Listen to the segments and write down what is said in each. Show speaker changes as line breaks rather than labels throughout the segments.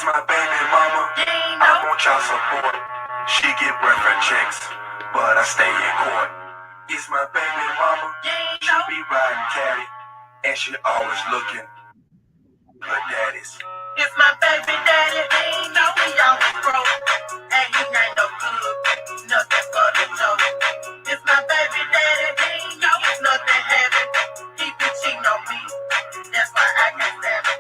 my baby mama. I want y'all support. She get boyfriend checks, but I stay in court. It's my baby mama. She be riding caddy, and she always looking for daddies. It's my baby daddy. He know he always broke, and he ain't no good, nothing but a joke. It's my baby daddy. He know it's nothing heavy. He be cheating on me. That's why I can't stand it.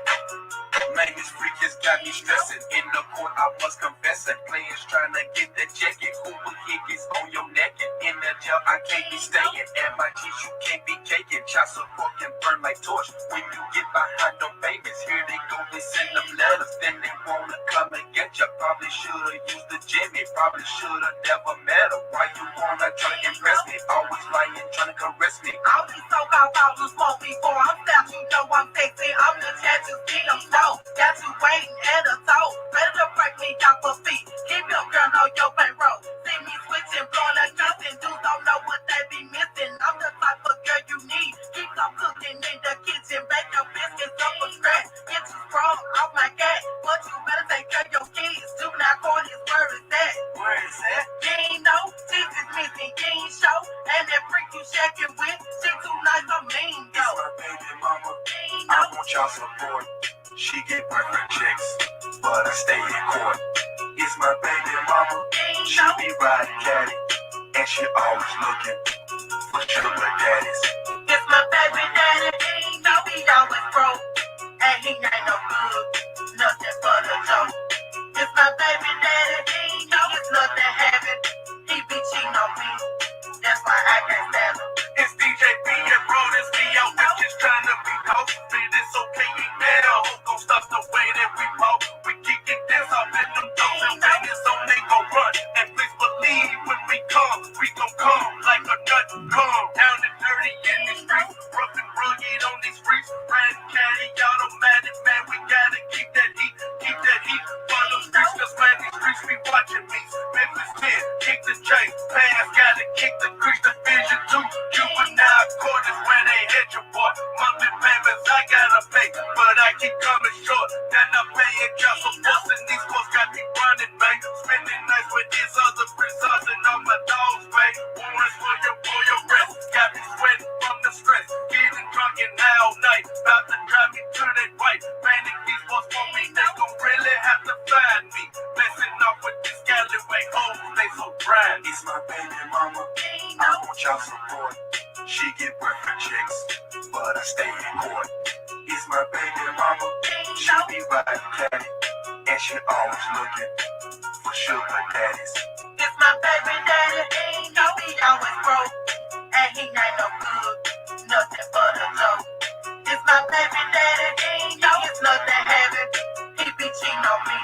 Man, this freak has got me stressing. In the court, I must confess it. Players trying to get that jacket. Hooper hickeys on your neck. And in the jail, I can't be staying. And my G's, you can't be caking. Child support can burn like torch. When you get behind them babies, here they go, they send them letters. Then they wanna come and get you. Probably should've used the Jimmy. Probably should've never met her. Why you wanna try to impress me? Always lying, trying to caress me. All these so-called problems won't be for. I'm fast, you know I'm sexy. I'm the chat, you see them slow. Got you waiting at a toe. Ready to break me off her feet. Keep your girl on your payroll. See me switching, blowing like nothing. Dudes don't know what they be missing. I'm the type of girl you need. Keep on cooking in the kitchen. Bake your biscuits up from scratch. Get you strong off my cat. But you better take care of your kids. Juvenile court is where it's at. Where is that? You ain't know. Teeth is missing. You ain't show. And that freak you shacking with. She too nice, I'm mean, yo. It's my baby mama. I want y'all support. She get boyfriend checks, but I stay in court. It's my baby mama. She be riding caddy, and she always looking for sugar daddies. It's my baby daddy. He know he always broke, and he ain't no good, nothing but a joke. It's my baby daddy. He know it's nothing heavy. He be cheating on me. That's why I can't stand him. It's DJ B and bro, this video, we just trying to be coach. It's okay, we better. Hope gon' stop the way that we walk. We keep it this up in them doors and bangers on they gon' run. And please believe when we gon' come like a nut come. Down and dirty in these streets, rough and rugged on these streets. Riding caddy, automatic, man, we gotta keep that heat for them streets. Cause man, these streets be watching me. Memphis 10, kick the chain, pass, gotta kick the crease, division 2. Juvenile court is where they hit your boy. Monthly payments I gotta pay, but I keep coming short. Then I'm paying just for busting these courts got me running, man. Spending nights with these other prisons and all my dogs, man. Warrants for your rest. Got me sweating from the stress. Getting drunk and all night. About to drive me to that white. Banning these boys for me, they gon' really have to find me. Messing off with this alleyway hoes, they so dry. It's my baby mama. I want y'all support. She get boyfriend checks, but I stay in court. It's my baby mama. She be riding caddy, and she always looking for sugar daddies. It's my baby daddy. He know he always broke, and he ain't no good, nothing but a joke. It's my baby daddy. He know it's nothing heavy. He be cheating on me.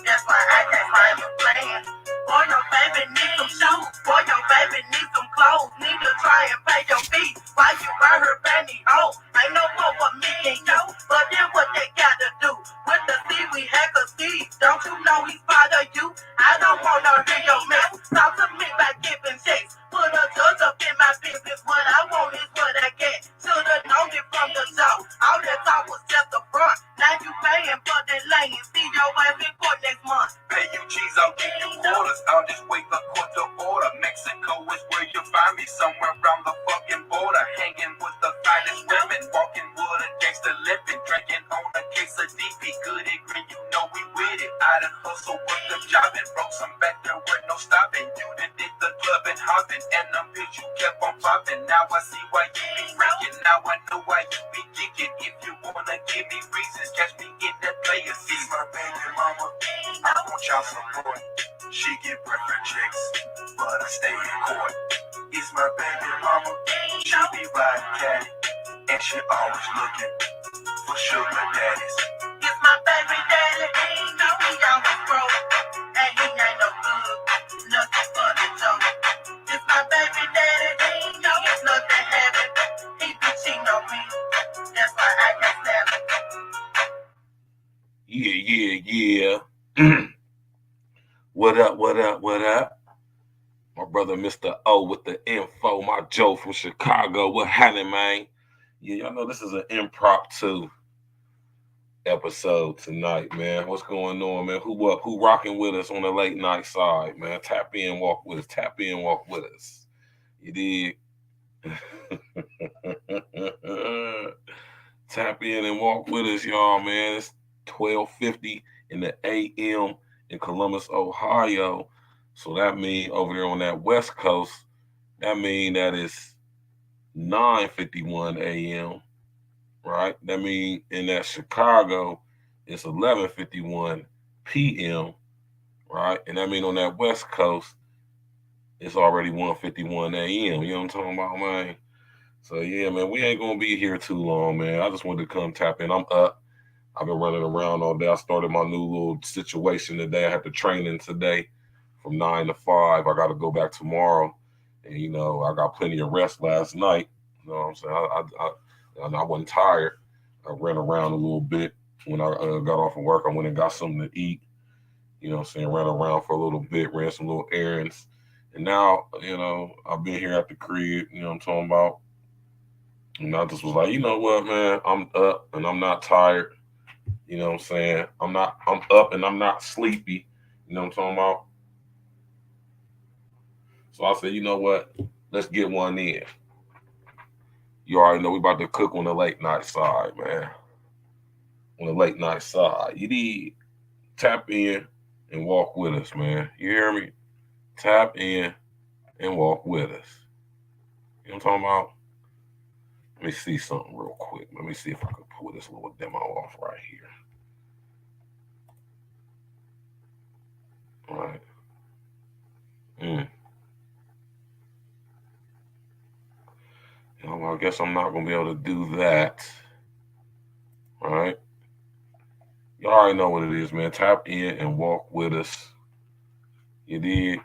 That's why I can't find you playing. Boy, your baby needs some shoes. Boy, your baby needs some clothes. Need to try and pay your fees. Why you buy her panty home? Ain't no more what me and you. But then what they gotta do? With the C, we hack a Steve. Don't you know he's part of you? I don't wanna hear your mess. Talk to me about giving checks. Put a judge up in my business. What I want is what I get. Should've known it from the jump. All that talk was just a front. Now you paying for that lane. See your ass in court next month. Pay you cheese, I'll give you quarters. I'll just wait the court to order. Mexico is where you find me. Somewhere around the fucking border. Hanging with the finest women. Walking with a gangster living. Drinking on a case of DP. Good and green, you know we with it. I done hustle, work the job and broke some back there with no stopping. You done did the club and hopping. And them pills you kept on popping. Now I see why you be freaking. Now I know why you be geeking. If you wanna give me reasons, catch me in that player seat. It's my baby mama. I want y'all support. She get boyfriend checks, but I stay in court. It's my baby mama. She be riding caddy, and she always looking for sugar daddies. It's my baby daddy. He know he always broke, and he ain't no good, nothing but a joke. It's my baby daddy. He know it's nothing heavy. He be cheating on me. That's why I can't stand him.
Yeah. What up? My brother, Mr. O with the info. My Joe from Chicago. What happening, man? Yeah, y'all know this is an impromptu episode tonight, man. What's going on, man? Who rocking with us on the late night side, man? Tap in, walk with us. Tap in, walk with us. You did. Tap in and walk with us, y'all, man. It's 12:50 in the AM in Columbus, Ohio. So that means over there on that West Coast, that means that it's 9:51 AM, right? That means in that Chicago, it's 11:51 PM, right? And that means on that West Coast, it's already 1:51 AM. You know what I'm talking about, man? So yeah, man, we ain't gonna be here too long, man. I just wanted to come tap in. I'm up. I've been running around all day. I started my new little situation today. I had the training today from 9 to 5. I got to go back tomorrow, and I got plenty of rest last night. You know what I'm saying? I wasn't tired. I ran around a little bit when I got off of work. I went and got something to eat. You know what I'm saying? Ran around for a little bit, ran some little errands, and now I've been here at the crib. You know what I'm talking about? And I just was like, you know what, man? I'm up and I'm not tired. You know what I'm saying? I'm up and I'm not sleepy. You know what I'm talking about? So I said, you know what? Let's get one in. You already know we about to cook on the late night side, man. On the late night side. You need tap in and walk with us, man. You hear me? Tap in and walk with us. You know what I'm talking about? Let me see something real quick. Let me see if I can pull this little demo off right here. All right. I guess I'm not gonna be able to do that. All right. You already know what it is, man. Tap in and walk with us. You did.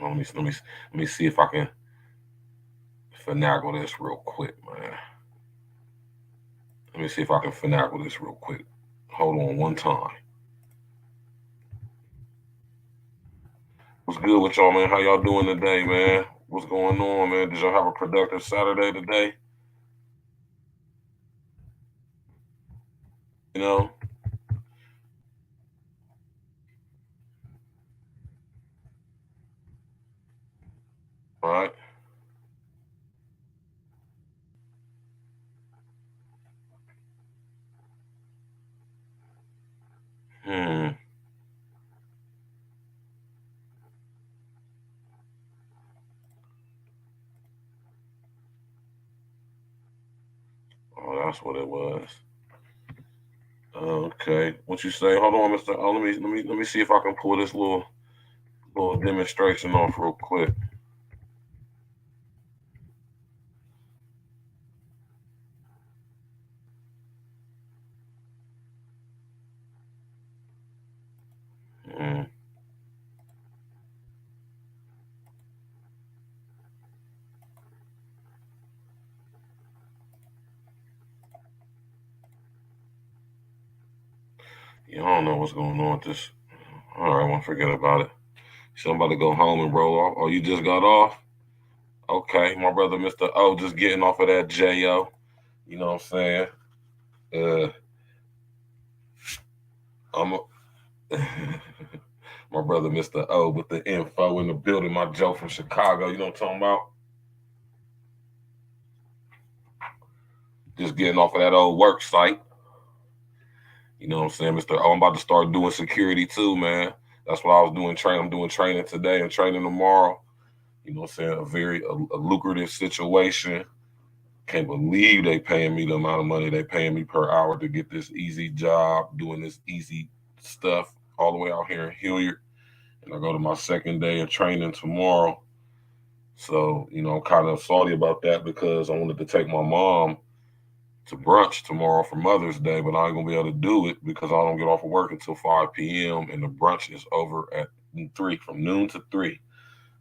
Let me see if I can finagle this real quick, man. Let me see if I can finagle this real quick. Hold on one time. What's good with y'all, man? How y'all doing today, man? What's going on, man? Did y'all have a productive Saturday today? You know? All right. Hmm. Oh, that's what it was. Okay. What you say? Hold on, Mister. Oh, let me see if I can pull this little demonstration off real quick. Hmm. Yeah, I don't know what's going on with this. All right, I won't forget about it. Somebody go home and roll off. Oh, you just got off? Okay, my brother, Mr. O, just getting off of that J.O. You know what I'm saying? Uh, I'm a, my brother, Mr. O, with the info in the building. My Joe from Chicago. You know what I'm talking about? Just getting off of that old work site. You know what I'm saying, Mr. O? I'm about to start doing security too, man. That's what I was doing. I'm doing training today and training tomorrow. You know what I'm saying? A lucrative situation. Can't believe they paying me the amount of money they paying me per hour to get this easy job, doing this easy stuff all the way out here in Hilliard. And I go to my second day of training tomorrow. So, I'm kind of salty about that because I wanted to take my mom to brunch tomorrow for Mother's Day, but I ain't gonna be able to do it because I don't get off of work until 5 p.m. and the brunch is over at 3, from noon to 3.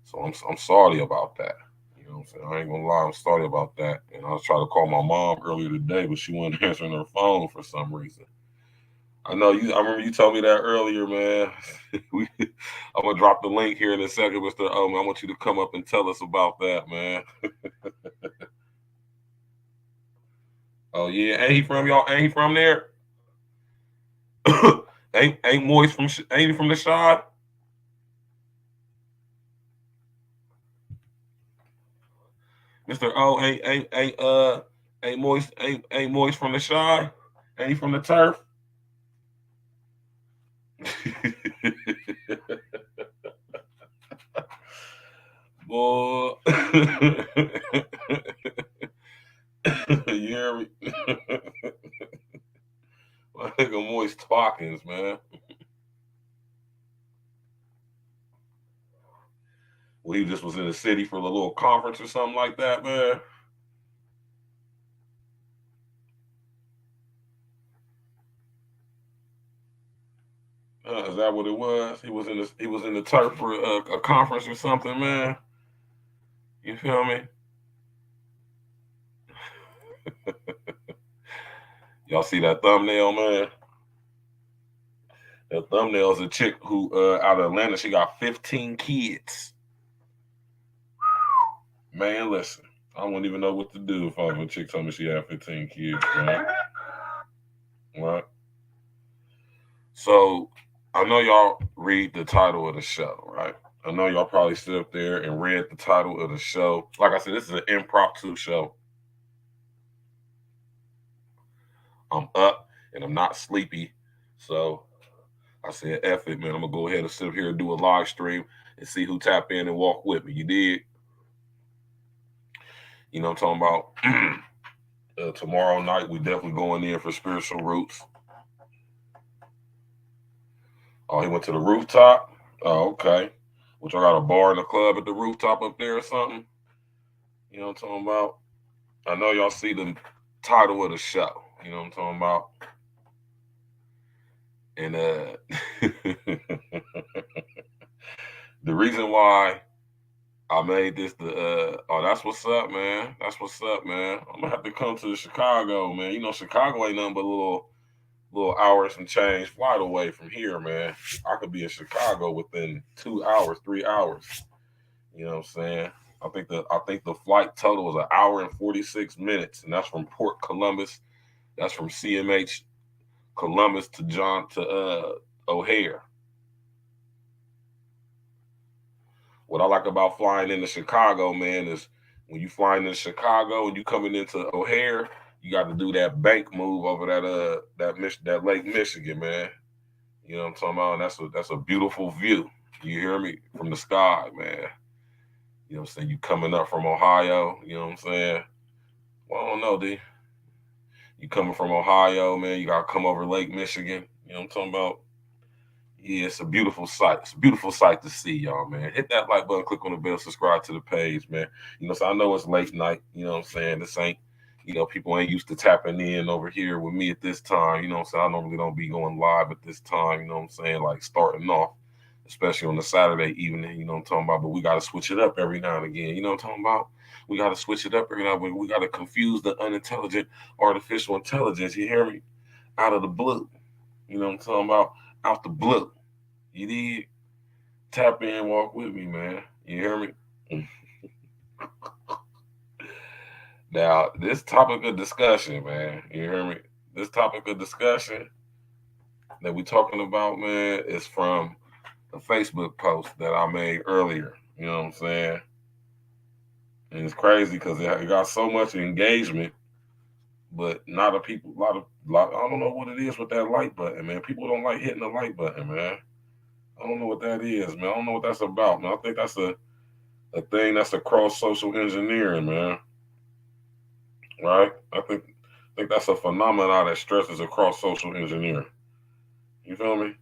So I'm sorry about that. You know what I'm saying? I ain't gonna lie, I'm sorry about that. And I was trying to call my mom earlier today, but she wasn't answering her phone for some reason. I know you. I remember you told me that earlier, man. I'm gonna drop the link here in a second, Mr. O. I want you to come up and tell us about that, man. Oh yeah, ain't he from y'all? Ain't he from there? ain't Moist from? Ain't he from the shard? Mister O ain't Moist ain't Moist from the shard? Ain't he from the turf? Boy, you hear me? My nigga Moist Talkins, man. Well, he just was in the city for a little conference or something like that, man. Is that what it was? He was in the turf for a conference or something, man. You feel me? Y'all see that thumbnail, man? That thumbnail is a chick who out of Atlanta. She got 15 kids. Man, listen, I wouldn't even know what to do if a chick told me she had 15 kids, man. Right? So I know y'all read the title of the show, right? I know y'all probably stood up there and read the title of the show. Like I said, this is an impromptu show. I'm up and I'm not sleepy. So I said, F it, man. I'm going to go ahead and sit up here and do a live stream and see who tap in and walk with me. You did? You know what I'm talking about? Tomorrow night, we definitely going in for spiritual roots. Oh, he went to the rooftop? Oh, okay. Which I got a bar in the club at the rooftop up there or something? You know what I'm talking about? I know y'all see the title of the show. You know what I'm talking about? And the reason why I made this the oh, that's what's up, man. That's what's up, man. I'm gonna have to come to Chicago, man. You know, Chicago ain't nothing but a little hours and change flight away from here, man. I could be in Chicago within 2 hours, 3 hours. You know what I'm saying? I think the flight total is an hour and 46 minutes, and that's from Port Columbus. That's from CMH Columbus to O'Hare. What I like about flying into Chicago, man, is when you flying into Chicago and you coming into O'Hare, you got to do that bank move over that Lake Michigan, man. You know what I'm talking about? And that's a beautiful view. You hear me? From the sky, man. You know what I'm saying? You coming up from Ohio, you know what I'm saying? Well, I don't know, D. You coming from Ohio, man, you gotta come over Lake Michigan. You know what I'm talking about? Yeah, it's a beautiful sight. It's a beautiful sight to see, y'all, man. Hit that like button, click on the bell, subscribe to the page, man. You know, so I know it's late night. You know what I'm saying? This ain't, people ain't used to tapping in over here with me at this time. You know what I'm saying? I normally don't be going live at this time. You know what I'm saying? Like starting off, especially on the Saturday evening. You know what I'm talking about? But we got to switch it up every now and again. You know what I'm talking about? We got to switch it up every now and again. We got to confuse the unintelligent artificial intelligence. You hear me? Out of the blue. You know what I'm talking about? Out the blue. You did tap in, walk with me, man. You hear me? Now, this topic of discussion, man. You hear me? This topic of discussion that we talking about, man, is from a Facebook post that I made earlier. You know what I'm saying? And it's crazy because it got so much engagement, but not a people, I don't know what it is with that like button, man. People don't like hitting the like button, man. I don't know what that is, man. I don't know what that's about, man. I think that's a thing that's across social engineering, man. Right? I think that's a phenomenon that stresses across social engineering. You feel me?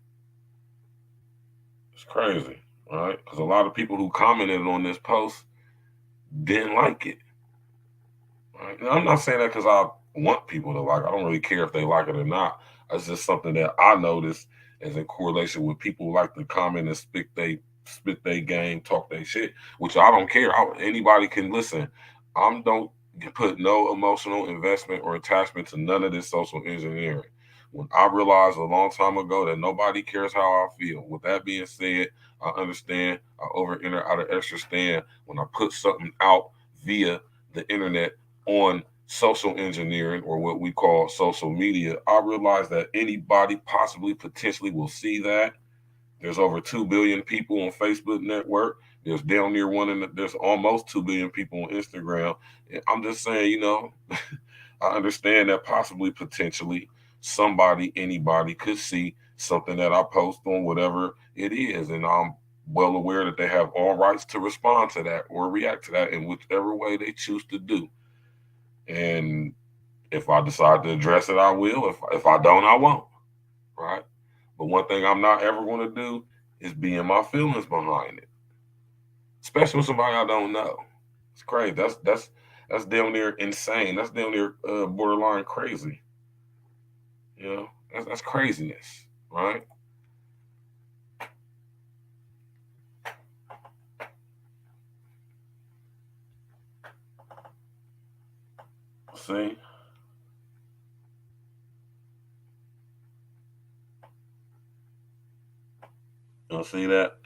It's crazy, right? Because a lot of people who commented on this post didn't like it. Right? Now, I'm not saying that because I want people to like it. I don't really care if they like it or not. It's just something that I noticed as in correlation with people who like to comment and spit they game, talk they shit, which I don't care. Anybody can listen. I don't put no emotional investment or attachment to none of this social engineering. When I realized a long time ago that nobody cares how I feel. With that being said, I understand. I over enter out of extra stand when I put something out via the internet on social engineering, or what we call social media, I realized that anybody possibly potentially will see that. There's over 2 billion people on Facebook network. There's down near there's almost 2 billion people on Instagram. And I'm just saying, I understand that possibly, potentially, anybody could see something that I post on whatever it is. And I'm well aware that they have all rights to respond to that or react to that in whichever way they choose to do. And if I decide to address it, I will. If I don't, I won't. Right? But one thing I'm not ever going to do is be in my feelings behind it, especially with somebody I don't know. It's crazy. That's down there insane. That's down there borderline crazy. That's craziness, right? See, you see that?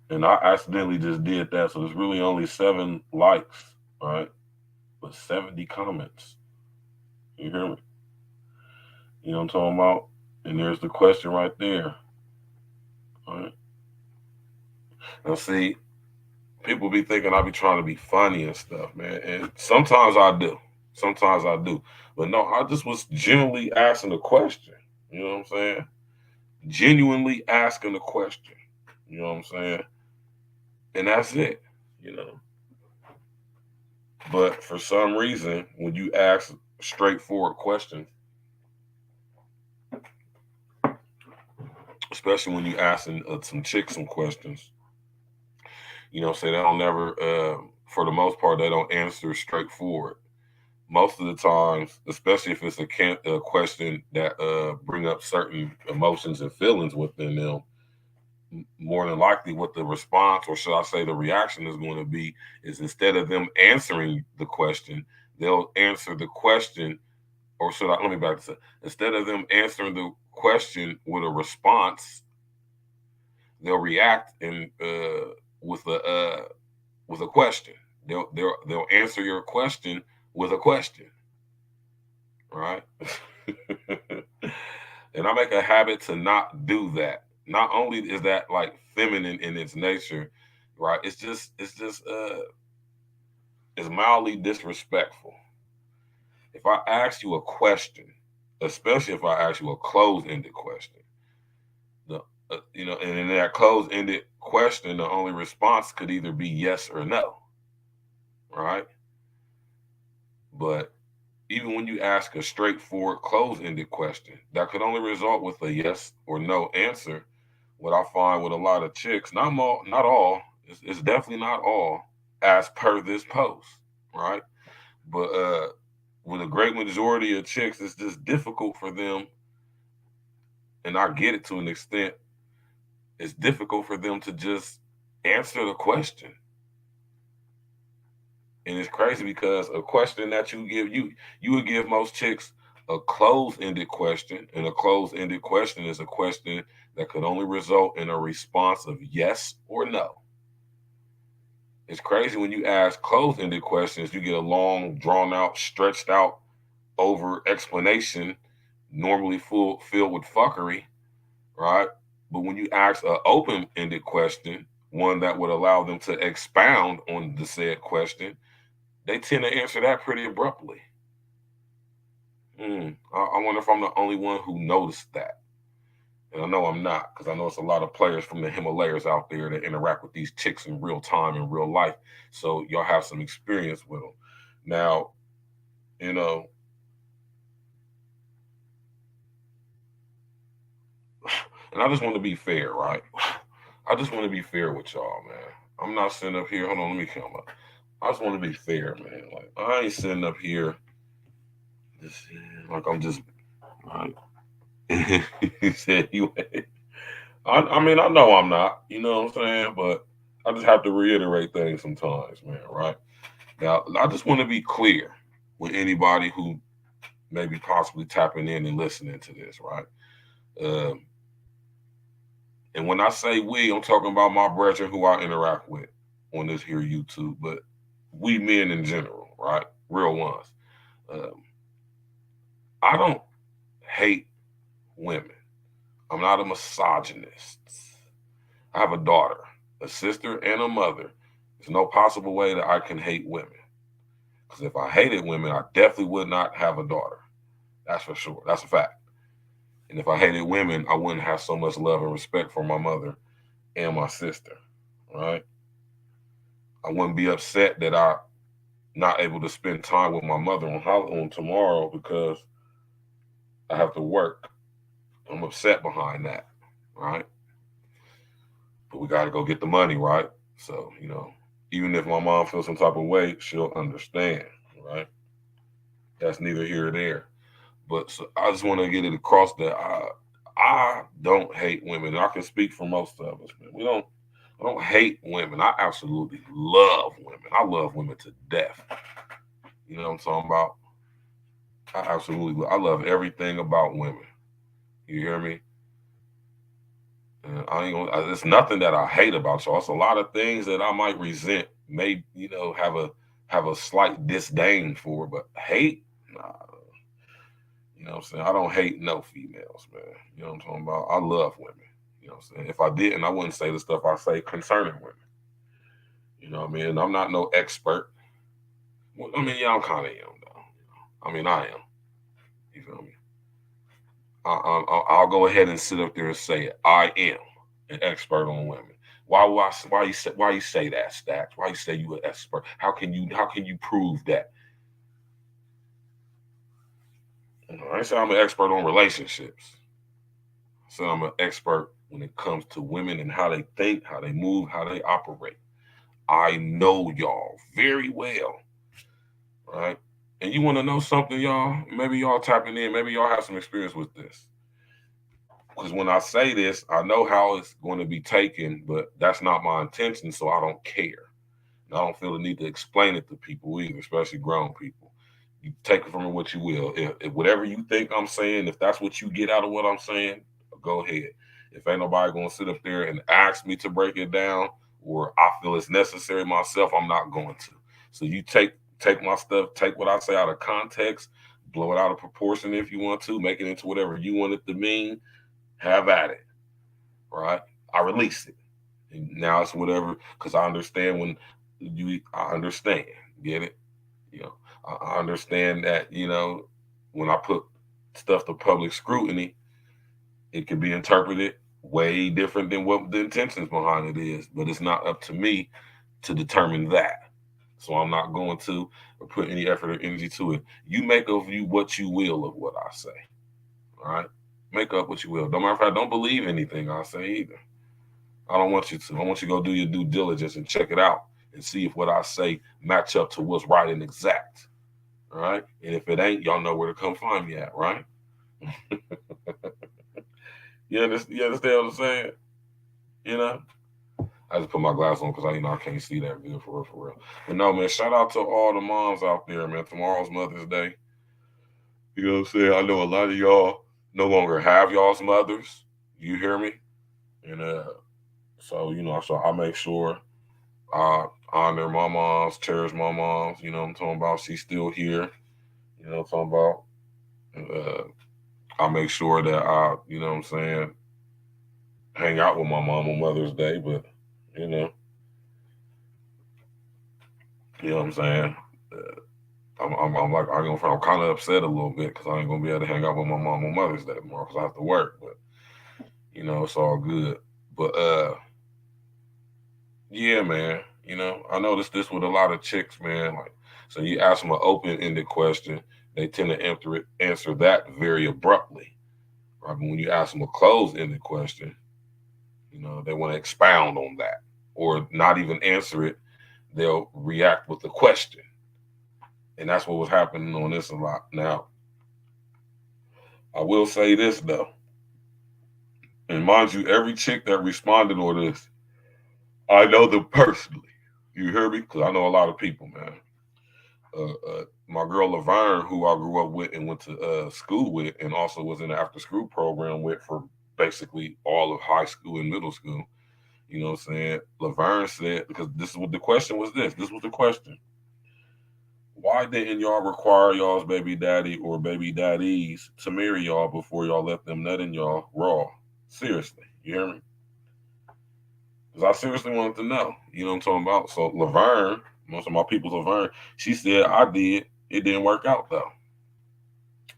And I accidentally just did that, so there's really only 7 likes, right? But 70 comments. You hear me? You know what I'm talking about? And there's the question right there. All right. Now see, people be thinking I be trying to be funny and stuff, man. And sometimes I do. Sometimes I do. But no, I just was genuinely asking a question. You know what I'm saying? Genuinely asking a question. You know what I'm saying? And that's it. You know. But for some reason, when you ask straightforward questions, especially when you asking some chicks some questions, say they don't never, for the most part, they don't answer straightforward. Most of the times, especially if it's a question that bring up certain emotions and feelings within them, more than likely what the response, or should I say the reaction, is going to be is, instead of them answering the question, they'll answer the question, or should I let me back to say, instead of them answering the question with a response, they'll react and with a question. They'll answer your question with a question, right? And I make a habit to not do that. Not only is that like feminine in its nature, right? It's mildly disrespectful. If I ask you a question, especially if I ask you a closed-ended question, the and in that closed-ended question, the only response could either be yes or no, right? But even when you ask a straightforward closed-ended question that could only result with a yes or no answer, what I find with a lot of chicks, not all, it's definitely not all, as per this post, right? But with a great majority of chicks, it's just difficult for them, and I get it to an extent. It's difficult for them to just answer the question. And it's crazy because a question that you would give most chicks a closed-ended question, and a closed-ended question is a question that could only result in a response of yes or no. It's crazy when you ask closed-ended questions, you get a long, drawn out, stretched out over explanation, normally filled with fuckery, right? But when you ask an open-ended question, one that would allow them to expound on the said question, they tend to answer that pretty abruptly. I wonder if I'm the only one who noticed that. And I know I'm not, because I know it's a lot of players from the Himalayas out there that interact with these chicks in real time, in real life. So y'all have some experience with them. Now, you know, and I just want to be fair, right? I just want to be fair with y'all, man. I'm not sitting up here. Hold on, let me come up. I just want to be fair, man. Like, I ain't sitting up here just like I'm just. Right? He said you. I mean, I know I'm not. You know what I'm saying? But I just have to reiterate things sometimes, man. Right? Now, I just want to be clear with anybody who may be possibly tapping in and listening to this. Right? Um, And when I say we, I'm talking about my brethren who I interact with on this here YouTube, but we men in general, right? Real ones. Um, I don't hate women. I'm not a misogynist. I have a daughter, a sister, and a mother. There's no possible way that I can hate women. Because if I hated women, I definitely would not have a daughter. That's for sure. That's a fact. And if I hated women, I wouldn't have so much love and respect for my mother and my sister, right? I wouldn't be upset that I'm not able to spend time with my mother on tomorrow because I have to work. I'm upset behind that, right? But we got to go get the money, right? So, even if my mom feels some type of way, she'll understand, right? That's neither here or there. But so I just want to get it across that I don't hate women. I can speak for most of us, man. I don't hate women. I absolutely love women. I love women to death. You know what I'm talking about? I love everything about women. You hear me? And I ain't gonna. There's nothing that I hate about y'all. It's a lot of things that I might resent. May have a slight disdain for, but hate, nah. You know what I'm saying? I don't hate no females, man. You know what I'm talking about? I love women. You know what I'm saying? If I didn't, I wouldn't say the stuff I say concerning women. You know what I mean? I'm not no expert. Well, I mean, yeah, I'm kind of am though. I mean, I am. You feel me? I'll go ahead and sit up there and say it. I am an expert on women. Why you say that, Stacks? Why you say you an expert? How can you prove that? I say I'm an expert on relationships. So I'm an expert when it comes to women and how they think, how they move, how they operate. I know y'all very well, right? And you want to know something, y'all? Maybe y'all tapping in. Maybe y'all have some experience with this. Because when I say this, I know how it's going to be taken, but that's not my intention, so I don't care. And I don't feel the need to explain it to people either, especially grown people. You take it from what you will. If whatever you think I'm saying, if that's what you get out of what I'm saying, go ahead. If ain't nobody gonna sit up there and ask me to break it down, or I feel it's necessary myself, I'm not going to. So you take my stuff, take what I say out of context, blow it out of proportion if you want to, make it into whatever you want it to mean. Have at it, right? I release it. And now it's whatever, because I understand I understand, get it? You know, I understand that, when I put stuff to public scrutiny, it can be interpreted way different than what the intentions behind it is. But it's not up to me to determine that. So I'm not going to or put any effort or energy to it. You make of you what you will of what I say. All right? Make up what you will. No matter if I don't believe anything I say either. I don't want you to. I want you to go do your due diligence and check it out and see if what I say match up to what's right and exact. All right. And if it ain't, y'all know where to come find me at, right? You understand what I'm saying? You know? I just put my glass on because I can't see that good for real, for real. But no, man, shout out to all the moms out there, man. Tomorrow's Mother's Day. You know what I'm saying? I know a lot of y'all no longer have y'all's mothers. You hear me? And so so I make sure I honor my moms, cherish my moms. You know what I'm talking about? She's still here. You know what I'm talking about? And, I make sure that I, what I'm saying, hang out with my mom on Mother's Day, but you know, what I'm saying. I'm kind of upset a little bit because I ain't gonna be able to hang out with my mom on Mother's Day tomorrow because I have to work. But it's all good. But yeah, man. I noticed this with a lot of chicks, man. Like, so you ask them an open-ended question, they tend to answer that very abruptly. Right? But when you ask them a closed-ended question, they want to expound on that or not even answer it. They'll react with the question. And that's what was happening on this a lot. Now, I will say this though. And mind you, every chick that responded on this, I know them personally. You hear me? Because I know a lot of people, man. My girl Laverne, who I grew up with and went to school with, and also was in the after school program with for basically all of high school and middle school. You know what I'm saying? Laverne said, because this is what the question was this was the question. Why didn't y'all require y'all's baby daddy or baby daddies to marry y'all before y'all let them nut in y'all raw? Seriously, you hear me? Because I seriously wanted to know. You know what I'm talking about? So Laverne, most of my people's Laverne, she said, I did. It didn't work out though.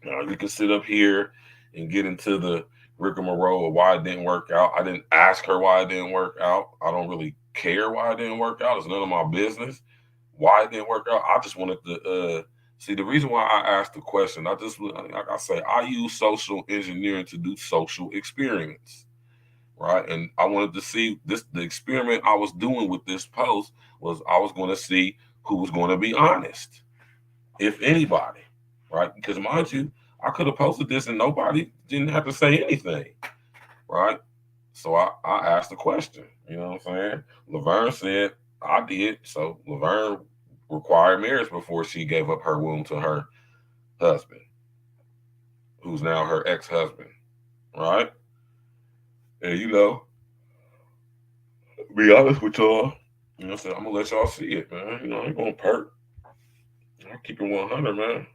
Now you can sit up here and get into the rigmarole of why it didn't work out. I didn't ask her why it didn't work out. I don't really care why it didn't work out. It's none of my business why it didn't work out. I just wanted to see the reason why I asked the question. I just, like I say, I use social engineering to do social experiments, right? And I wanted to see this. The experiment I was doing with this post was I was going to see who was going to be honest, if anybody, right? Because mind you, I could have posted this and nobody didn't have to say anything, right? So I asked the question, you know what I'm saying? Laverne said, I did. So Laverne required marriage before she gave up her womb to her husband, who's now her ex husband, right? And you know, be honest with y'all, you know what I'm saying? I'm gonna let y'all see it, man. You know, I ain't gonna perk. I'll keep it 100, man.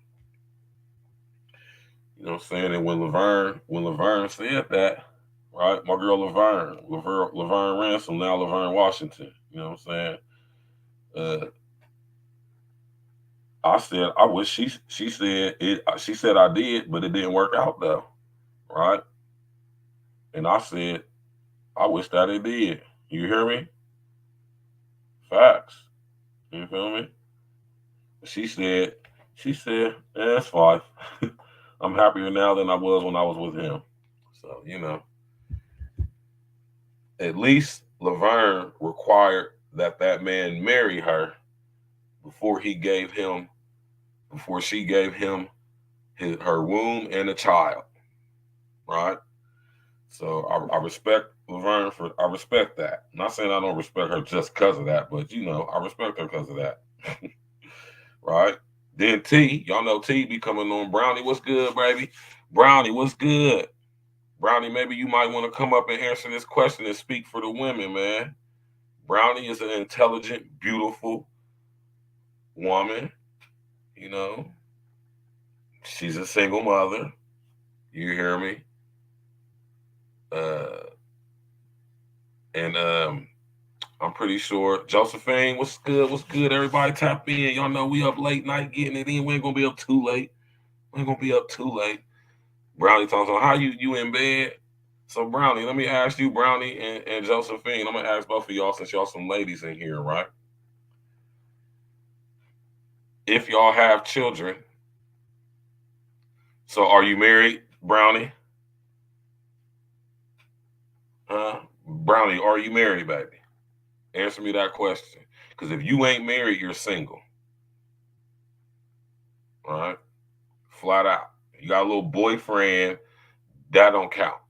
You know what I'm saying? And when Laverne said that, right? My girl Laverne Ransom, now Laverne Washington. You know what I'm saying? Uh, I said I wish she said it. She said I did, but it didn't work out though, right? And I said I wish that it did. You hear me? Facts. You feel me? She said that's fine. I'm happier now than I was when I was with him. So you know, at least Laverne required that man marry her before he gave him before she gave him her womb and a child, right? So I respect Laverne for I respect that. I'm not saying I don't respect her just because of that, but you know I respect her because of that, right? Then T, y'all know T be coming on. Brownie, what's good, baby? Brownie, what's good? Brownie, maybe you might want to come up and answer this question and speak for the women, man. Brownie is an intelligent, beautiful woman. You know, she's a single mother. You hear me? Uh, and I'm pretty sure Josephine, what's good? What's good? Everybody tap in. Y'all know we up late night getting it in. We ain't gonna be up too late. We ain't gonna be up too late. Brownie talks on how you in bed. So Brownie, let me ask you, Brownie and Josephine. I'm gonna ask both of y'all since y'all some ladies in here, right? If y'all have children, so are you married, Brownie? Huh? Brownie, are you married, baby? Answer me that question. Because if you ain't married, you're single. All right? Flat out. You got a little boyfriend, that don't count.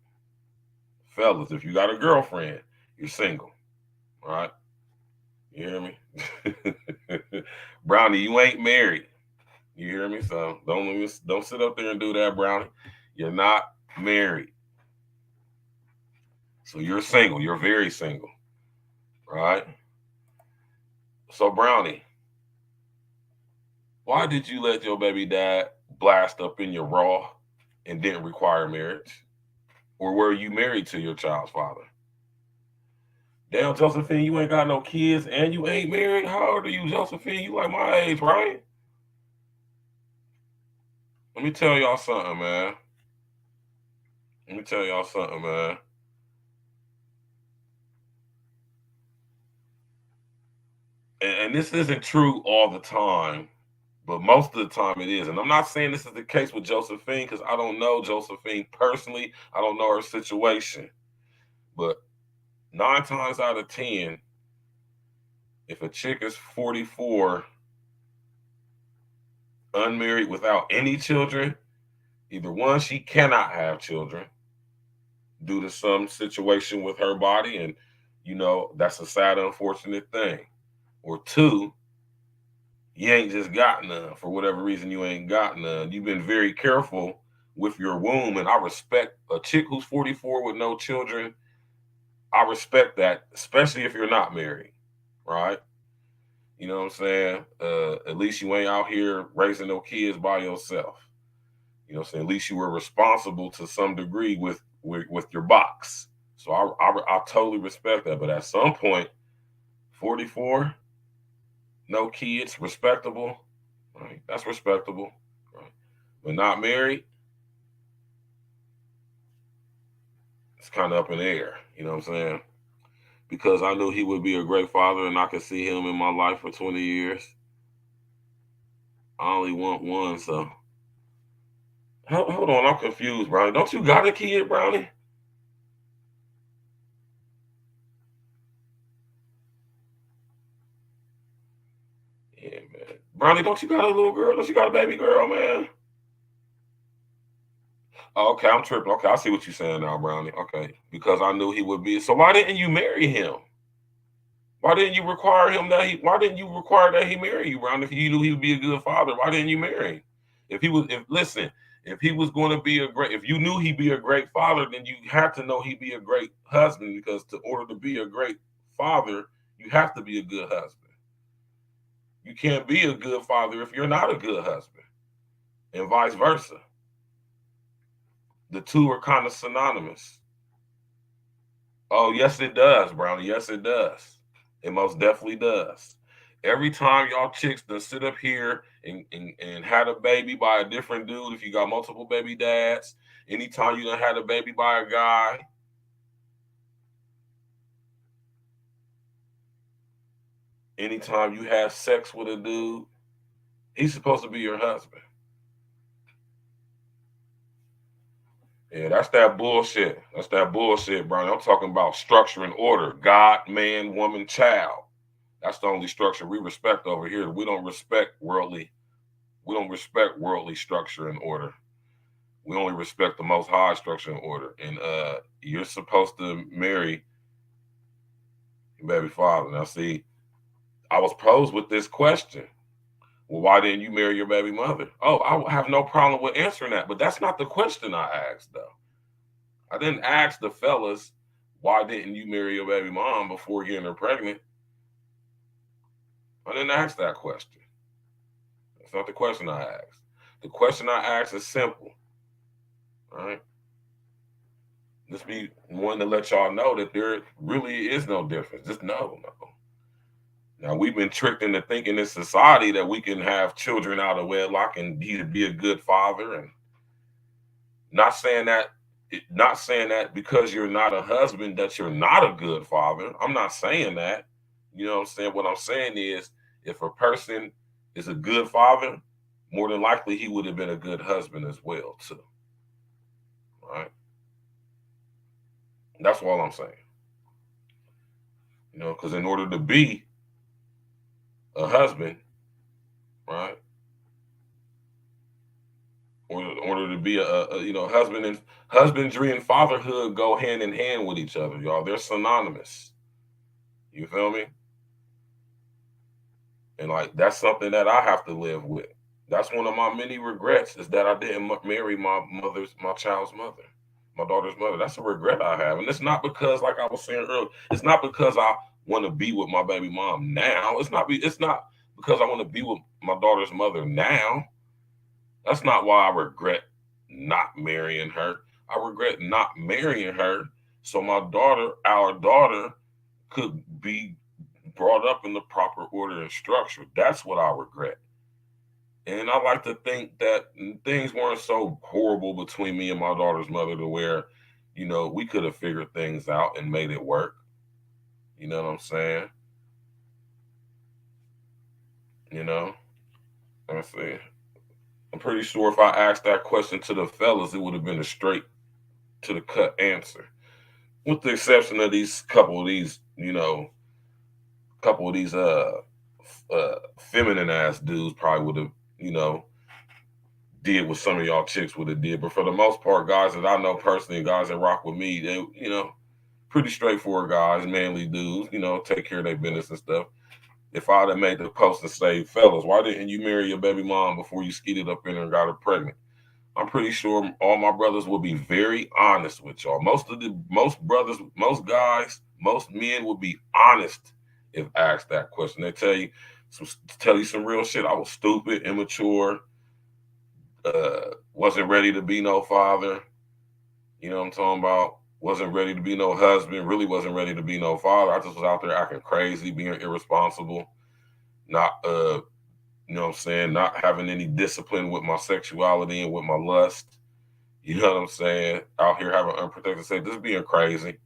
Fellas, if you got a girlfriend, you're single. All right? You hear me? Brownie, you ain't married. You hear me? So don't sit up there and do that, Brownie. You're not married. So you're single. You're very single. Right? So Brownie, why did you let your baby dad blast up in your raw and didn't require marriage? Or were you married to your child's father? Damn, Josephine, you ain't got no kids and you ain't married. How old are you, Josephine? You like my age, right? Let me tell y'all something, man. Let me tell y'all something, man. And this isn't true all the time, but most of the time it is. And I'm not saying this is the case with Josephine because I don't know Josephine personally. I don't know her situation. But 9 times out of 10, if a chick is 44, unmarried without any children, either one, she cannot have children due to some situation with her body, and you know that's a sad, unfortunate thing. Or two, you ain't just got none for whatever reason. You ain't got none. You've been very careful with your womb. And I respect a chick who's 44 with no children. I respect that, especially if you're not married, right? You know what I'm saying? At least you ain't out here raising no kids by yourself. You know what I'm saying? At least you were responsible to some degree with your box. So I totally respect that. But at some point, 44, no kids, respectable, right? That's respectable, right? But not married, it's kind of up in the air. You know what I'm saying? Because I knew he would be a great father, and I could see him in my life for 20 years. I only want one, so hold on, I'm confused, Brownie. Don't you got a kid, Brownie? Yeah, man. Brownie, don't you got a little girl? Don't you got a baby girl, man? Oh, okay, I'm tripping. Okay, I see what you're saying now, Brownie. Okay, because I knew he would be. So why didn't you marry him? Why didn't you require him that he? Why didn't you require that he marry you, Brownie? If you knew he would be a good father, why didn't you marry him? If he was, if listen, if he was going to be a great, if you knew he'd be a great father, then you had to know he'd be a great husband. Because to order to be a great father, you have to be a good husband. You can't be a good father if you're not a good husband, and vice versa. The two are kind of synonymous. Oh, yes, it does, Brownie. Yes, it does. It most definitely does. Every time y'all chicks done sit up here and had a baby by a different dude, if you got multiple baby dads, anytime you done had a baby by a guy, anytime you have sex with a dude, he's supposed to be your husband. Yeah, that's that bullshit. That's that bullshit, Brownie. I'm talking about structure and order. God, man, woman, child. That's the only structure we respect over here. We don't respect worldly structure and order. We only respect the most high structure and order. And you're supposed to marry your baby father. Now see, I was posed with this question. Well, why didn't you marry your baby mother? Oh, I have no problem with answering that, but that's not the question I asked though. I didn't ask the fellas, why didn't you marry your baby mom before getting her pregnant? I didn't ask that question. That's not the question I asked. The question I asked is simple. All right. Just be one to let y'all know that there really is no difference. Just no. Now we've been tricked into thinking in society that we can have children out of wedlock and be a good father, and not saying that not saying that because you're not a husband that you're not a good father. I'm not saying that. You know what I'm saying? What I'm saying is if a person is a good father, more than likely he would have been a good husband as well too. Right? That's all I'm saying. You know, because in order to be a husband, right? Or in order to be husband and husbandry and fatherhood go hand in hand with each other, y'all. They're synonymous. You feel me? And like that's something that I have to live with. That's one of my many regrets is that I didn't marry my child's mother, my daughter's mother. That's a regret I have, and it's not because, like I was saying earlier, it's not because I want to be with my baby mom now. It's not because I want to be with my daughter's mother now. That's not why I regret not marrying her. I regret not marrying her so our daughter, could be brought up in the proper order and structure. That's what I regret. And I like to think that things weren't so horrible between me and my daughter's mother to where, we could have figured things out and made it work. You know what I'm saying? You know? Let's see. I'm pretty sure if I asked that question to the fellas, it would have been a straight to the cut answer. With the exception of these couple of these feminine ass dudes probably would have, did what some of y'all chicks would have did. But for the most part, guys that I know personally, guys that rock with me, they, pretty straightforward guys, manly dudes, take care of their business and stuff. If I'd have made the post and say, fellas, why didn't you marry your baby mom before you skeeted up in her and got her pregnant? I'm pretty sure all my brothers will be very honest with y'all. Most brothers, most guys, most men will be honest if asked that question. They tell you some real shit. I was stupid, immature, wasn't ready to be no father. You know what I'm talking about? Wasn't ready to be no husband. Really wasn't ready to be no father. I just was out there acting crazy, being irresponsible, not you know what I'm saying, not having any discipline with my sexuality and with my lust. You know what I'm saying? Out here having unprotected sex, just being crazy.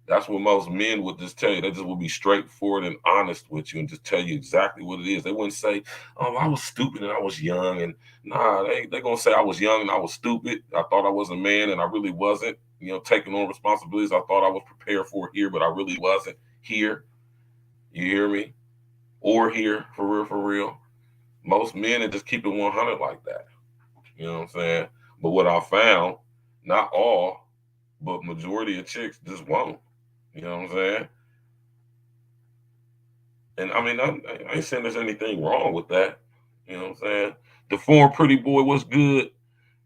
That's what most men would just tell you. They just would be straightforward and honest with you and just tell you exactly what it is. They wouldn't say, "Oh, I was stupid and I was young." And nah, they gonna say I was young and I was stupid. I thought I was a man and I really wasn't. You know, taking on responsibilities I thought I was prepared for here, but I really wasn't here. You hear me? Or here, for real, for real. Most men just keep it 100 like that. You know what I'm saying? But what I found, not all, but majority of chicks just won't. You know what I'm saying? And I mean, I ain't saying there's anything wrong with that. You know what I'm saying? The former pretty boy was good.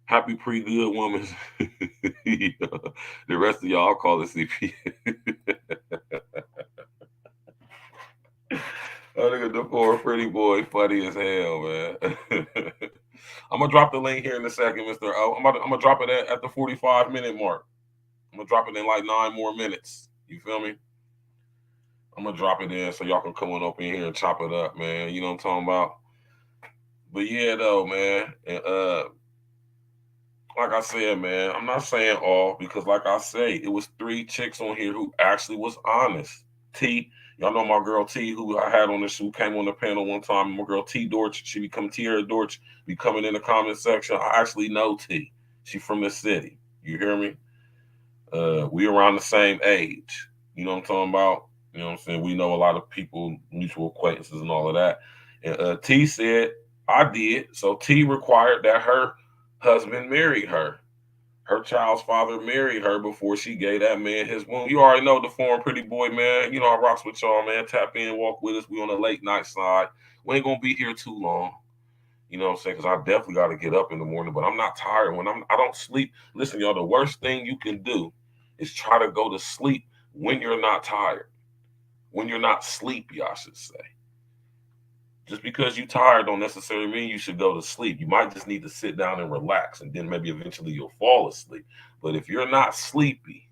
Happy pretty good woman. You know, the rest of y'all call it CP. Oh, look at the poor pretty boy, funny as hell, man. I'm gonna drop the link here in a second, Mr. O. I'm gonna drop it at the 45-minute mark. I'm gonna drop it in like 9 more minutes. You feel me? I'm gonna drop it in so y'all can come on up in here and chop it up, man. You know what I'm talking about? But yeah, though, man. And like I said, man, I'm not saying all because, like I say, it was 3 chicks on here who actually was honest. T, y'all know my girl T, who I had on this, who came on the panel one time. My girl T Dorch, she become Tierra Dorch, be coming in the comment section. I actually know T. She from the city. You hear me? We around the same age. You know what I'm talking about? You know what I'm saying? We know a lot of people, mutual acquaintances, and all of that. And T said, I did. So T required that her husband marry her. Her child's father married her before she gave that man his womb. You already know the foreign pretty boy, man. You know I rocks with y'all, man. Tap in, walk with us. We on the late night side. We ain't gonna be here too long. You know what I'm saying? Because I definitely got to get up in the morning, but I'm not tired. I don't sleep. Listen, y'all, the worst thing you can do is try to go to sleep when you're not tired, when you're not sleepy, I should say. Just because you're tired don't necessarily mean you should go to sleep. You might just need to sit down and relax, and then maybe eventually you'll fall asleep. But if you're not sleepy,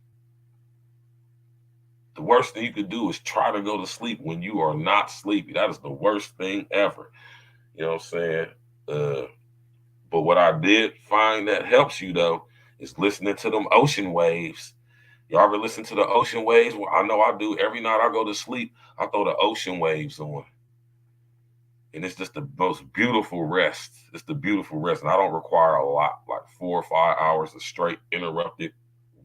the worst thing you could do is try to go to sleep when you are not sleepy. That is the worst thing ever. You know what I'm saying? Uh, but what I did find that helps you though is listening to them ocean waves. Y'all ever listen to the ocean waves? Well, I know I do. Every night I go to sleep, I throw the ocean waves on. And it's just the most beautiful rest. It's the beautiful rest. And I don't require a lot, like 4 or 5 hours of straight interrupted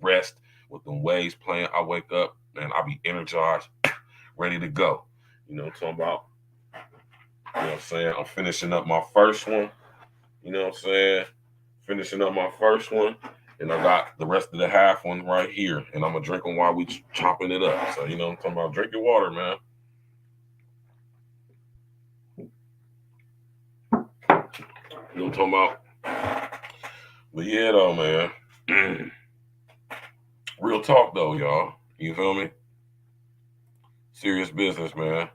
rest with the waves playing. I wake up and I be energized, ready to go. You know what I'm talking about? You know what I'm saying? I'm finishing up my first one. You know what I'm saying? Finishing up my first one. And I got the rest of the half one right here. And I'm going to drink them while we chopping it up. So, you know what I'm talking about? Drink your water, man. You know what I'm talking about? But yeah, though, man. Real talk, though, y'all. You feel me? Serious business, man.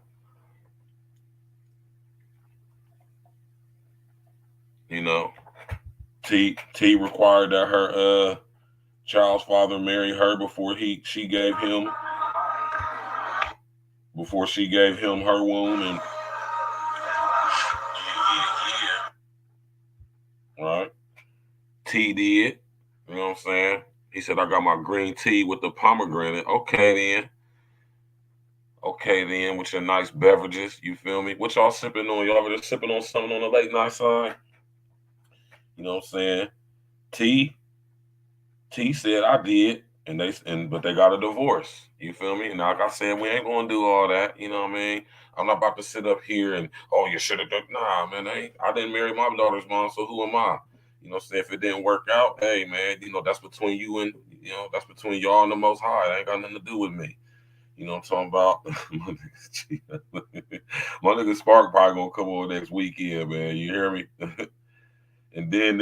You know, T required that her child's father marry her before she gave him her womb, and right. T did. You know what I'm saying? He said, I got my green tea with the pomegranate. Okay, then. Okay, then, with your nice beverages. You feel me? What y'all sipping on? Y'all ever just sipping on something on the late night side? You know what I'm saying? T T said I did, but they got a divorce. You feel me? And like I said, we ain't gonna do all that. You know what I mean? I'm not about to sit up here and you should have done. Nah, man, I didn't marry my daughter's mom, so who am I? You know, say if it didn't work out, hey man, you know that's between you and that's between y'all and the Most High. It ain't got nothing to do with me. You know what I'm talking about? My nigga Spark probably gonna come on next weekend, man. You hear me? And then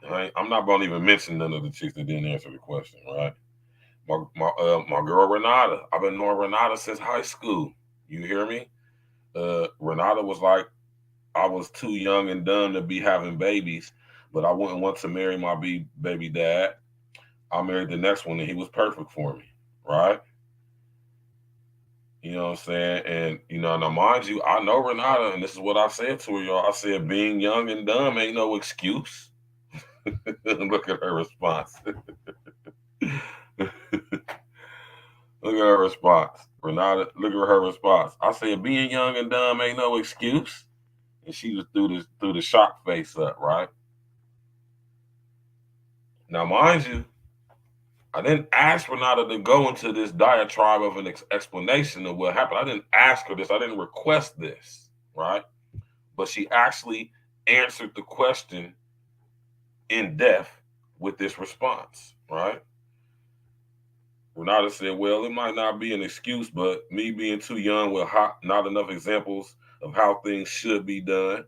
Right? I'm not gonna even mention none of the chicks that didn't answer the question, right? My girl Renata. I've been knowing Renata since high school. You hear me? Renata was like, I was too young and dumb to be having babies, but I wouldn't want to marry my baby dad. I married the next one, and he was perfect for me, right? You know what I'm saying? And now mind you, I know Renata, and this is what I said to her, y'all. I said, being young and dumb ain't no excuse. Look at her response. Look at her response. Renata, look at her response. I said, being young and dumb ain't no excuse. And she just threw the shock face up, right? Now, mind you, I didn't ask Renata to go into this diatribe of an explanation of what happened. I didn't ask her this. I didn't request this, right? But she actually answered the question in depth with this response, right? Renata said, well, it might not be an excuse, but me being too young with not enough examples of how things should be done.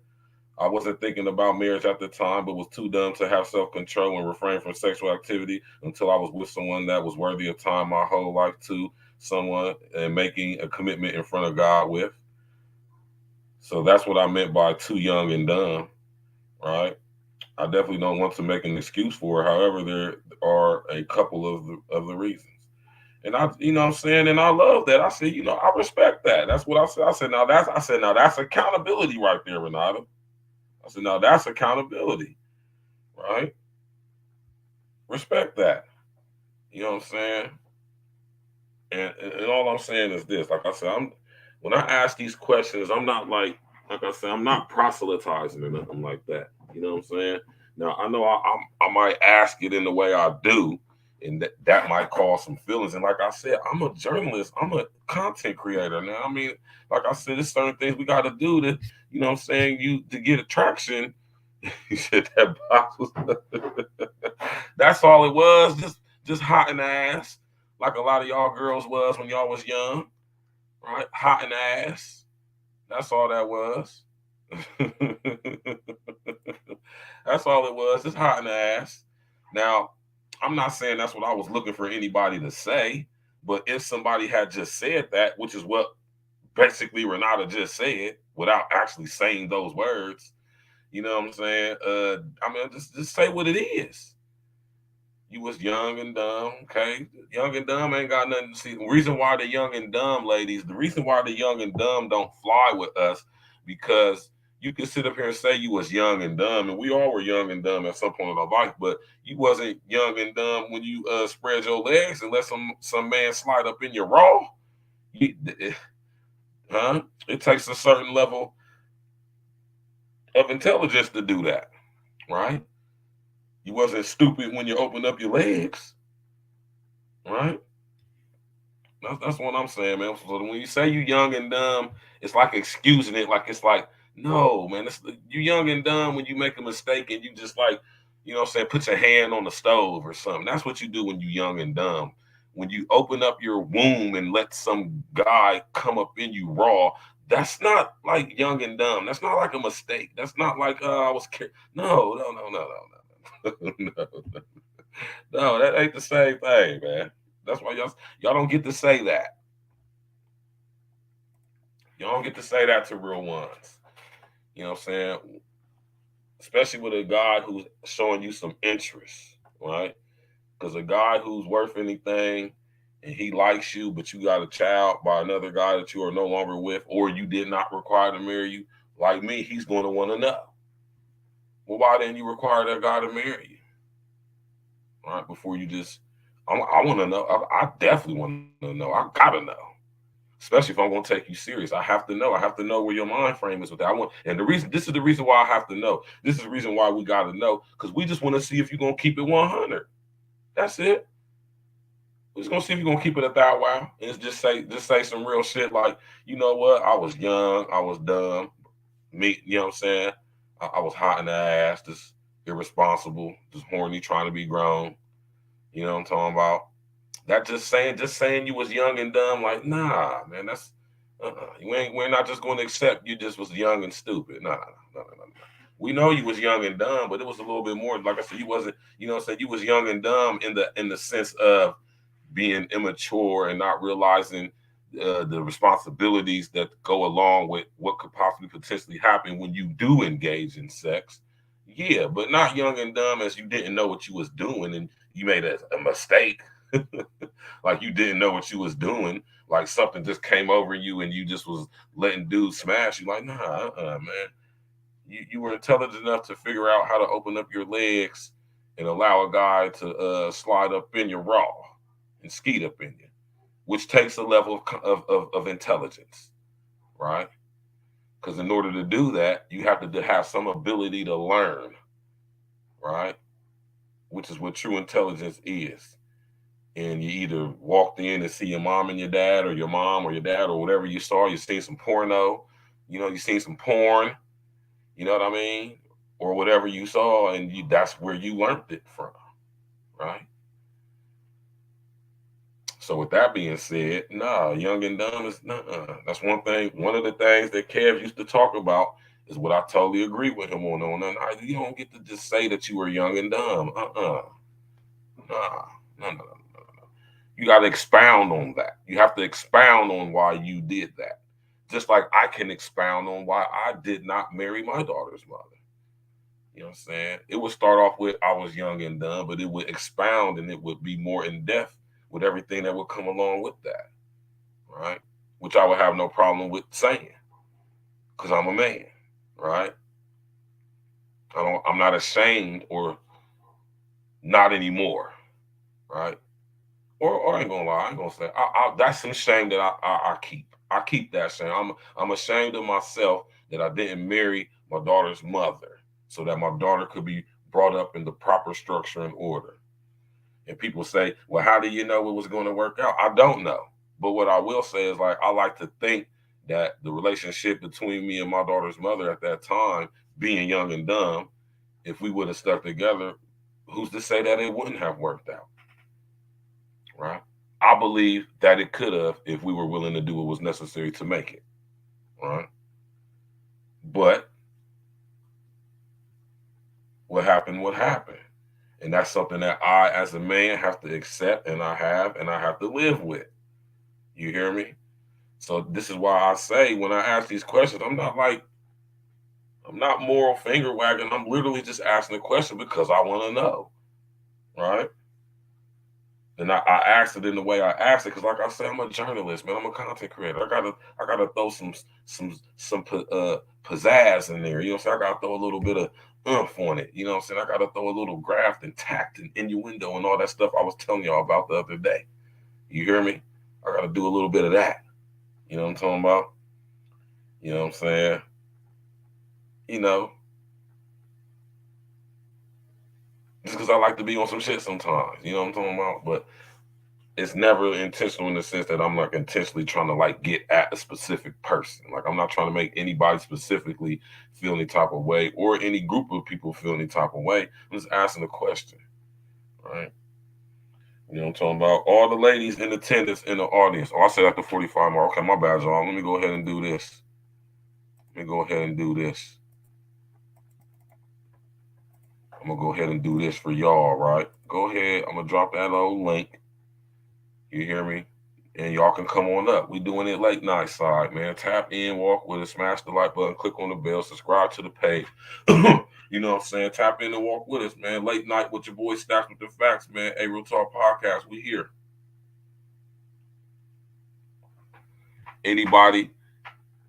I wasn't thinking about marriage at the time, but was too dumb to have self control and refrain from sexual activity until I was with someone that was worthy of time my whole life to someone and making a commitment in front of God with. So that's what I meant by too young and dumb, right? I definitely don't want to make an excuse for it. However, there are a couple of the reasons. And what I'm saying, and I love that. I said, I respect that. That's what I said. I said, now that's accountability right there, Renata. I said, now that's accountability, right? Respect that. You know what I'm saying? And all I'm saying is this. Like I said, when I ask these questions, I'm not like I said, I'm not proselytizing or nothing like that. You know what I'm saying? Now I know I might ask it in the way I do, and that might cause some feelings. And like I said, I'm a journalist. I'm a content creator. Now, I mean, like I said, there's certain things we got to do to, you know what I'm saying, you to get attraction. He said that box was. That's all it was. Just hot in the ass, like a lot of y'all girls was when y'all was young, right? Hot in the ass. That's all that was. That's all it was. Just hot in the ass. Now, I'm not saying that's what I was looking for anybody to say, but if somebody had just said that, which is what basically Renata just said, without actually saying those words, you know what I'm saying? I mean, just say what it is. You was young and dumb, okay? Young and dumb ain't got nothing to see. The reason why the young and dumb, ladies, the reason why the young and dumb don't fly with us, because you can sit up here and say you was young and dumb, and we all were young and dumb at some point in our life, but you wasn't young and dumb when you spread your legs and let some man slide up in your raw. You, huh? It takes a certain level of intelligence to do that, right? You wasn't stupid when you opened up your legs, right? That's what I'm saying, man. So when you say you young and dumb, it's like excusing it. Like it's like, no, man, you young and dumb when you make a mistake and you just like, what I'm saying, put your hand on the stove or something. That's what you do when you young and dumb. When you open up your womb and let some guy come up in you raw, that's not like young and dumb. That's not like a mistake. That's not like I was. No, no, that ain't the same thing, man. That's why y'all don't get to say that. Y'all don't get to say that to real ones. You know what I'm saying? Especially with a guy who's showing you some interest, right? Because a guy who's worth anything and he likes you, but you got a child by another guy that you are no longer with, or you did not require to marry you, like me, he's going to want to know. Well, why didn't you require that guy to marry you? All right, before you just, I want to know. I definitely want to know. I gotta know. Especially if I'm going to take you serious. I have to know. I have to know where your mind frame is with that. And this is the reason why I have to know. This is the reason why we got to know, because we just want to see if you're going to keep it 100. That's it. We're just going to see if you're going to keep it a thou wow. And just say some real shit like, you know what? I was young. I was dumb. Me, you know what I'm saying? I was hot in the ass, just irresponsible, just horny, trying to be grown. You know what I'm talking about? That just saying you was young and dumb, like, nah, man, that's we're not just going to accept you just was young and stupid. Nah, nah, nah, nah, nah. We know you was young and dumb, but it was a little bit more. Like I said, you wasn't, you was young and dumb in the sense of being immature and not realizing the responsibilities that go along with what could possibly potentially happen when you do engage in sex. Yeah, but not young and dumb as you didn't know what you was doing and you made a mistake. Like you didn't know what you was doing. Like something just came over you and you just was letting dudes smash you. Like, nah, man. You were intelligent enough to figure out how to open up your legs and allow a guy to slide up in your raw and skeet up in you, which takes a level of intelligence, right? Because in order to do that, you have to have some ability to learn, right? Which is what true intelligence is. And you either walked in and see your mom and your dad, or your mom or your dad, or whatever you saw. You seen some porno, you seen some porn, you know what I mean, or whatever you saw, and that's where you learned it from, right? So with that being said, nah, young and dumb is nah. That's one thing. One of the things that Kev used to talk about is what I totally agree with him on. Nah, you don't get to just say that you were young and dumb. Nah, no. You got to expound on that. You have to expound on why you did that. Just like I can expound on why I did not marry my daughter's mother. You know what I'm saying? It would start off with I was young and dumb, but it would expound and it would be more in depth with everything that would come along with that, right? Which I would have no problem with saying because I'm a man, right? I'm not ashamed or not anymore, right? Or I ain't gonna lie, I ain't gonna say that's some shame that I keep. I keep that shame. I'm ashamed of myself that I didn't marry my daughter's mother so that my daughter could be brought up in the proper structure and order. And people say, well, how do you know it was going to work out? I don't know. But what I will say is, like, I like to think that the relationship between me and my daughter's mother at that time, being young and dumb, if we would have stuck together, who's to say that it wouldn't have worked out? Right? I believe that it could have if we were willing to do what was necessary to make it. Right? But what happened, what happened. And that's something that I, as a man, have to accept and I have to live with. You hear me? So this is why I say when I ask these questions, I'm not moral finger wagging. I'm literally just asking the question because I want to know, right? And I asked it in the way I asked it because, like I said, I'm a journalist, man. I'm a content creator. I gotta throw some pizzazz in there. You know what I'm saying? I gotta throw a little bit of oomph on it. You know what I'm saying? I gotta throw a little graft and tact and innuendo and all that stuff I was telling y'all about the other day. You hear me? I gotta do a little bit of that. You know what I'm talking about? You know what I'm saying? You know, just because I like to be on some shit sometimes. You know what I'm talking about? But it's never intentional in the sense that I'm like intentionally trying to like get at a specific person. Like I'm not trying to make anybody specifically feel any type of way or any group of people feel any type of way. I'm just asking a question, right? You know what I'm talking about? All the ladies in attendance in the audience. Oh, I said after 45 more. Okay, my bad, y'all. Let me go ahead and do this. Let me go ahead and do this. I'm gonna go ahead and do this for y'all, right? Go ahead. I'm gonna drop that old link. You hear me? And y'all can come on up. We doing it late night side, man. Tap in, walk with us, smash the like button, click on the bell, subscribe to the page. You know what I'm saying? Tap in and walk with us, man. Late night with your boy Stacks with the Facts, man. A Real Talk Podcast. We here. Anybody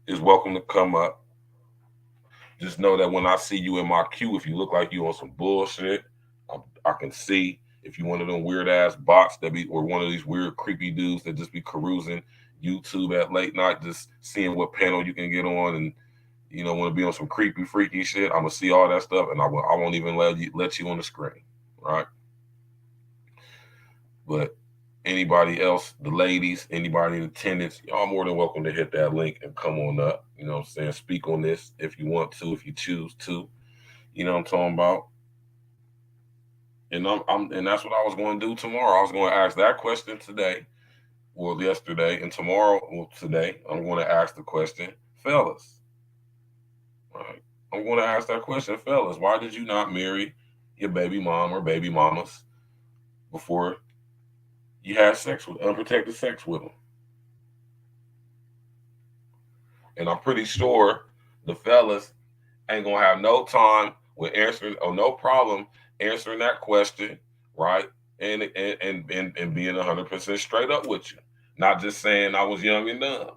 is welcome to come up. Just know that when I see you in my queue, if you look like you on some bullshit, I can see. If you one of them weird ass bots that be, or one of these weird creepy dudes that just be carousing YouTube at late night, just seeing what panel you can get on, and want to be on some creepy freaky shit. I'm gonna see all that stuff, and I won't even let you on the screen, right? But anybody else, the ladies, anybody in attendance, y'all more than welcome to hit that link and come on up. You know what I'm saying? Speak on this if you want to, if you choose to. You know what I'm talking about? And that's what I was going to do tomorrow. I was going to ask that question today, well, yesterday, and tomorrow, well, today, I'm going to ask the question, fellas, right? I'm going to ask that question, fellas. Why did you not marry your baby mom or baby mamas before you had sex with unprotected sex with them? And I'm pretty sure the fellas ain't gonna have no time with answering or no problem answering that question, right? And being 100% straight up with you, not just saying I was young and dumb.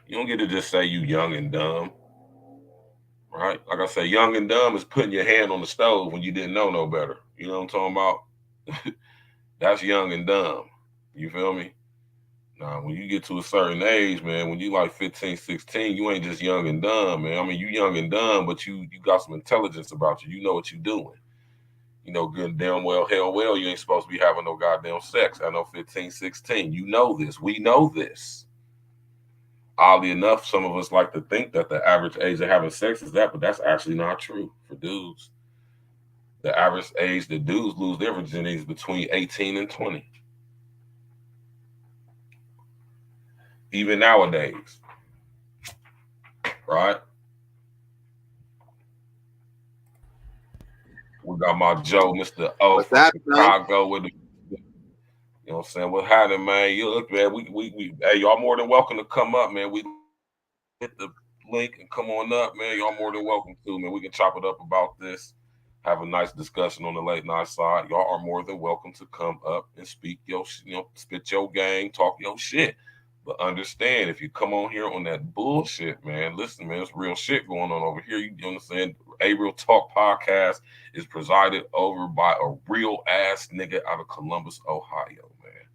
You don't get to just say you young and dumb, right? Like I say, young and dumb is putting your hand on the stove when you didn't know no better. You know what I'm talking about? That's young and dumb. You feel me? Now, when you get to a certain age, man, when you like 15, 16, you ain't just young and dumb, man. I mean, you young and dumb, but you got some intelligence about you. You know what you're doing. You know good and damn well, hell well, you ain't supposed to be having no goddamn sex. I know 15, 16. You know this. We know this. Oddly enough, some of us like to think that the average age of having sex is that, but that's actually not true for dudes. The average age that dudes lose their virginity is between 18 and 20. Even nowadays, right? We got my Joe, Mr. O
What's
from
that, man?
Chicago with the, you know what I'm saying? What happening, man? You look, man, we hey, y'all more than welcome to come up, man. We hit the link and come on up, man. Y'all more than welcome to, man. We can chop it up about this, have a nice discussion on the late night side. Y'all are more than welcome to come up and speak your, spit your game, talk your shit. But understand, if you come on here on that bullshit, man, listen, man, there's real shit going on over here. You understand? A Real Talk podcast is presided over by a real ass nigga out of Columbus, Ohio, man.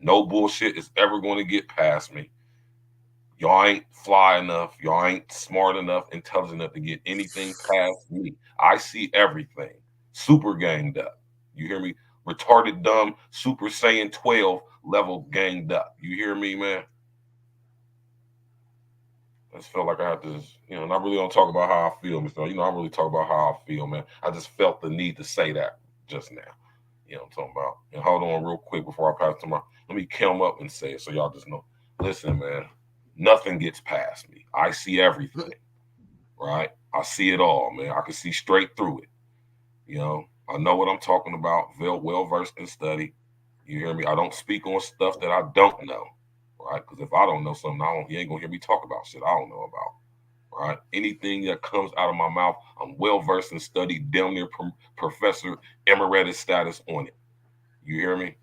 No bullshit is ever going to get past me. Y'all ain't fly enough. Y'all ain't smart enough, intelligent enough to get anything past me. I see everything. Super ganged up. You hear me? Retarded, dumb, Super Saiyan 12 level ganged up. You hear me, man? I just felt like I had to, and I really don't talk about how I feel, Mr. I really talk about how I feel, man. I just felt the need to say that just now. You know what I'm talking about? And hold on real quick before I pass to my, let me come up and say it so y'all just know. Listen, man, nothing gets past me. I see everything, right? I see it all, man. I can see straight through it. I know what I'm talking about, well versed in study. You hear me? I don't speak on stuff that I don't know, right? Because if I don't know something, you ain't gonna hear me talk about shit I don't know about, right? Anything that comes out of my mouth, I'm well versed in study, damn near professor emeritus status on it. You hear me?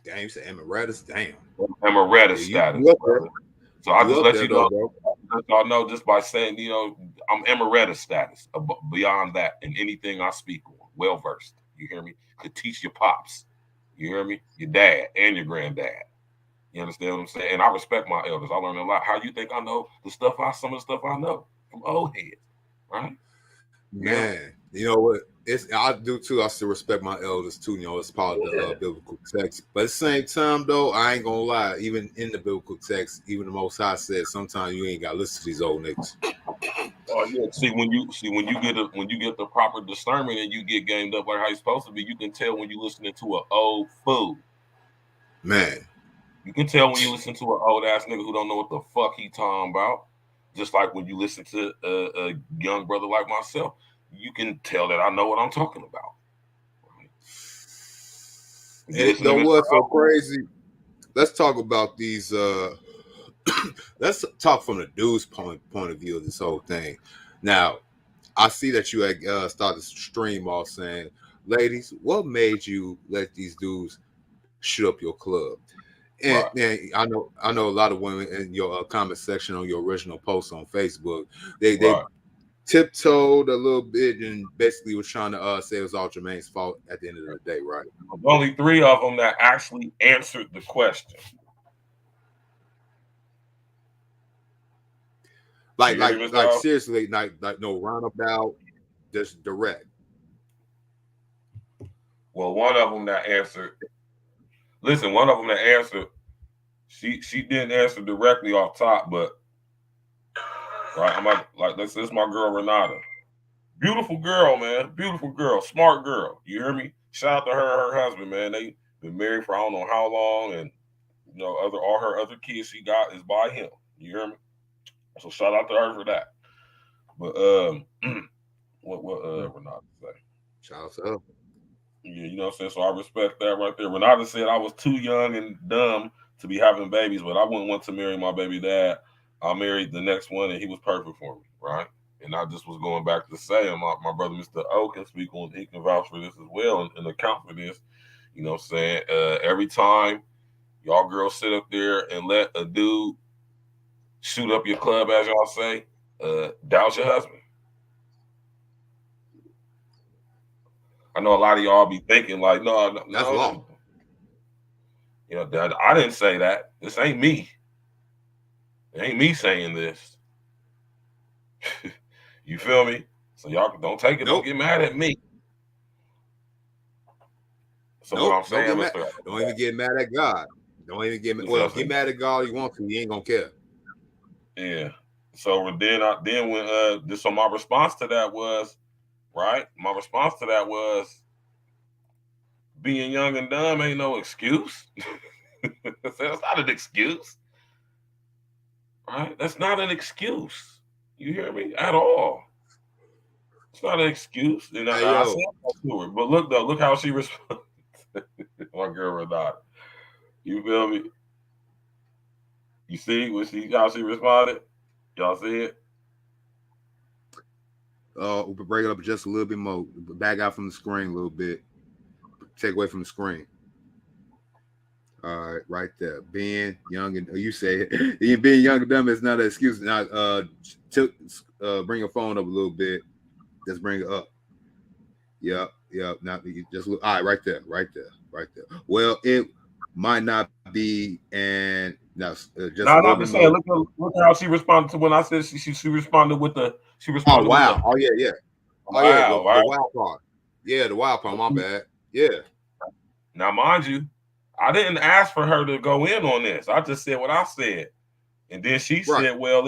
Damn, you said emeritus. Damn.
Emeritus
Yeah,
status,
you up there?
brother. So I just
You up
let
there
you
though,
know,
bro?
let y'all know just by saying, I'm emeritus status. Beyond that, and anything I speak on, well versed. You hear me? Could teach your pops. You hear me? Your dad and your granddad. You understand what I'm saying? And I respect my elders. I learned a lot. How you think I know some of the stuff I know from old heads, right? Yeah.
Man, you know what? I do too. I still respect my elders too. It's part of the biblical text. But at the same time, though, I ain't gonna lie. Even in the biblical text, even the Most High said sometimes you ain't got to listen to these old niggas.
Oh yeah. When you get the proper discernment and you get gamed up like how you're supposed to be, you can tell when you're listening to an old fool.
Man,
You can tell when you listen to an old ass nigga who don't know what the fuck he talking about. Just like when you listen to a young brother like myself, you can tell that I know what I'm talking about. You
it
listen to
don't
Mr.
what's so
O,
crazy. Let's talk about these. Let's talk from the dude's point of view of this whole thing. Now, I see that you had started to stream off saying, "Ladies, what made you let these dudes shoot up your club?" And,
right,
and I know a lot of women in your comment section on your original post on Facebook, they
right.
tiptoed a little bit and basically was trying to say it was all Jermaine's fault at the end of the day, right?
There's only three of them that actually answered the question.
Like
You hear
like
me, Mr.
like
O?
seriously, like no roundabout, just direct.
Well, one of them that answered. Listen, one of them that answered. She didn't answer directly off top, but right, I'm like this is my girl Renata. Beautiful girl, man. Beautiful girl. Smart girl. You hear me? Shout out to her and her husband, man. They been married for I don't know how long and all her other kids she got is by him. You hear me? So shout out to her for that. But what Renata say?
Shout out to her.
Yeah, you know what I'm saying? So I respect that right there. Renata said I was too young and dumb to be having babies, but I wouldn't want to marry my baby dad. I married the next one and he was perfect for me, right? And I just was going back to say, my brother Mr. O can speak on, he can vouch for this as well and account for this. You know what I'm saying? Every time y'all girls sit up there and let a dude shoot up your club, as y'all say, doubt your husband. I know a lot of y'all be thinking like, no,
That's law.
You know, Dad, I didn't say that. This ain't me. It ain't me saying this. You feel me? So y'all don't take it.
Nope.
Don't get mad at me. So
Nope.
what I'm saying,
Don't get
Mr.
mad. Don't even get mad at God. Don't even get mad. Well, get mad at God all you want to. He ain't gonna care.
Yeah. So then when so my response to that was, right? My response to that was, being young and dumb ain't no excuse. That's not an excuse. Right? That's not an excuse. You hear me? At all. It's not an excuse. And
Hey,
I
yo.
said that to her. But look though, look how she responded. My girl Renata. You feel me? You see how she responded? Y'all see it?
We'll break it up just a little bit more. Back out from the screen a little bit. Take away from the screen. All right, right there. Being young and you say being young and dumb is not an excuse. Now, bring your phone up a little bit. Just bring it up. Yep. Now you just look. All right, right there. Well, it might not be, and now just a little bit more.
Look how she responded to when I said she responded with the
Oh wow! Oh yeah. Oh yeah. The
Wow.
wild part. Yeah, the wild part. My bad. Yeah.
Now, mind you, I didn't ask for her to go in on this. I just said what I said. And then she said, well,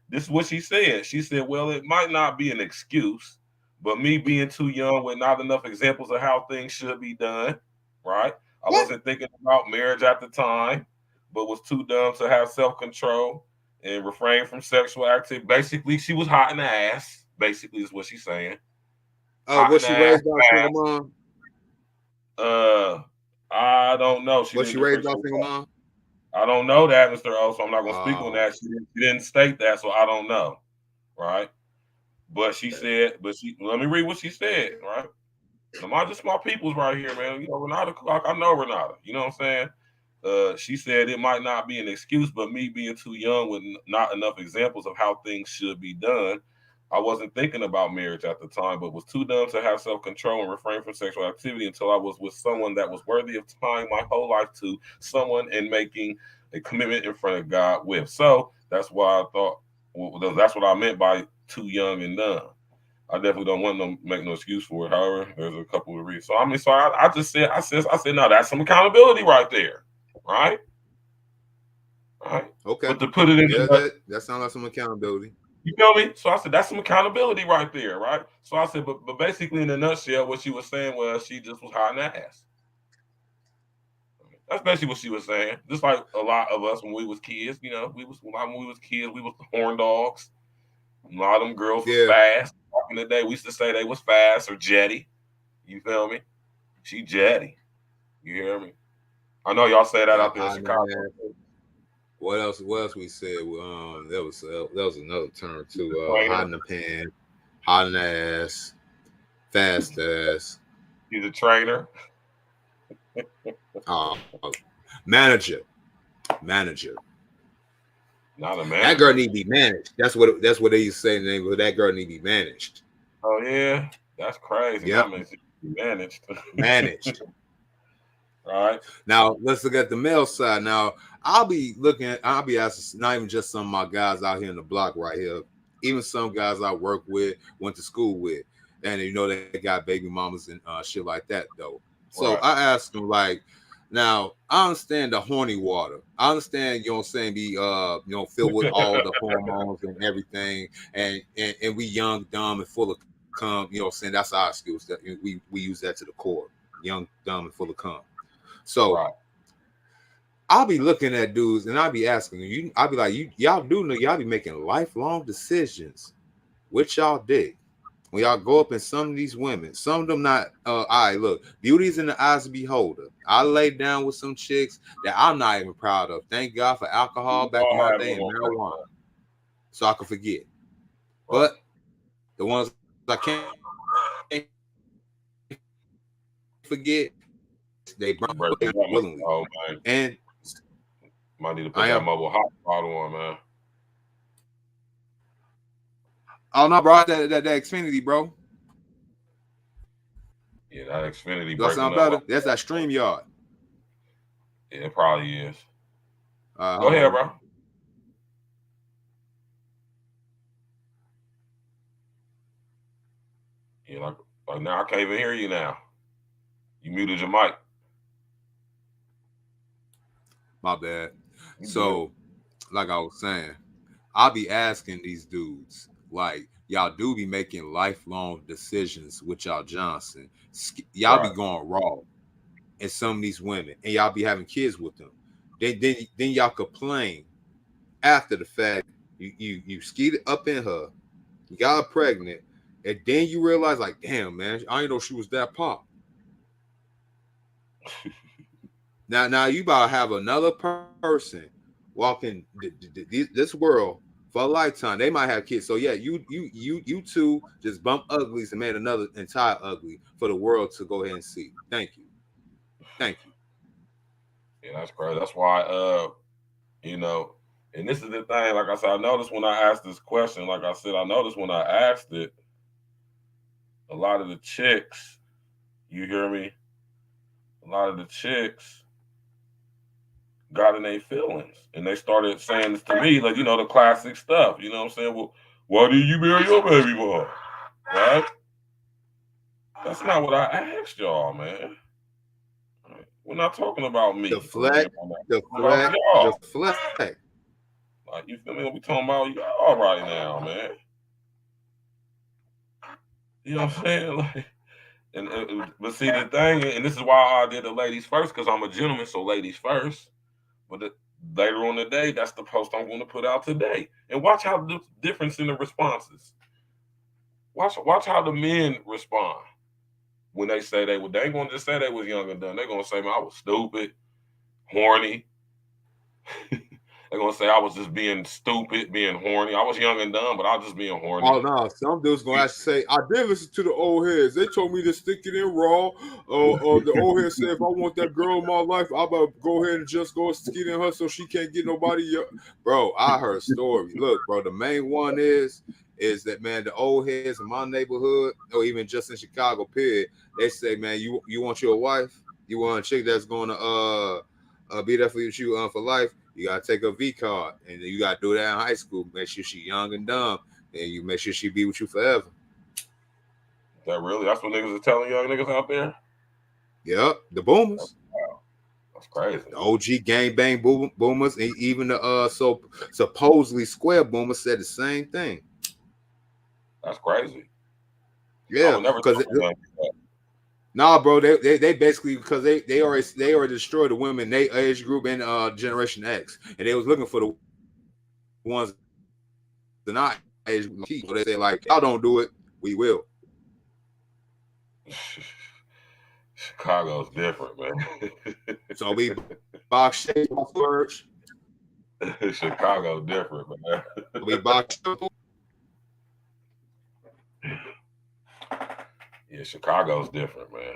this is what she said. She said, well, it might not be an excuse, but me being too young with not enough examples of how things should be done, right? I wasn't thinking about marriage at the time, but was too dumb to have self-control and refrain from sexual activity. Basically, she was hot in the ass, basically is what she's saying.
Was she raised by a single mom?
I don't know.
Was she raised by a single mom?
I don't know that, Mr. O, so I'm not going to speak on that. She didn't state that, so I don't know, right? But she said, let me read what she said, right? Just my people's right here, man. You know, Renata Clark, I know Renata. You know what I'm saying? She said it might not be an excuse, but me being too young with not enough examples of how things should be done. I wasn't thinking about marriage at the time, but was too dumb to have self-control and refrain from sexual activity until I was with someone that was worthy of tying my whole life to someone and making a commitment in front of God with. So that's why I thought, that's what I meant by too young and dumb. I definitely don't want to make no excuse for it. However, there's a couple of reasons. So I just said, no, that's some accountability right there, right? Right.
Okay.
But to put it in
that sounds like some accountability.
You feel me? So I said, that's some accountability right there, right? So I said, but basically in a nutshell, what she was saying was she just was hot in the ass. That's basically what she was saying. Just like a lot of us when we was kids, you know, when we was kids, we was the horn dogs. A lot of them girls was fast. Back in the day, we used to say they was fast or jetty. You feel me? She jetty. You hear me? I know y'all say that out there in Chicago.
What else we said? That was another term too. Hot in the pan, hot in the ass, fast ass.
He's a trainer.
Manager.
Not a manager.
That girl need to be managed. That's what they used to say in the neighborhood. That girl need to be managed.
Oh yeah, that's crazy.
Yeah,
managed.
Managed.
All right.
Now let's look at the male side. Now I'll be asking not even just some of my guys out here in the block right here, even some guys I work with, went to school with, and you know they got baby mamas and shit like that though. So I asked them like, now I understand the horny water. I understand, you know what I'm saying, be filled with all the hormones and everything, and we young, dumb, and full of cum, you know what I'm saying? That's our excuse. That we use that to the core. Young, dumb, and full of cum. So I'll be looking at dudes and I'll be asking you. I'll be like, y'all do know y'all be making lifelong decisions with y'all dick. When y'all go up in some of these women, some of them not. All right, look, beauty's in the eyes of the beholder. I laid down with some chicks that I'm not even proud of. Thank God for alcohol
We
back in
all
my
have
day
them
and
on that,
marijuana, so I can forget.
right?
But the ones I can't forget, they burn
You breaking up, Mr.
willingly,
Ho, man.
and
Might need to put
I
that
am.
mobile hotspot on, man.
Oh no, bro, that Xfinity, bro.
Yeah, that Xfinity
Do I
breaking
sound
up.
better? That's that StreamYard.
Yeah, it probably is. Go
Hold
ahead,
on.
bro. Yeah, like now I can't even hear you now. You muted your mic.
My bad.
You good?
So, like I was saying, I'll be asking these dudes, like, y'all do be making lifelong decisions with y'all Johnson. Y'all be
Right.
going raw and some of these women, and y'all be having kids with them. Then y'all complain after the fact. You skeeted up in her, you got her pregnant, and then you realize, like, damn, man, I didn't know she was that pop. Now you about to have another person walking this world for a lifetime. They might have kids. So yeah, you two just bump uglies and made another entire ugly for the world to go ahead and see. Thank you. Thank you.
Yeah, that's crazy. That's why, you know, and this is the thing. Like I said, I noticed when I asked this question. Like I said, I noticed when I asked it, a lot of the chicks. You hear me? A lot of the chicks got in their feelings and they started saying this to me, like, the classic stuff. You know what I'm saying? Well, why did you marry your baby mom? Right? That's not what I asked y'all, man. Right? We're not talking about me or
Deflect,
anybody. We're talking about
deflect,
y'all.
deflect.
Like, you feel me? We talking about y'all right now, man. You know what I'm saying? Like, but see the thing, and this is why I did the ladies first, because I'm a gentleman, so ladies first. But later on the day, that's the post I'm going to put out today. And watch how the difference in the responses. Watch how the men respond when they say they ain't gonna just say they was young and dumb. They're gonna say, man, I was stupid, horny. They're gonna say I was just being stupid, being horny. I was young and dumb, but I was just being horny.
Oh no, some dudes gonna actually say, I did listen to the old heads. They told me to stick it in raw. The old head said if I want that girl in my life, I'm gonna go ahead and just go stick it in her so she can't get nobody. Bro, I heard stories. Look, bro, the main one is that, man, the old heads in my neighborhood, or even just in Chicago, period, they say, man, you want your wife, you want a chick that's gonna be there for you for life. You gotta take a V card, and you gotta do that in high school. Make sure she young and dumb, and you make sure she be with you forever.
That's what niggas are telling young niggas out there.
Yep, the boomers,
That's crazy.
the OG gang bang boomers, and even the supposedly square boomers said the same thing.
That's crazy. I
Yeah,
would never
because
tell my young that.
nah, bro, they basically, because they already destroyed the women they age group in Generation X, and they was looking for the ones in our age group. So they say, like, y'all don't do it, we will.
Chicago's different, man.
So we box shape words.
Chicago's different, man.
We box.
Yeah, Chicago's different, man.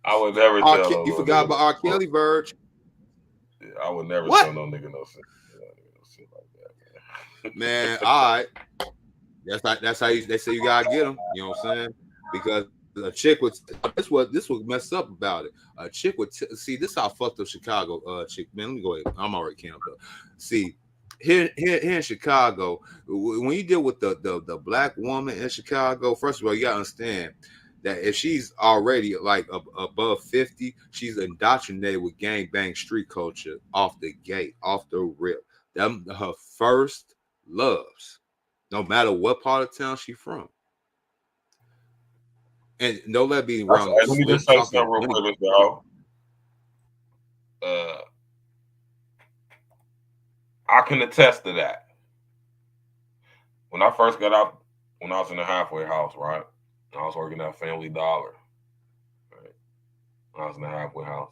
I would never tell no
You
little
forgot
nigga
about
no.
R. Kelly, Verge.
Yeah, I would never
What?
tell no nigga no shit. No shit like that,
Man,
man.
all right. That's how they say you gotta get them. You know what I'm saying? Because a chick would this was messed up about it. A chick would see this how fucked up Chicago chick. Man, let me go ahead. I'm already camped up. See, here in Chicago, when you deal with the black woman in Chicago, first of all, you gotta understand that if she's already like above 50, she's indoctrinated with gang bang street culture off the gate, off the rip. Them her first loves, no matter what part of town she from. And don't let me around.
Let me just say something real quick, y'all. I can attest to that. When I first got out, when I was in the halfway house, right? I was working at Family Dollar. Right? When I was in the halfway house.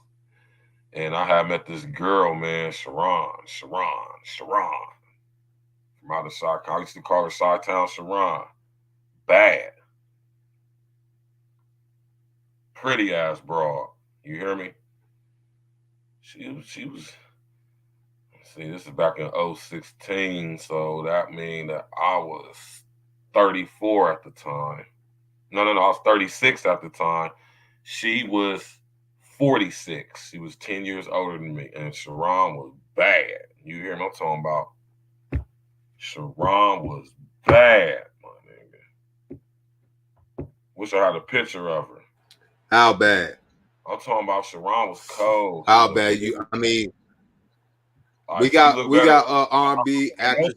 And I had met this girl, man, Sharon. From out of Chi. I used to call her Chi-Town Sharon. Bad. Pretty ass broad. You hear me? She was see, this is back in 2016, so that means that I was 34 at the time. No, I was 36 at the time. She was 46. She was 10 years older than me, and Sharon was bad. You hear me? I'm talking about Sharon was bad, my nigga. Wish I had a picture of her.
How bad?
I'm talking about Sharon was cold.
How bad? I mean, we got R&B actresses.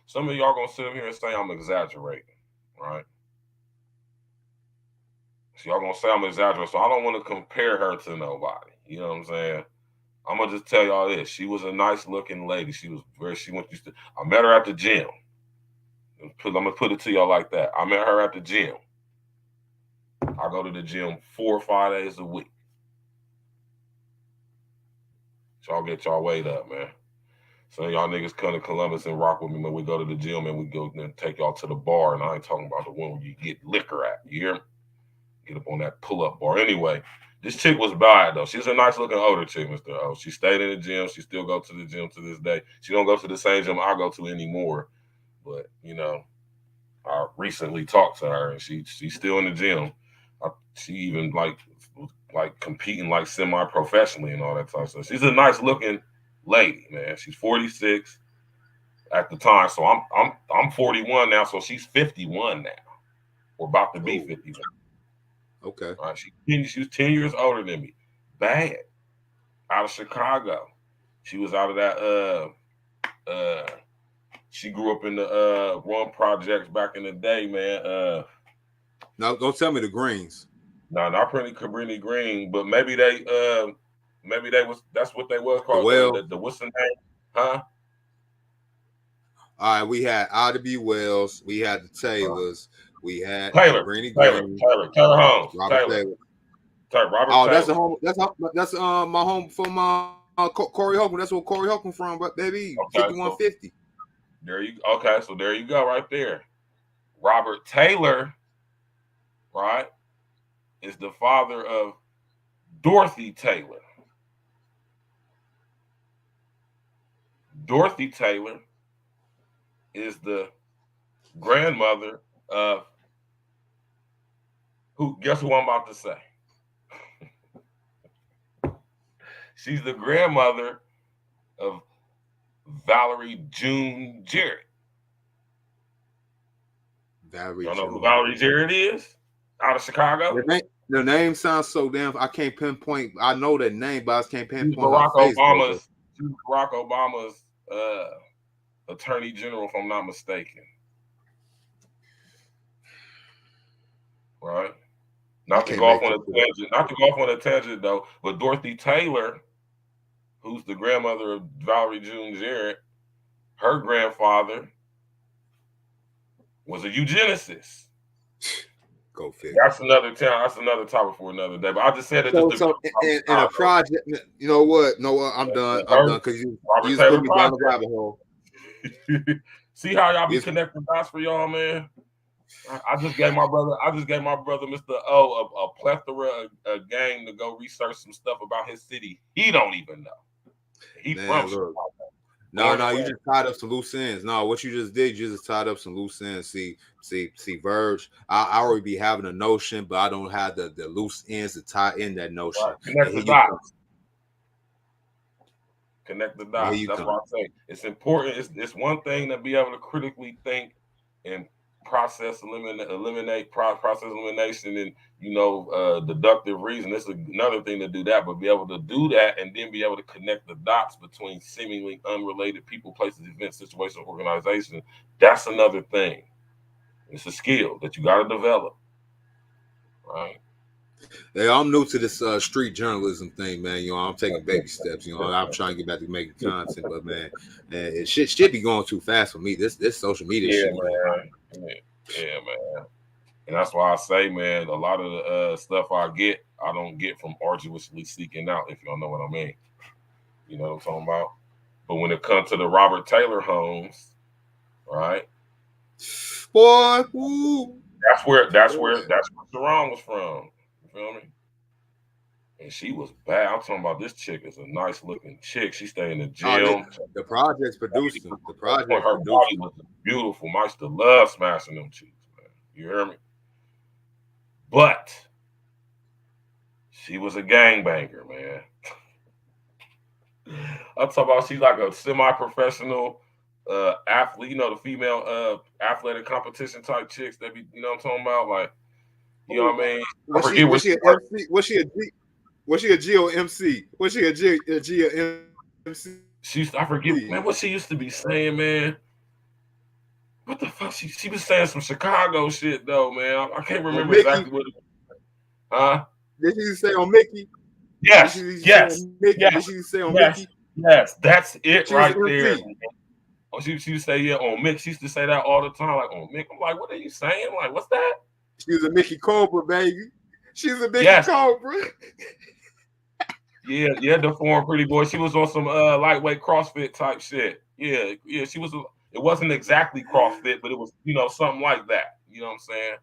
Some of y'all gonna sit up here and say I'm exaggerating, right? So y'all gonna say I'm exaggerating, so I don't want to compare her to nobody. You know what I'm saying? I'm gonna just tell y'all this: she was a nice looking lady. I met her at the gym. I'm gonna put it to y'all like that. I met her at the gym. I go to the gym 4 or 5 days a week. Y'all get y'all weight up, man. So y'all niggas come to Columbus and rock with me when we go to the gym and we go and take y'all to the bar. And I ain't talking about the one where you get liquor at. You hear me? Get up on that pull-up bar. Anyway, this chick was bad though. She's a nice looking older chick, Mr. O. She stayed in the gym. She still go to the gym to this day. She don't go to the same gym I go to anymore. But you know, I recently talked to her and she's still in the gym. She even like competing like semi-professionally and all that type of stuff. She's a nice looking lady, man. She's 46 at the time, so I'm 41 now, so she's 51 now. We're about to be 51.
Okay.
All right, she was 10 years older than me. Bad. Out of Chicago. She was out of that she grew up in the Run Projects back in the day, man.
No, don't tell me the Greens.
No, not Cabrini Green, but maybe that's what they was called. The what's the name? Huh?
All right, we had R&B Wells, we had the Taylors, we had
Taylor
Green.
Holmes,
Robert Taylor.
Robert Taylor.
That's my home from Corey Holcomb. That's where Corey Holcomb from, but baby, 5150.
So there you go, right there. Robert Taylor, right, is the father of Dorothy Taylor. Dorothy Taylor is the grandmother of who? Guess who I'm about to say? She's the grandmother of Valerie June Jarrett. Y'all know who Valerie Jarrett is? Out of Chicago?
The name sounds so damn. I can't pinpoint. I know that name, but I can't pinpoint.
She's Barack Obama's attorney general, if I'm not mistaken. Right? Not to go off on a tangent though, but Dorothy Taylor, who's the grandmother of Valerie June Jarrett, her grandfather was a eugenicist.
Go figure.
That's another topic for another day. But I just said it
in a project. You know what? No, I'm done. I'm done because you just put me down the rabbit hole.
See how y'all be connecting dots for y'all, man. I just gave my brother Mr. O a plethora of game to go research some stuff about his city. He don't even know. He from Chicago.
No, you just tied up some loose ends. No, what you just did, you just tied up some loose ends. See, Virg, I already be having a notion, but I don't have the loose ends to tie in that notion.
Right. Connect the dots. That's why I say it's important. It's one thing to be able to critically think and process elimination and deductive reason. It's another thing to do that, but be able to do that and then be able to connect the dots between seemingly unrelated people, places, events, situations, organizations. That's another thing. It's a skill that you got to develop. right?
Yeah, I'm new to this street journalism thing, man. I'm taking baby steps. I'm trying to get back to making content, but man, it should be going too fast for me. This social media
Yeah,
shit be going.
man. Yeah, man. And that's why I say, man, a lot of the stuff I don't get from arduously seeking out, if y'all know what I mean. You know what I'm talking about? But when it comes to the Robert Taylor homes, right?
Boy, ooh.
That's where Sharon was from. You feel me? And she was bad. I'm talking about this chick is a nice looking chick. She stay in the
Oh,
gym.
the projects produced them. The
Her
projects produced
body
them.
was beautiful. I used to love smashing them cheeks, man. You hear me? But she was a gangbanger, man. I'm talking about she's like a semi-professional athlete, the female athletic competition type chicks that be, what I'm talking about? Like, you know what I mean? I forget what
she an MC? Was she a G? Was she a G or MC? Was she a G or MC?
I forget, man, what she used to be saying, man. What the fuck? She was saying some Chicago shit though, man. I can't remember exactly what it was. Huh?
Did she say on Mickey?
Yes, yes,
Mickey?
yes,
Did she say on
yes,
Mickey?
yes. That's it
She
right
was
there.
MC.
Oh, she used to say, yeah, on Mick. She used to say that all the time, like on Mick. I'm like, what are you saying? Like, what's that?
She was a Mickey Cobra, baby. She's a Mickey Cobra.
Yeah, the foreign pretty boy. She was on some lightweight CrossFit type shit. Yeah. She was. It wasn't exactly CrossFit, but it was, something like that. You know what I'm saying?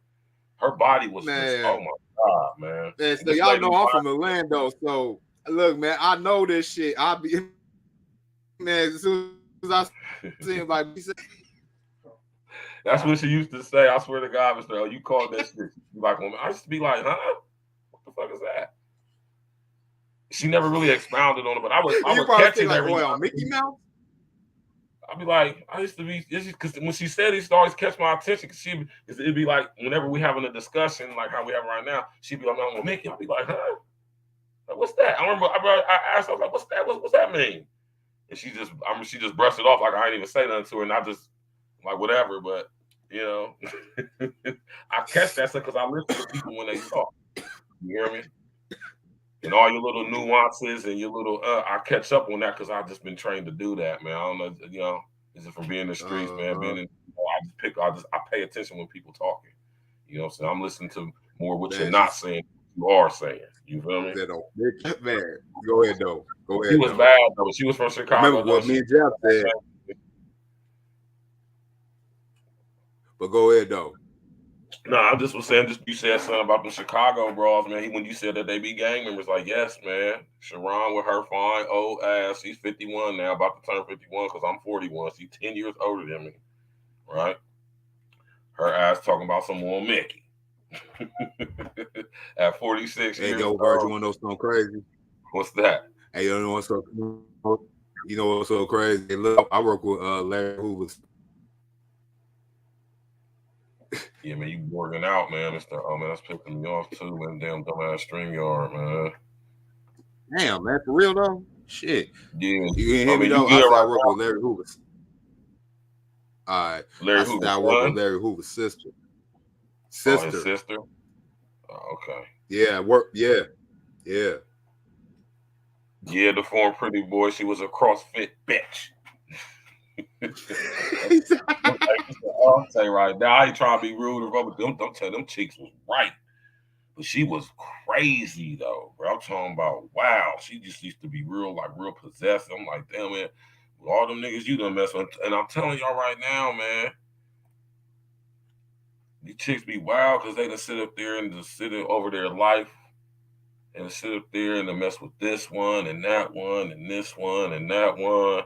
Her body was just, oh my god, man.
Man, so y'all know I'm from Orlando, so look, man, I know this shit. I'll be, man, as soon as I see him, like,
that's what she used to say. I swear to God, Mr. L, you called that shit. Like, I used to be like, huh? What the fuck is that? She never really expounded on it, but I would catch it
like,
every
on Mickey Mouse.
I'd be like, I used to be, because when she said it, it used to always catch my attention. Because it'd be like, whenever we having a discussion like how we have right now, she'd be like, "I'm gonna make it." I'd be like, "Huh? Like, what's that?" I remember I asked her, I was like, "What's that? What's that mean?" And she just brushed it off like I didn't even say nothing to her, and I just like whatever. But I catch that stuff because I listen to people when they talk. You hear me? And all your little nuances and your little I catch up on that because I've just been trained to do that, man. I don't know, is it from being in the streets, man? Being in, I pay attention when people talking. You know what I'm saying? I'm listening to more what you're not saying, you are saying. You feel me?
Man, go ahead though.
She was bad though. She was from Chicago.
Remember what me and Jeff said. But go ahead though.
No, I just was saying, you said something about the Chicago bras, man. When you said that they be gang members, like, yes, man. Sharon with her fine old ass. She's 51 now, about to turn 51 because I'm 41. She's 10 years older than me, right? Her ass talking about some more Mickey. At 46 years old.
Virgil, you want to know something crazy?
What's that?
Hey, you know what's so crazy? Hey, look, I work with Larry Hoover's.
Yeah, man, you working out, man. Oh, man, that's pissing me off, too, man. Damn dumbass StreamYard, man.
Damn, man, for real, though? Shit.
Yeah.
You can hear me, though? I said I work with Larry Hoover's. All right.
Larry Hoover's
I work with Larry Hoover's sister.
Oh, his sister? Oh, okay.
Yeah, Yeah.
Yeah, the former pretty boy. She was a CrossFit bitch. I'll say right now, I ain't trying to be rude, but don't tell them cheeks was right. But she was crazy though, bro. I'm talking about wow. She just used to be real possessive. I'm like, damn man, with all them niggas you done mess with. And I'm telling y'all right now, man, these chicks be wild because they done sit up there and just sit over their life and sit up there and mess with this one and that one and this one and that one.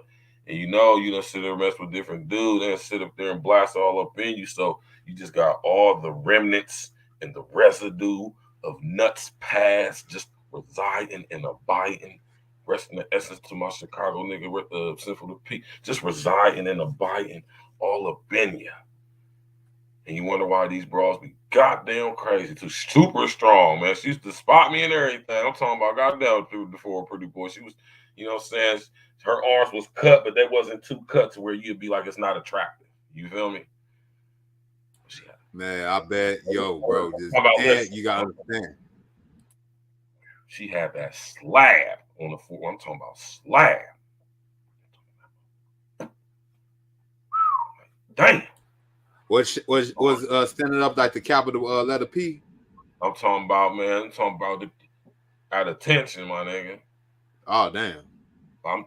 And you done sit there and mess with different dudes and sit up there and blast all up in you. So you just got all the remnants and the residue of nuts past just residing and abiding. Resting the essence to my Chicago nigga with the Sinful to P. Just residing and abiding all up in you. And you wonder why these bras be goddamn crazy. Too super strong, man. She used to spot me and everything. I'm talking about goddamn through before a pretty boy. She was, you know what I'm saying? Her arms was cut, but they wasn't too cut to where you'd be like it's not attractive. You feel me?
Man, I bet, bro,
Listen,
you gotta understand.
she had that slab on the floor. I'm talking about slab. Damn.
Was standing up like the capital letter P?
I'm talking about, man. I'm talking about at attention, my nigga.
Oh damn.
I'm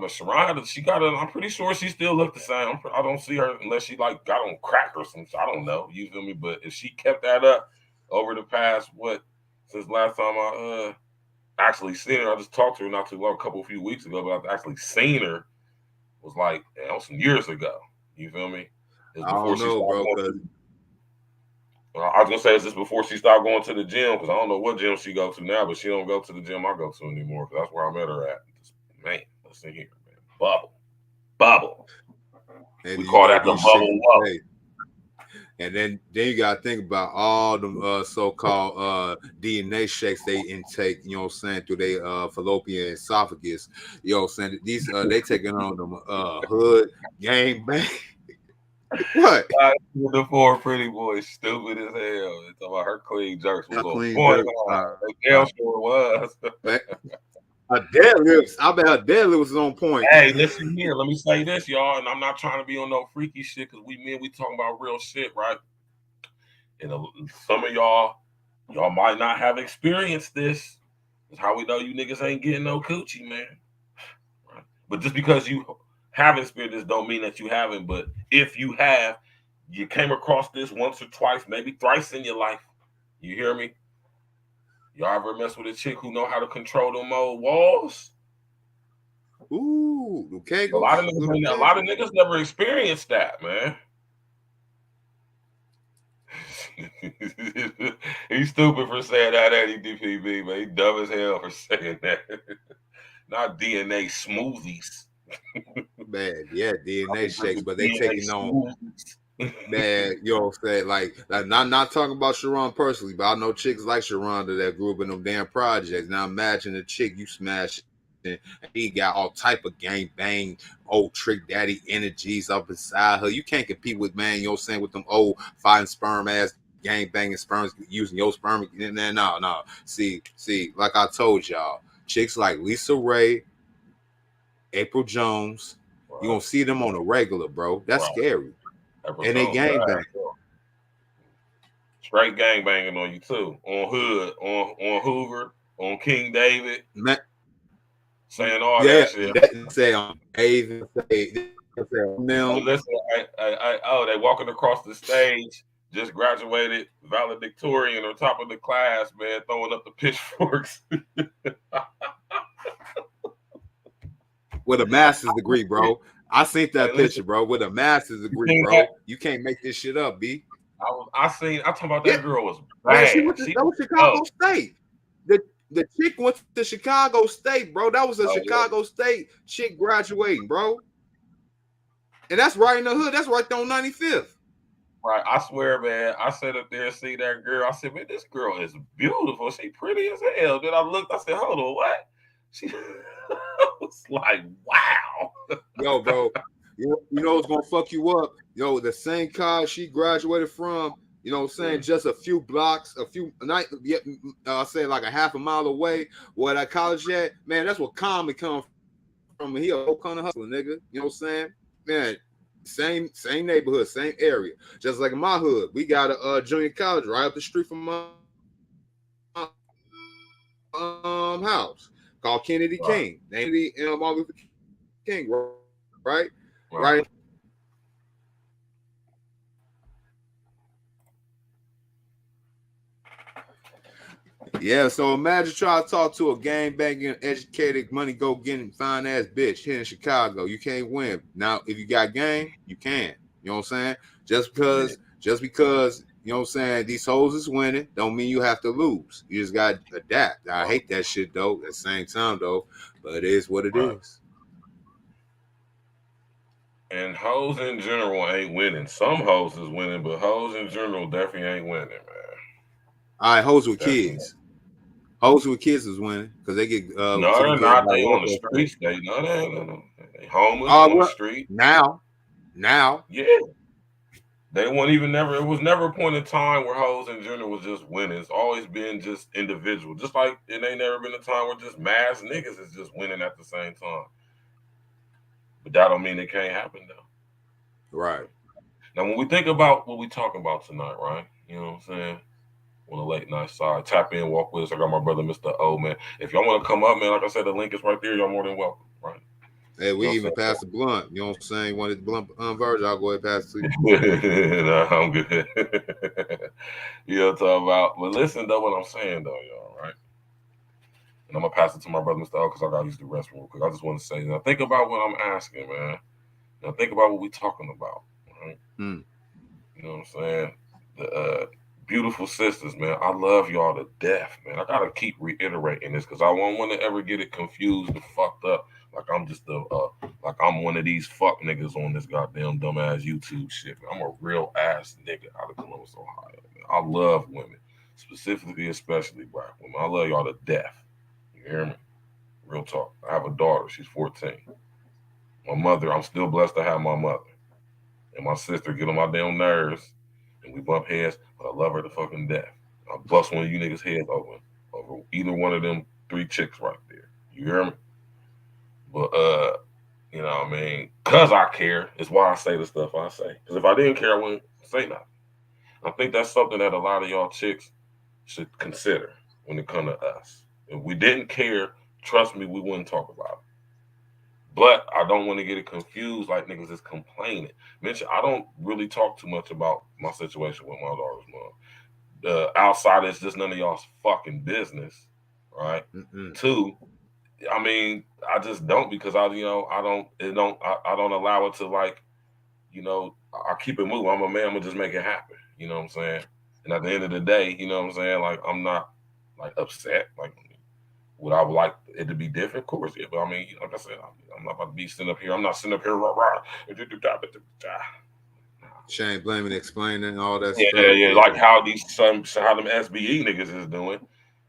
but Sharon, she got I'm pretty sure she still looked the same. I don't see her unless she like got on crack or something. I don't know. You feel me? But if she kept that up over the past since last time I actually seen her, I just talked to her not too long, a few weeks ago, but I've actually seen her was like some years ago. You feel me?
I don't know, bro.
I was gonna say, is this before she stopped going to the gym? Because I don't know what gym she go to now, but she don't go to the gym I go to anymore. Because that's where I met her at. Man, listen here, man. Bubble.
And
we call that the bubble up.
And then you gotta think about all the so-called DNA shakes they intake, you know what I'm saying, through their fallopian esophagus. You know what I'm saying? These they taking on them hood gang bang. What?
The four pretty boys, stupid as hell. It's about her clean jerks was on point. Damn sure was.
Her deadlifts, I bet her deadlift was on point.
Hey, listen here. Let me say this, y'all, and I'm not trying to be on no freaky shit because we talking about real shit, right? And some of y'all might not have experienced this. That's how we know you niggas ain't getting no coochie, man. Right? But just because you haven't experienced this don't mean that you haven't. But if you have, you came across this once or twice, maybe thrice in your life. You hear me? Y'all ever mess with a chick who know how to control them old walls?
Ooh, okay.
A lot of niggas never experienced that, man. He's stupid for saying that, ain't he, DPB, man? He dumb as hell for saying that. Not DNA smoothies.
Man, yeah, DNA shakes, but they taking on. Man, you know what I'm saying? Like not talking about Sharon personally, but I know chicks like Sharon that grew up in them damn projects. Now imagine a chick you smash and he got all type of gang bang, old trick daddy energies up inside her. You can't compete with, man, you know what I'm saying, with them old fighting sperm ass gang banging sperms using your sperm. No. See, like I told y'all, chicks like Lisa Ray, April Jones, right. You're gonna see them on a regular, bro. That's right. Scary. And they gang bang.
Straight gang banging on you too. On Hood, on Hoover, on King David. Saying all that shit.
Say on David.
Listen, they walking across the stage, just graduated valedictorian on top of the class, man, throwing up the pitchforks.
With a master's degree, bro. I seen that picture, bro. With a master's degree, bro. That? You can't make this shit up, B.
I'm talking about that girl was bad.
Man, that was Chicago State. The chick went to Chicago State, bro. That was a Chicago State chick graduating, bro. And that's right in the hood. That's right there on 95th.
Right. I swear, man. I sat up there and see that girl. I said, man, this girl is beautiful. She pretty as hell. Then I looked, I said, hold on, what? She was like, wow.
Yo, bro, you know what's gonna fuck you up? Yo, the same college she graduated from, you know what I'm saying, just a few blocks, I'll say like a half a mile away where that college at, man, that's what Common come from. He a whole kind of hustler, nigga. You know what I'm saying? Man, same neighborhood, same area. Just like in my hood, we got a junior college right up the street from my house. Called Kennedy King. Kennedy Martin Luther King, right? Yeah, so imagine trying to talk to a gang banging, educated, money go getting fine ass bitch here in Chicago. You can't win. Now, if you got game, you can. You know what I'm saying? Just because, you know what I'm saying, these hoes is winning, don't mean you have to lose. You just got to adapt. I hate that shit, though, at the same time, though. But it is what it is.
And hoes in general ain't winning. Some hoes is winning, but hoes in general definitely ain't winning, man.
All right, hoes with kids. Hoes with kids is winning because they get.
No, they're not. They on the streets. They homeless on the street
now.
Yeah. They weren't even never. It was never a point in time where hoes in general was just winning. It's always been just individual. Just like it ain't never been a time where just mass niggas is just winning at the same time. But that don't mean it can't happen though.
Right.
Now, when we think about what we talking about tonight, right? You know what I'm saying? On the late night side, tap in, walk with us. I got my brother, Mr. O, man. If y'all want to come up, man, like I said, the link is right there. Y'all more than welcome, right?
Hey,
You
we
know
even
what
passed the blunt. You know what I'm saying? You wanted the blunt Virgil, I'll go ahead and pass it to you.
I'm saying? Nah, I'm good. You know what I'm talking about? But listen, though, what I'm saying, though, y'all, right? And I'm going to pass it to my brother, Mr. O, because I got to use the restroom real quick. I just want to say, now, think about what I'm asking, man. Now, think about what we talking about, right?
Hmm.
You know what I'm saying? The beautiful sisters, man. I love y'all to death, man. I gotta keep reiterating this because I won't want to ever get it confused and fucked up. Like I'm just like I'm one of these fuck niggas on this goddamn dumbass YouTube shit. Man. I'm a real ass nigga out of Columbus, Ohio. Man. I love women, specifically, especially black women. I love y'all to death. You hear me? Real talk. I have a daughter. She's 14. My mother, I'm still blessed to have my mother. And my sister get on my damn nerves, and we bump heads, but I love her to fucking death. I bust one of you niggas' heads over either one of them three chicks right there. You hear me? But you know what I mean? Cause I care is why I say the stuff I say. Cause if I didn't care, I wouldn't say nothing. I think that's something that a lot of y'all chicks should consider when it comes to us. If we didn't care, trust me, we wouldn't talk about it. But I don't want to get it confused like niggas is complaining. Mention I don't really talk too much about my situation with my daughter's mom. Outside it's just none of y'all's fucking business, right?
Mm-mm.
Two, I mean, I just don't because I don't allow it to like, I keep it moving. I'm a man, I'm gonna just make it happen. You know what I'm saying? And at the end of the day, you know what I'm saying? Like I'm not like upset. Like would I like it to be different? Of course, yeah. But I mean, like I said, I'm not about to be sitting up here. I'm not sitting up here, rah, rah,
Shame, blaming, explaining, all that
yeah,
stuff.
yeah.
Yeah.
Like how them SBE niggas is doing.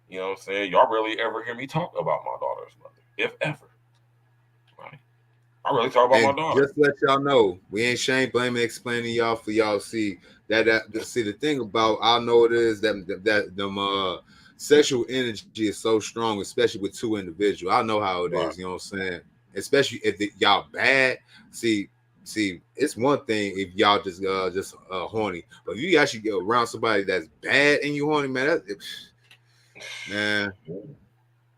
You know what I'm saying? Y'all really ever hear me talk about my daughter's mother, if ever? Right? I really talk about my
And
daughter.
just let y'all know, we ain't shame, blaming, explaining y'all for y'all see see the thing about I know it is that them sexual energy is so strong, especially with two individuals. I know how it
Right.
is, you know what I'm saying? Especially if y'all bad. See, it's one thing if y'all just horny, but if you actually get around somebody that's bad and you horny, man, man.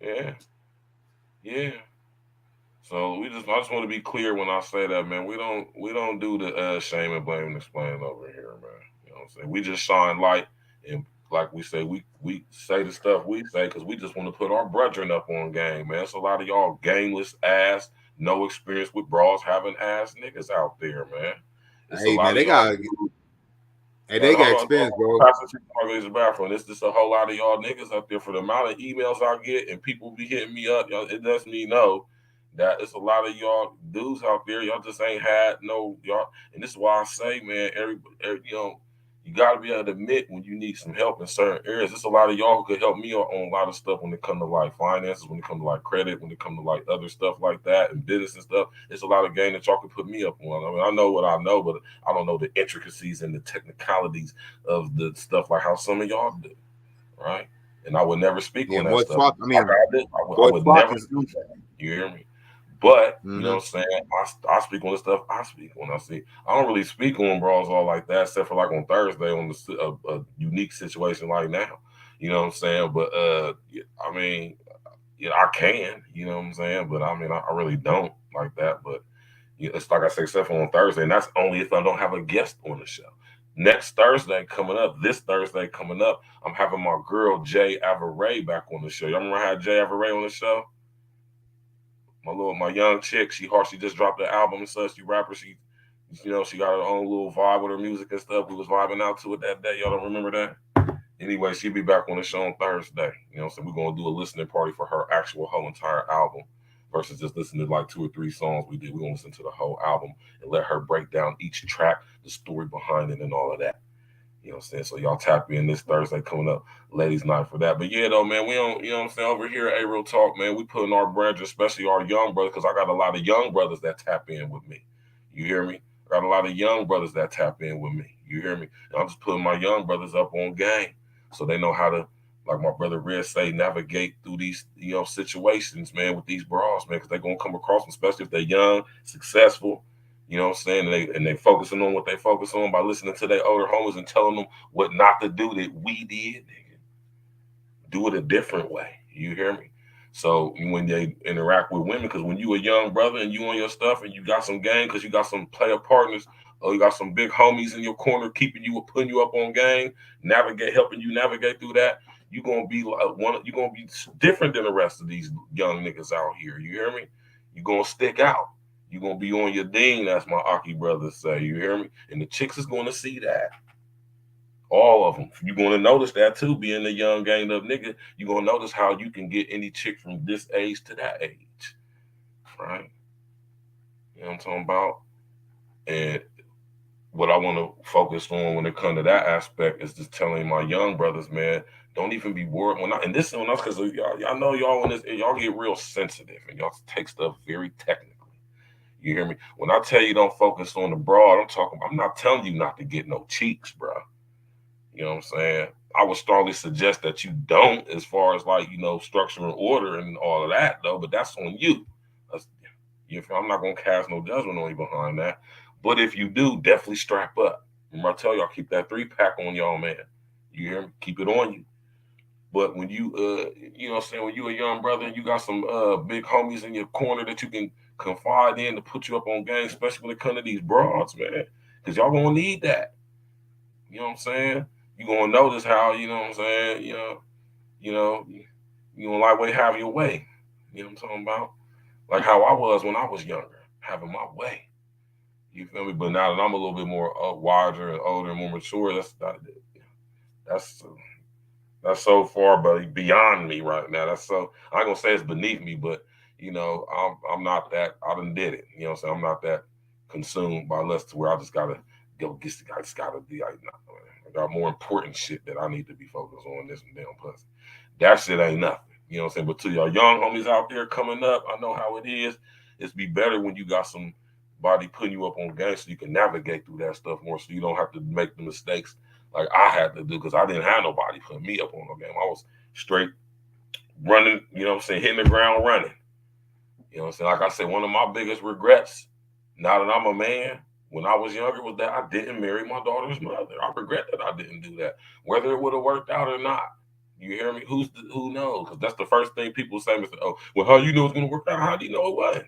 Yeah, yeah. So I just want to be clear when I say that, man. We don't do the shame and blame and explain over here, man. You know what I'm saying? We just shine light and like we say, we say the stuff we say because we just want to put our brethren up on game, man. It's a lot of y'all gameless ass, no experience with bras, having ass niggas out there, man. It's a
Hey man,
lot of y'all.
they got
Hold on,
experience, bro.
pass it to my use the bathroom. It's just a whole lot of y'all niggas out there for the amount of emails I get and people be hitting me up. Y'all, it lets me know that it's a lot of y'all dudes out there. Y'all just ain't had no y'all, and this is why I say, man, you gotta be able to admit when you need some help in certain areas. There's a lot of y'all who could help me on a lot of stuff when it comes to like finances, when it comes to like credit, when it comes to like other stuff like that and business and stuff. It's a lot of game that y'all could put me up on. I mean, I know what I know, but I don't know the intricacies and the technicalities of the stuff like how some of y'all do, right? And I would never speak
Yeah,
on that
boy,
stuff.
talk. I
Like
mean,
I did, I
boy,
would
talk
never
is.
do that. You hear me? But you know
Mm-hmm.
what I'm saying? I speak on the stuff I speak on. I see. I don't really speak on brawls all like that, except for like on Thursday on a unique situation like now. You know what I'm saying? But yeah, I mean, yeah, I can. You know what I'm saying? But I mean, I really don't like that. But it's like I say, except for on Thursday, and that's only if I don't have a guest on the show. Next Thursday coming up, this Thursday coming up, I'm having my girl Jay Averay back on the show. Y'all remember I had Jay Averay on the show? My young chick, she just dropped the album and such. She rapper, she got her own little vibe with her music and stuff. We was vibing out to it that day. Y'all don't remember that? Anyway, she'll be back on the show on Thursday. You know, so we're gonna do a listening party for her actual whole entire album versus just listening to like two or three songs we did. We're gonna listen to the whole album and let her break down each track, the story behind it, and all of that. You know what I'm saying? So y'all tap in this Thursday coming up, ladies' night for that. But yeah, though, man, we don't, you know what I'm saying? Over here at A Real Talk, man, we putting our brothers, especially our young brothers, because I got a lot of young brothers that tap in with me. You hear me? I got a lot of young brothers that tap in with me. You hear me? And I'm just putting my young brothers up on game so they know how to, like my brother Red say, navigate through these situations, man, with these bras, man, because they're gonna come across them, especially if they're young, successful. You know what I'm saying? And they focusing on what they focus on by listening to their older homies and telling them what not to do that we did, nigga. Do it a different way. You hear me? So when they interact with women, because when you a young brother and you on your stuff and you got some game, because you got some player partners or you got some big homies in your corner keeping you, putting you up on game, helping you navigate through that, you gonna be like one. You gonna be different than the rest of these young niggas out here. You hear me? You gonna stick out. You gonna be on your ding, as my Aki brothers say. You hear me? And the chicks is gonna see that. All of them. You're going to notice that too, being a young, ganged up nigga. You're going to notice how you can get any chick from this age to that age. Right? You know what I'm talking about? And what I want to focus on when it comes to that aspect is just telling my young brothers, man, don't even be worried. And this is when I, because y'all know y'all when this, y'all get real sensitive and y'all take stuff very technically. You hear me? When I tell you don't focus on the broad, I'm not telling you not to get no cheeks, bro. You know what I'm saying? I would strongly suggest that you don't, as far as like, structure and order and all of that, though. But that's on you. That's, I'm not gonna cast no judgment on you behind that. But if you do, definitely strap up. Remember, I tell y'all keep that 3-pack on y'all, man. You hear me? Keep it on you. But when you, you know what I'm saying, when you a young brother and you got some big homies in your corner that you can confide in to put you up on game, especially when it comes to these broads, man, because y'all gonna need that. You know what I'm saying? You gonna notice how, you know what I'm saying, you know, you gonna lightweight have your way. You know what I'm talking about? Like how I was when I was younger, having my way. You feel me? But now that I'm a little bit more wiser and older and more mature, that's that's so far but beyond me right now. That's so I ain't gonna say it's beneath me, but I'm not that. I done did it. You know what I'm saying? I'm not that consumed by lust to where I just gotta go get. I just gotta be like, nah, man, I got more important shit that I need to be focused on this damn pussy. That shit ain't nothing. You know what I'm saying? But to y'all young homies out there coming up, I know how it is. It's be better when you got some body putting you up on game so you can navigate through that stuff more, so you don't have to make the mistakes like I had to do because I didn't have nobody put me up on no game. I was straight running, you know what I'm saying, hitting the ground running. You know what I'm saying? Like I said, one of my biggest regrets, now that I'm a man, when I was younger, was that I didn't marry my daughter's mother. I regret that I didn't do that. Whether it would have worked out or not. You hear me? Who knows? Because that's the first thing people say, Mr. Oh, well, how you know it's gonna work out? How do you know it wasn't?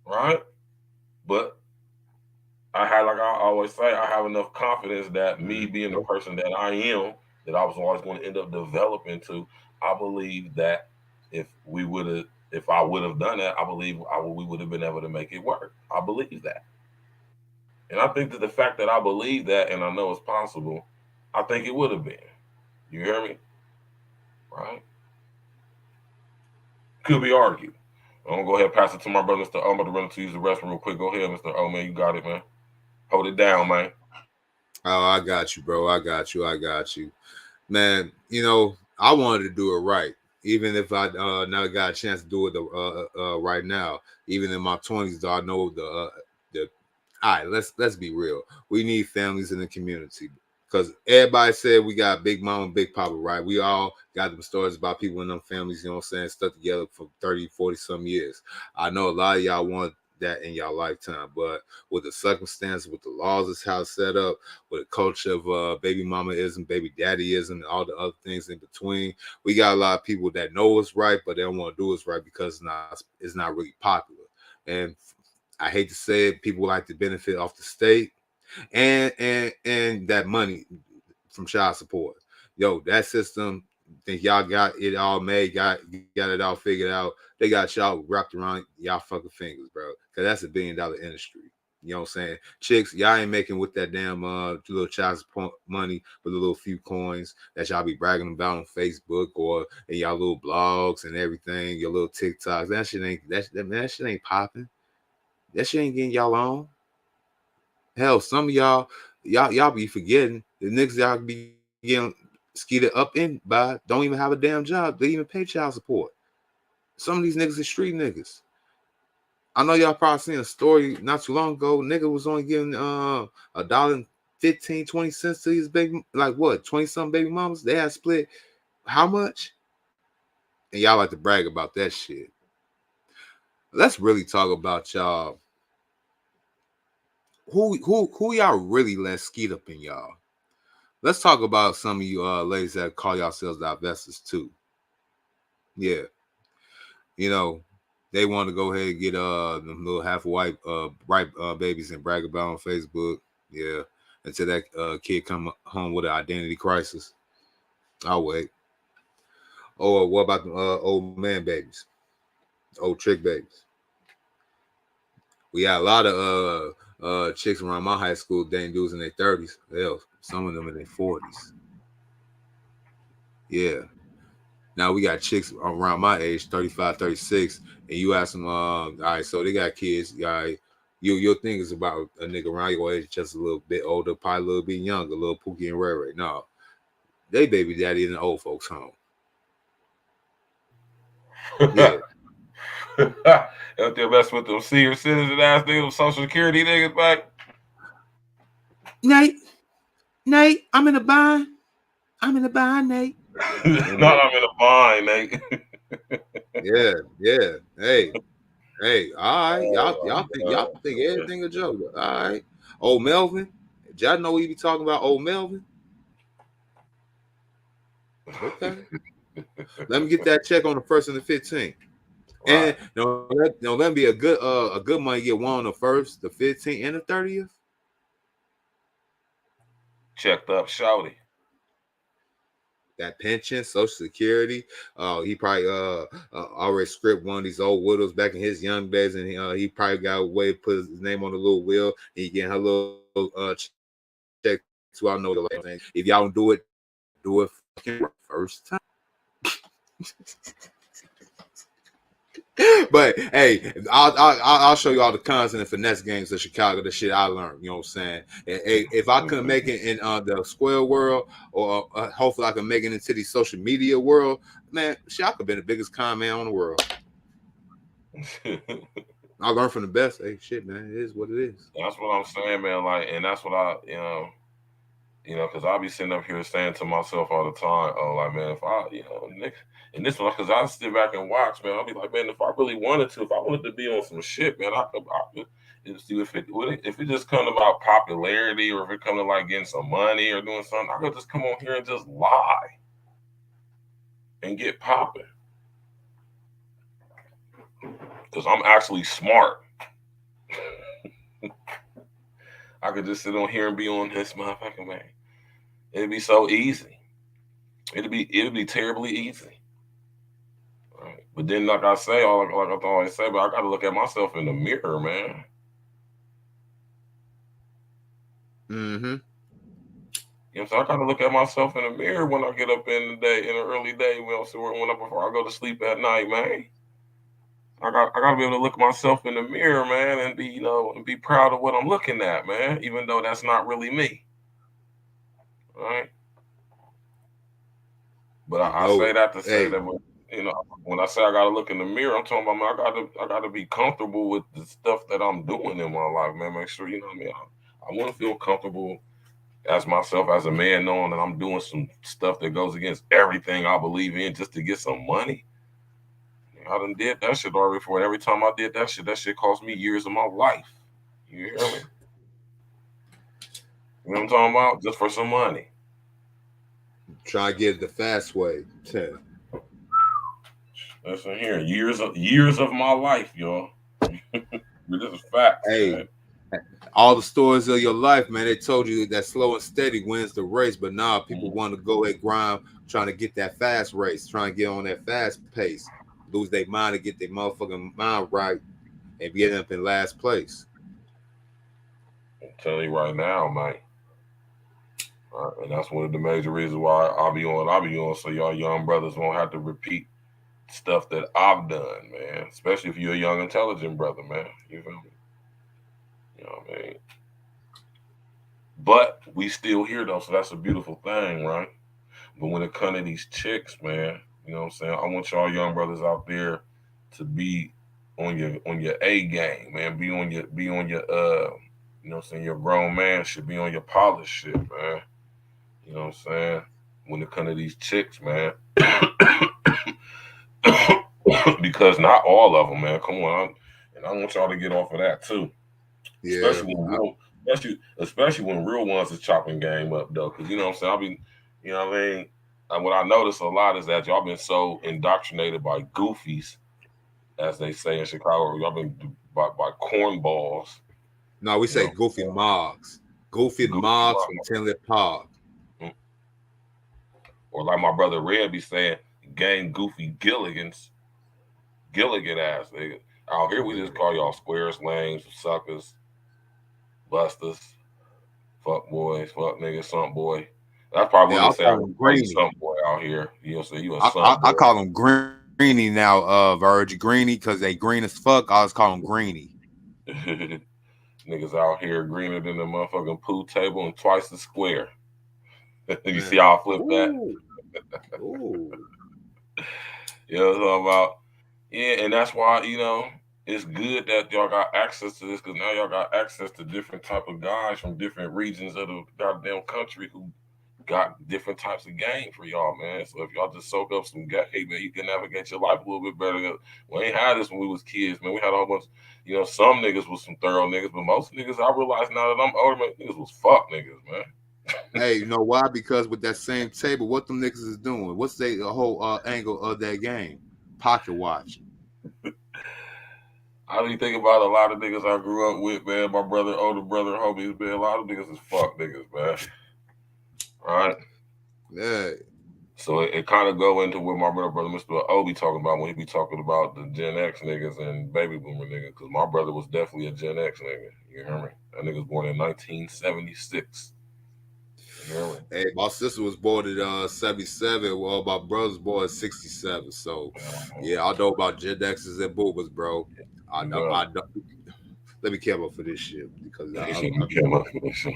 Right? But I had, like I always say, I have enough confidence that me being the person that I am, that I was always going to end up developing to. I believe that if we would have, if I would have done that, I believe we would have been able to make it work. I believe that, and I think that the fact that I believe that and I know it's possible, I think it would have been. You hear me? Right? Could be argued. I'm gonna go ahead and pass it to my brother, Mr. O. I'm about to run to use the restroom real quick. Go ahead, Mr. O, man. You got it, man. Hold it down, man.
Oh, I got you, bro. I got you. I got you, man. I wanted to do it right, even if I never got a chance to do it right now. Even in my 20s, though, I know the. All right, let's be real. We need families in the community because everybody said we got big mama, big papa, right? We all got them stories about people in them families, you know what I'm saying, stuck together for 30, 40 some years. I know a lot of y'all want that in your lifetime, but with the circumstances, with the laws that's how it's set up, with the culture of baby mamaism, baby daddyism, and all the other things in between, we got a lot of people that know it's right, but they don't want to do it's right because it's not really popular. And I hate to say it, people like to benefit off the state and that money from child support. Yo, that system, think y'all got it all made, got it all figured out. They got y'all wrapped around y'all fucking fingers, bro. Cause that's $1 billion industry. You know what I'm saying? Chicks, y'all ain't making with that damn little child support money with a little few coins that y'all be bragging about on Facebook or in y'all little blogs and everything, your little TikToks. That shit ain't popping. That shit ain't getting y'all on. Hell, some of y'all be forgetting the niggas y'all be getting skeeted up in by don't even have a damn job. They even pay child support. Some of these niggas are street niggas. I know y'all probably seen a story not too long ago. Nigga was only giving $1.15, 20 cents to his baby, like what, 20 something baby mamas. They had split how much? And y'all like to brag about that shit. Let's really talk about y'all. Who y'all really let skeet up in y'all? Let's talk about some of you ladies that call yourselves divestors too. Yeah, you know, they want to go ahead and get them little half white ripe babies and brag about on Facebook. Yeah, until that kid come home with an identity crisis. I'll wait. Oh, what about the old man babies, old trick babies? We got a lot of chicks around my high school dating dudes in their 30s. Hell, some of them in their 40s. Yeah. Now we got chicks around my age, 35, 36, and you ask them, all right, so they got kids. All right, your thing is about a nigga around your age, just a little bit older, probably a little bit younger, a little Pookie and Ray Ray. No, they baby daddy in the old folks' home. Yeah.
Out there mess with them senior citizen ass niggas, social security niggas back.
Nate, I'm in a bind. I'm in a bind, Nate.
No, I'm in a bind, Nate.
Yeah. Hey, all right.
Oh,
Y'all think everything a joke. All right. Old Melvin. Y'all know we be talking about old Melvin. Okay. Let me get that check on the 1st and the 15th.
right.
And let me be a good money get one on the 1st, the 15th, and the 30th.
Checked up, shouty.
That pension, Social Security. He probably already script one of these old widows back in his young days, and he probably got a way to put his name on the little wheel, and he getting her little check too. I know the thing. If y'all don't do it fucking first time. But hey, I'll show you all the cons and the finesse games of Chicago, the shit I learned. You know what I'm saying? If I couldn't make it in the square world, or hopefully I can make it into the social media world, man, shit, I could be the biggest con man on the world. I learned from the best. Hey, shit, man, it is what it is.
That's what I'm saying, man. Like, and that's what I, because I'll be sitting up here saying to myself all the time, oh, like, man, if I, Nick, and this one, because I sit back and watch, man, I'll be like, man, if I really wanted to, if I wanted to be on some shit, man, I could see if it just come about popularity, or if it come to like getting some money or doing something, I could just come on here and just lie and get popping, because I'm actually smart. I could just sit on here and be on this motherfucking man. It'd be so easy. It'd be terribly easy. Right. But then, like I say, like I always say, but I gotta look at myself in the mirror, man.
Mm-hmm.
So I gotta look at myself in the mirror when I get up in the day, in the early day, before I go to sleep at night, man. I gotta be able to look myself in the mirror, man, and be proud of what I'm looking at, man. Even though that's not really me, right? But
You
I
know
say
it.
that to say
Hey,
that when I say I gotta look in the mirror, I'm talking about, man, I gotta be comfortable with the stuff that I'm doing in my life, man. Make sure what I mean. I want to feel comfortable as myself as a man, knowing that I'm doing some stuff that goes against everything I believe in just to get some money. I done did that shit already before. And every time I did that shit cost me years of my life. You hear me? You know what I'm talking about? Just for some money.
try to get it the fast way. Yeah.
Listen here, years of my life, y'all. But this is facts,
Hey,
man.
all the stories of your life, man, they told you that slow and steady wins the race, but now people
Mm.
want to go at grind, trying to get that fast race, trying to get on that fast pace, lose their mind and get their motherfucking mind right, and get up in last place.
I'm telling you right now, man. And that's one of the major reasons why I'll be on, so y'all young brothers won't have to repeat stuff that I've done, man. Especially if you're a young, intelligent brother, man. You feel me? You know what I mean? But we still here though, so that's a beautiful thing, right? But when it comes to these chicks, man, you know what I'm saying? I want y'all young brothers out there to be on your A game, man. Be on your you know what I'm saying, your grown man should be on your polish shit, man. You know what I'm saying? When it comes to these chicks, man. Because not all of them, man. Come on, and I want y'all to get off of that too.
Yeah.
Especially when especially when real ones is chopping game up though. Because you know what I'm saying. I be, you know what I mean. And what I notice a lot is that y'all been so indoctrinated by goofies, as they say in Chicago. Y'all been by cornballs.
No, we
You
say
know,
Goofy Moggs. Goofy
goofy
Moggs from
mama.
Tinley Park.
Or like my brother Red be saying, gang goofy Gilligan ass nigga. Out here we just call y'all squares, lames, suckers, busters, fuck boys, fuck niggas, sump boy. That's probably
Yeah,
what they
I'll
say. I
call
would
him
call you
Greeny.
sump boy out here. You know, say you a
I,
sump
I
boy.
call him Greeny now, Virgil. Greeny, because they green as fuck. I always call him Greeny.
Niggas out here greener than the motherfucking pool table and twice the square. You see
Man.
how I flip that?
Ooh. Ooh.
You know what I'm talking about? Yeah, and that's why, it's good that y'all got access to this because now y'all got access to different type of guys from different regions of the goddamn country who got different types of game for y'all, man. So if y'all just soak up some game, man, you can navigate your life a little bit better. We ain't had this when we was kids, man. We had a whole bunch, some niggas was some thorough niggas, but most niggas I realize now that I'm older, man, niggas was fuck niggas, man.
Hey, you know why? Because with that same table, what them niggas is doing? What's the whole angle of that game? Pocket watch.
I didn't think about a lot of niggas I grew up with, man. My brother, older brother, homies, man. A lot of niggas is fuck niggas, man. All right.
Yeah.
So it kind of go into what my brother Mr. O be talking about when he be talking about the Gen X niggas and baby boomer niggas. Because my brother was definitely a Gen X nigga. You hear me? That nigga was born in 1976. You hear me?
Hey, my sister was born in 77. Well, my brother's born in 67. So, yeah, I know about Gen X's and boomers, bro. I
You
know.
got
I know. Let me care about for this shit because
he
I
said you came up for this shit.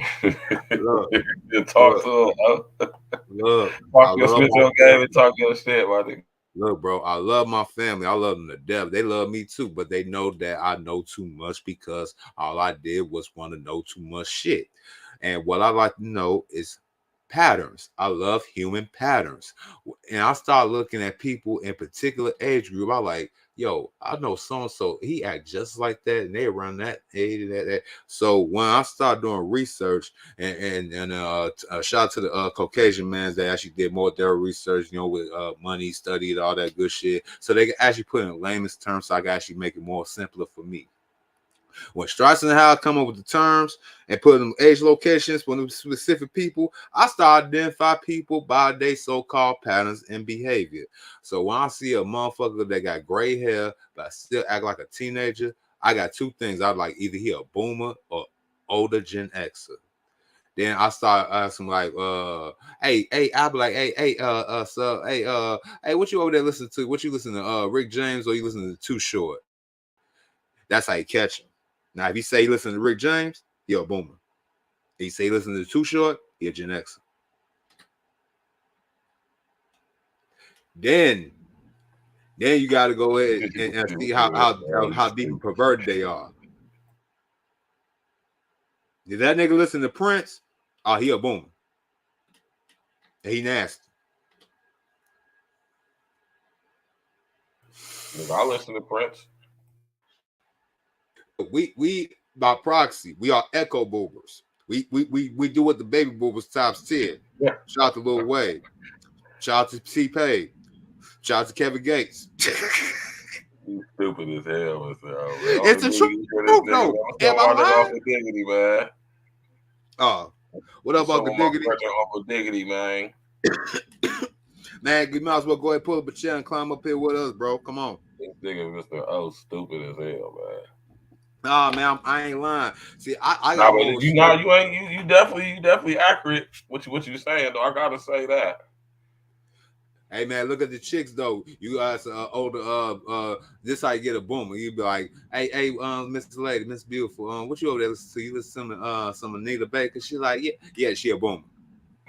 look,
You talk
look,
to him.
look.
Talk
I
your
love
spit
my
your game and
family.
talk your shit, my nigga.
Look, bro, I love my family. I love them to death. They love me too, but they know that I know too much because all I did was want to know too much shit. And what I like to know is patterns. I love human patterns. And I start looking at people in particular age group. I like, yo, I know so and so. He act just like that, and they around that age and that. So when I start doing research, and shout out to the Caucasian mans that actually did more thorough research, with money, studied all that good shit, so they can actually put it in layman's terms, so I can actually make it more simpler for me. When Strauss and Howell come up with the terms and put them age locations for them specific people, I start identify people by their so-called patterns and behavior. So when I see a motherfucker that got gray hair but still act like a teenager, I got two things. I like either he a boomer or older Gen Xer. Then I start asking like, I be like, hey, what you over there listening to? What you listen to, Rick James, or you listening to Too Short? That's how you catch him. Now, if he say he listen to Rick James, he a boomer. If he say he listen to Too Short, he a Gen X. Then you got to go ahead and see how deep and perverted they are. Did that nigga listen to Prince? Oh, he a boomer. He nasty.
Nigga, I listen to Prince.
We by proxy, we are echo boomers. We do what the baby boomers tops did.
Yeah.
Shout out to Lil Wayne. Shout out to T-Pain. Shout out to Kevin Gates.
You stupid as hell, Mr. O, man.
It's the truth, though. Am I
What's up, my nigga
lying?
Uncle Diggity, man?
What up,
What's up
Uncle
with my
Diggity?
brother Uncle Diggity, man?
Man, you might as well go ahead and pull up a chair and climb up here with us, bro. Come on.
This nigga Mr. O stupid as hell, man.
Nah, man, I ain't lying. See, I
Nah,
got
but
more
you know
respect.
you ain't you definitely accurate what you saying though. I gotta say that.
Hey, man, look at the chicks though. You guys older. This how you get a boomer. You be like, hey, Miss Lady, Miss Beautiful. What you over there listen to? You listen to some Anita Baker? She like, yeah, she a boomer.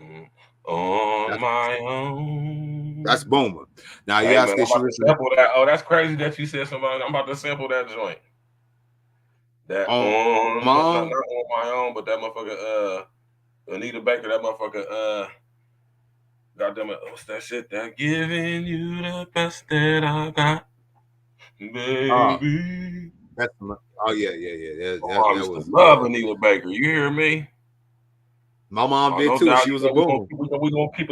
Mm-hmm. On my own.
That's Boomer. Now you
Hey
ask
man, I'm
if she
about to
listen
sample that. Oh, that's crazy that you said something. I'm about to sample that joint. That
on
on
my
not
own.
on my own, but that motherfucker Anita Baker, that motherfucker goddamn it, what's that shit? That giving you the best that I got,
Oh,
baby.
that's oh yeah.
Oh, I
That
used to
was
love Anita Baker. You hear me?
My mom
Oh,
did
no
too.
doubt.
She was a boomer.
We gonna keep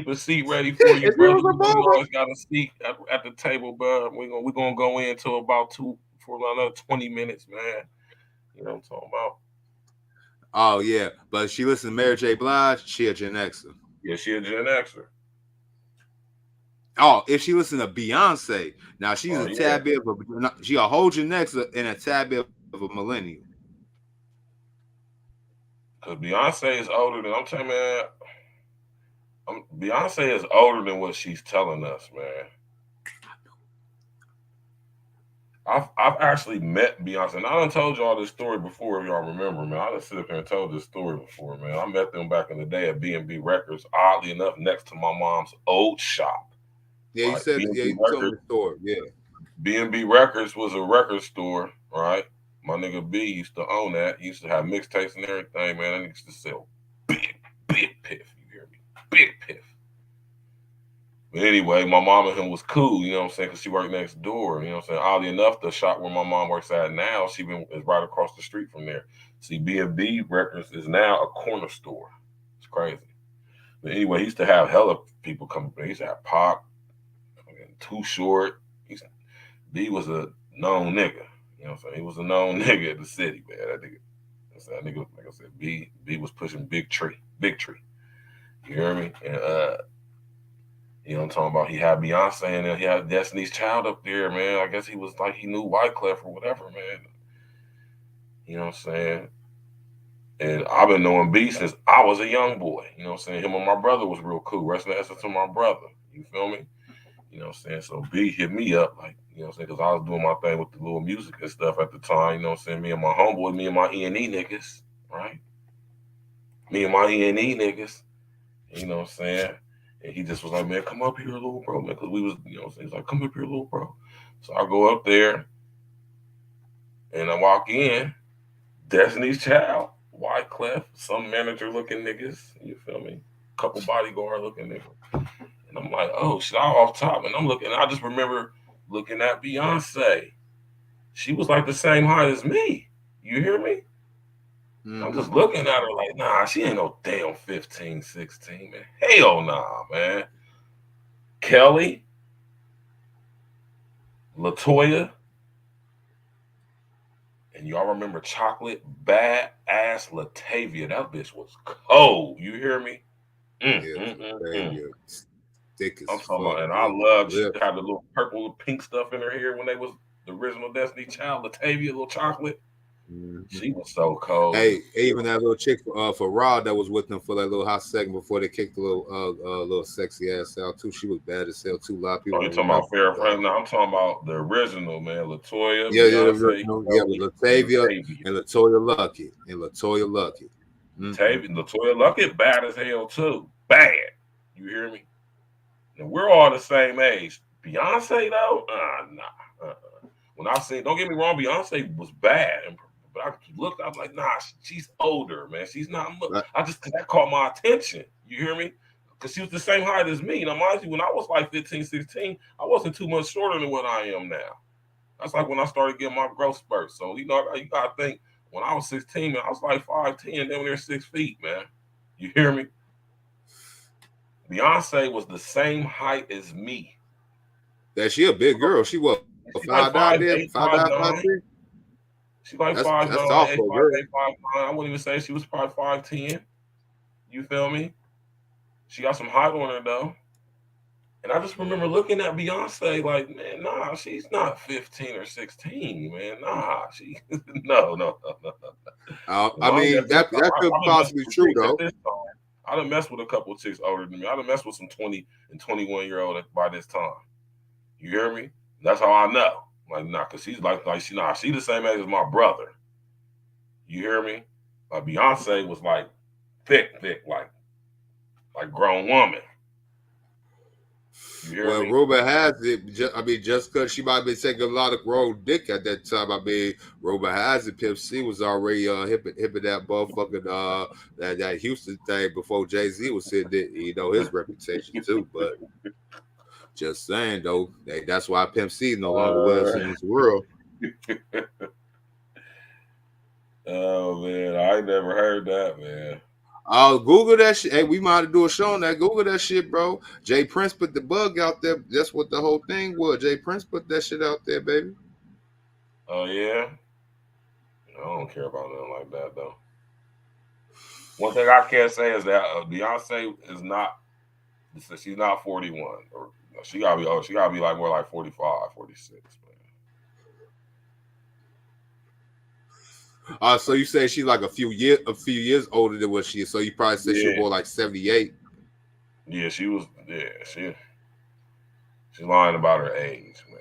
a seat ready for you,
If she
brother.
was
You
a
know you
boomer.
always got a seat at the table, bro. We gonna go into about for another 20 minutes, man. You know what I'm talking about?
Oh yeah, but she listened to Mary J. Blige. She a Gen Xer.
Yeah, she a Gen Xer.
Oh, if she listened to Beyonce, now she's
Oh
a
yeah,
tad bit of she a whole Gen Xer and a tad bit of a millennial.
because Beyonce is older than I'm telling you, man. Beyonce is older than what she's telling us, man. I've actually met Beyonce, and I done told y'all this story before. If y'all remember, man, I done sit up here and told this story before, man. I met them back in the day at B&B Records. Oddly enough, next to my mom's old shop.
Yeah, you
Right,
said yeah,
B&B
you told me
Records.
the story. Yeah.
B&B Records was a record store, right? My nigga B used to own that. He used to have mixtapes and everything, man. I used to sell big piff. You hear me? Big piff. But anyway, my mom and him was cool, you know what I'm saying? Because she worked next door, you know what I'm saying? Oddly enough, the shop where my mom works at now, is right across the street from there. See, B&B Records is now a corner store. It's crazy. But anyway, he used to have hella people come. He used to have Pop, Too Short. B was a known nigga. You know what I'm saying? He was a known nigga in the city, man. That nigga, like I said, B was pushing big tree. You hear me? And you know what I'm talking about? He had Beyonce in there. He had Destiny's Child up there, man. I guess he was like he knew Wyclef or whatever, man. You know what I'm saying? And I've been knowing B since I was a young boy. You know what I'm saying? Him and my brother was real cool. Rest in essence to my brother. You feel me? You know what I'm saying? So B hit me up, like, you know what I'm saying? Because I was doing my thing with the little music and stuff at the time. You know what I'm saying? Me and my homeboy, me and my E&E niggas, right? Me and my E&E niggas. You know what I'm saying? And he just was like, man, come up here, little bro, man. Because we was, you know what I'm saying? He's like, come up here, little bro. So I go up there and I walk in, Destiny's Child, Wyclef, some manager looking niggas. You feel me? Couple bodyguard looking niggas. And I'm like, oh shit, I'm off top. And I'm looking, I just remember looking at Beyonce. She was like the same height as me. You hear me? I'm just looking at her like, nah, she ain't no damn 15, 16, man. Hell nah, man. Kelly, Latoya, and y'all remember Chocolate Bad Ass Latavia. That bitch was cold. You hear me?
Yeah, Latavia. Thick as
I'm talking
fuck.
about, and I
Yeah,
loved. She
lips.
had the little purple, pink stuff in her hair when they was the original Destiny Child. Latavia, little chocolate. She was so cold.
Hey, even that little chick for Rod that was with them for that little hot second before they kicked the little sexy ass out too. She was bad as hell too. A lot of people
Oh, you
don't
talking about
remember.
Farrah Fawcett? No, I'm talking about the original, man. Latoya,
Yeah,
Beyonce,
with
Kelly, and
Latavia
Latavia.
and Latoya Lucky and Latoya Lucky.
Latoya Luckett bad as hell too. Bad. You hear me? And we're all the same age. Beyonce though, nah. When I seen, don't get me wrong, Beyonce was bad, but I looked, I'm like, nah, she's older, man. She's not. That caught my attention. You hear me? Because she was the same height as me. Now, mind you, when I was like 15, 16, I wasn't too much shorter than what I am now. That's like when I started getting my growth spurts. So, you know, you got to think, when I was 16, man, I was like 5'10", down there 6 feet, man. You hear me? Beyonce was the same height as me.
That she a big girl. She what?
She's like 5'8",
5'9",
5'9". She's like
That's
5'9",
tall
8,
for a
5'8",
girl.
5'9". I wouldn't even say she was probably 5'10". You feel me? She got some height on her though. And I just remember looking at Beyonce like, man, nah, she's not 15 or 16, man. Nah, she no.
I mean that could possibly be true though.
I done messed with a couple of chicks older than me. I done messed with some 20 and 21-year-old by this time. You hear me? That's how I know. Like, nah, cause she's she the same age as my brother. You hear me? Like Beyonce was like thick, like like grown woman. You hear
Well,
me?
Ruben has it. Just because she might be taking a lot of grown dick at that time. Ruben has it. Pimp C was already hip at that motherfucking that Houston thing before Jay-Z was hitting it. You know his reputation too. But just saying though, that's why Pimp C no longer with us in this world.
Oh man, I ain't never heard that, man.
I'll Google that shit. Hey, we might do a show on that. Google that shit, bro. Jay Prince put the bug out there. That's what the whole thing was. Jay Prince put that shit out there, baby.
Oh yeah, I don't care about nothing like that though. One thing I can say is that Beyonce is not. She's not 41, or she gotta be. Oh, she gotta be like more like 45, 46.
So you say she's like a few years older than what she is. So you probably say she was
Yeah,
more like 78.
yeah, she was. Yeah, she's lying about her age, man.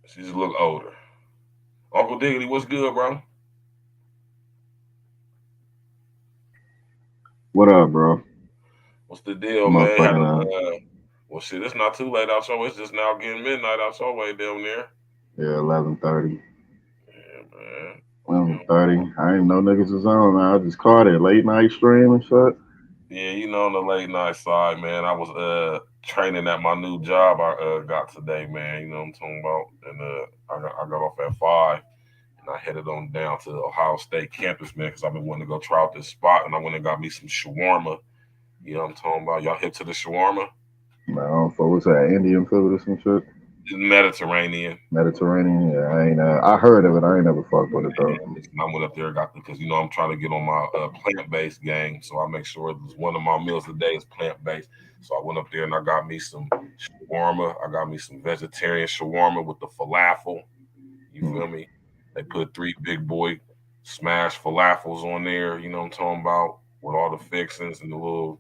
She just look older. Uncle Diggity, what's good, bro?
What up, bro?
What's the deal, man?
Motherfucking,
Well, shit, it's not too late out your way. It's just now getting midnight out your way down there.
yeah, 11:30.
Yeah, man.
11:30. I didn't know niggas was on, man. I just caught it. Late night stream and shit.
Yeah, you know, on the late night side, man, I was training at my new job I got today, man. You know what I'm talking about? And I got off at 5, and I headed on down to the Ohio State campus, man, because I've been wanting to go try out this spot, and I went and got me some shawarma. You know what I'm talking about? Y'all hip to the shawarma?
Man, I don't fuck. What's that? Indian food or some shit?
It's Mediterranean.
Mediterranean. Yeah, I ain't. I heard of it. I ain't never fucked with it though.
I went up there, got because you know I'm trying to get on my plant-based game, so I make sure one of my meals a day is plant-based. So I went up there and I got me some shawarma. I got me some vegetarian shawarma with the falafel. You feel me? They put 3 big boy smashed falafels on there. You know what I'm talking about, with all the fixings and the little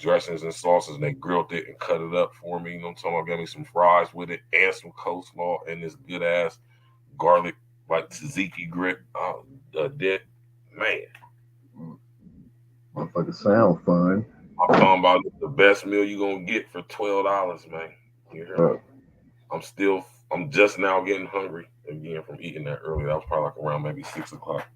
dressings and sauces. And they grilled it and cut it up for me. You know what I'm talking about? Got me some fries with it and some coleslaw and this good ass garlic like tzatziki grip dip. Man,
Motherfucker sound fun.
I'm talking about the best meal you gonna get for $12, man. You hear me? I'm just now getting hungry again from eating that earlier. That was probably like around maybe 6 o'clock.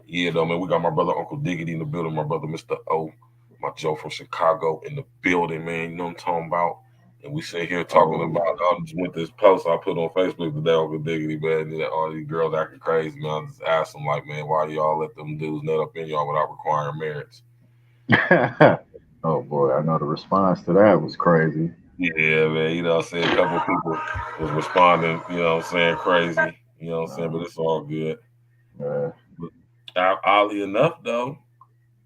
Yeah, though, man. We got my brother Uncle Diggity in the building, my brother Mr. O, my Joe from Chicago in the building, man. You know what I'm talking about? And we sit here talking about I just went this post I put on Facebook today, Uncle Diggity, man. And all these girls acting crazy, man. I just asked them, like, man, why do y'all let them dudes nut up in y'all without requiring marriage?
Oh boy, I know the response to that was crazy.
Yeah, man. You know what I'm saying? A couple of people was responding, you know what I'm saying, crazy. You know what I'm saying? But it's all good. But oddly enough, though,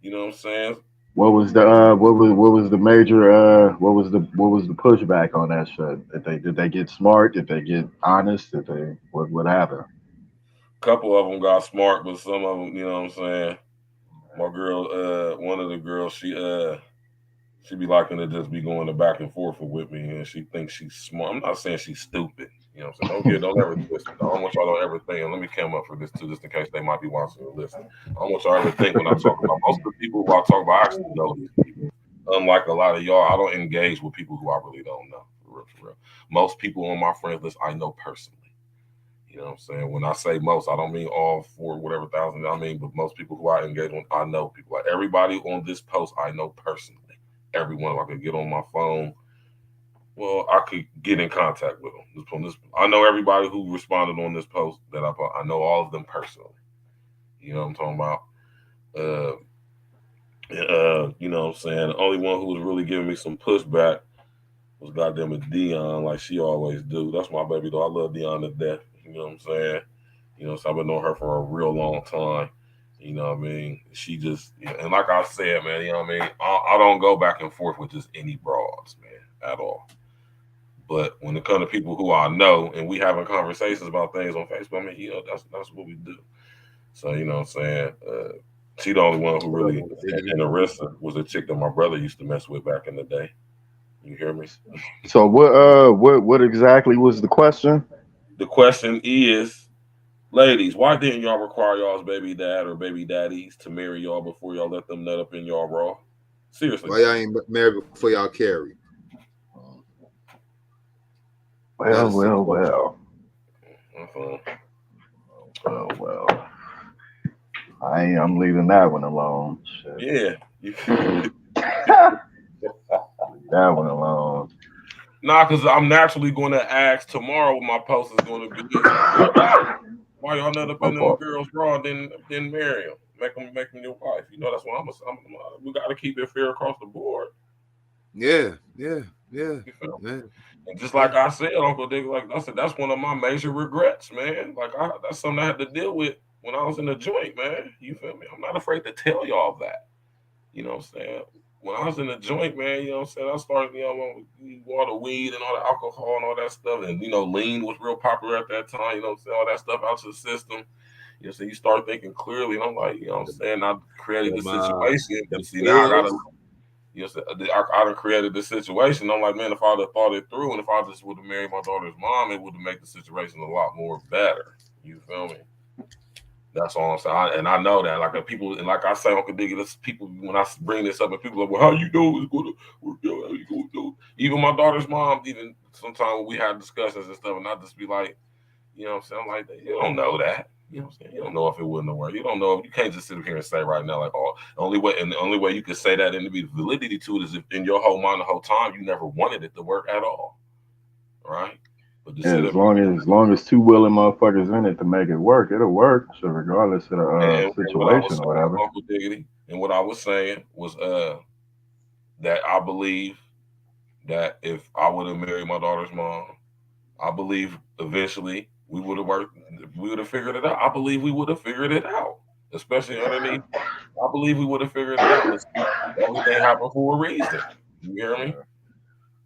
you know what I'm saying?
What was the what was the major what was the pushback on that shit? Did they get smart? Did they get honest? Did they what happened?
A couple of them got smart, but some of them, you know what I'm saying? My girl, one of the girls, she be liking to just be going back and forth with me, and she thinks she's smart. I'm not saying she's stupid. You know what I'm saying? Don't ever twist it. I don't want y'all to ever think, and let me come up for this too, just in case they might be watching or listening. I don't want y'all to ever think when I talk about most of the people who I talk about, I actually know these people. Unlike a lot of y'all, I don't engage with people who I really don't know. For real. Most people on my friends list I know personally. You know what I'm saying? When I say most, I don't mean all 4 whatever thousand. I mean, but most people who I engage with, I know people. Like everybody on this post, I know personally. Everyone I could get on my phone. Well, I could get in contact with them. I know everybody who responded on this post that I know all of them personally. You know what I'm talking about? You know what I'm saying? The only one who was really giving me some pushback was goddamn it Dion, like she always do. That's my baby though. I love Dion to death. You know what I'm saying? You know, so I've been knowing her for a real long time. You know what I mean? She just, and like I said, man, you know what I mean? I don't go back and forth with just any broads, man, at all. But when it comes to people who I know and we having conversations about things on Facebook, I mean, you know, that's what we do. So, you know what I'm saying? She the only one who really, and Arissa was a chick that my brother used to mess with back in the day. You hear me?
So what exactly was the question?
The question is, Ladies, why didn't y'all require y'all's baby dad or baby daddies to marry y'all before y'all let them nut up in y'all raw? Seriously.
Why y'all ain't married before y'all carry? That
Well,
is a
well,
question.
well,
Uh-huh.
well. I'm leaving that one alone. Shit.
Yeah.
Leave that one alone.
Nah, because I'm naturally going to ask tomorrow what my post is going to be. Is, why y'all nut up
My
in them
fault.
girls raw, then marry them, make them your wife. You know that's why we got to keep it fair across the board.
Yeah, yeah, yeah,
You feel me?
yeah,
And just
yeah.
like I said, Uncle Dick, like I said, that's one of my major regrets, man. That's something I had to deal with when I was in the joint, man. You feel me? I'm not afraid to tell y'all that. You know what I'm saying? When I was in the joint, man, you know what I'm saying? I started, all the weed and all the alcohol and all that stuff. And, lean was real popular at that time, you know what I'm saying? All that stuff out of the system. You know, so you start thinking clearly. And I'm like, you know what I'm saying? I created the
Them,
situation.
them
But see, now I got to,
pills.
I done created this situation. I'm like, man, if I'd have thought it through and if I just would have married my daughter's mom, it would have made the situation a lot more better. You feel me? That's all I'm saying. And I know that, like, people, and like I say, Uncle Diggy, this people, when I bring this up, and people are like, well, how you know it's going to work out? How you going to do it? Even my daughter's mom, even sometimes when we have discussions and stuff, and I just be like, you know what I'm saying? I'm like, you don't know that. You know what I'm saying? You don't know if it wouldn't have worked. You don't know. You can't just sit here and say right now, like, oh, the only way you could say that and there be validity to it is if in your whole mind the whole time you never wanted it to work at all. Right? But to
Yeah,
sit
as
up here
long as two willing motherfuckers in it to make it work, it'll work. So regardless of the
and what I was
situation or
saying,
whatever.
Uncle Diggity, and what I was saying was that I believe that if I would have married my daughter's mom, I believe eventually we would have worked. We would have figured it out. I believe we would have figured it out, especially underneath. I believe we would have figured it out. Everything happened for a reason. You hear me?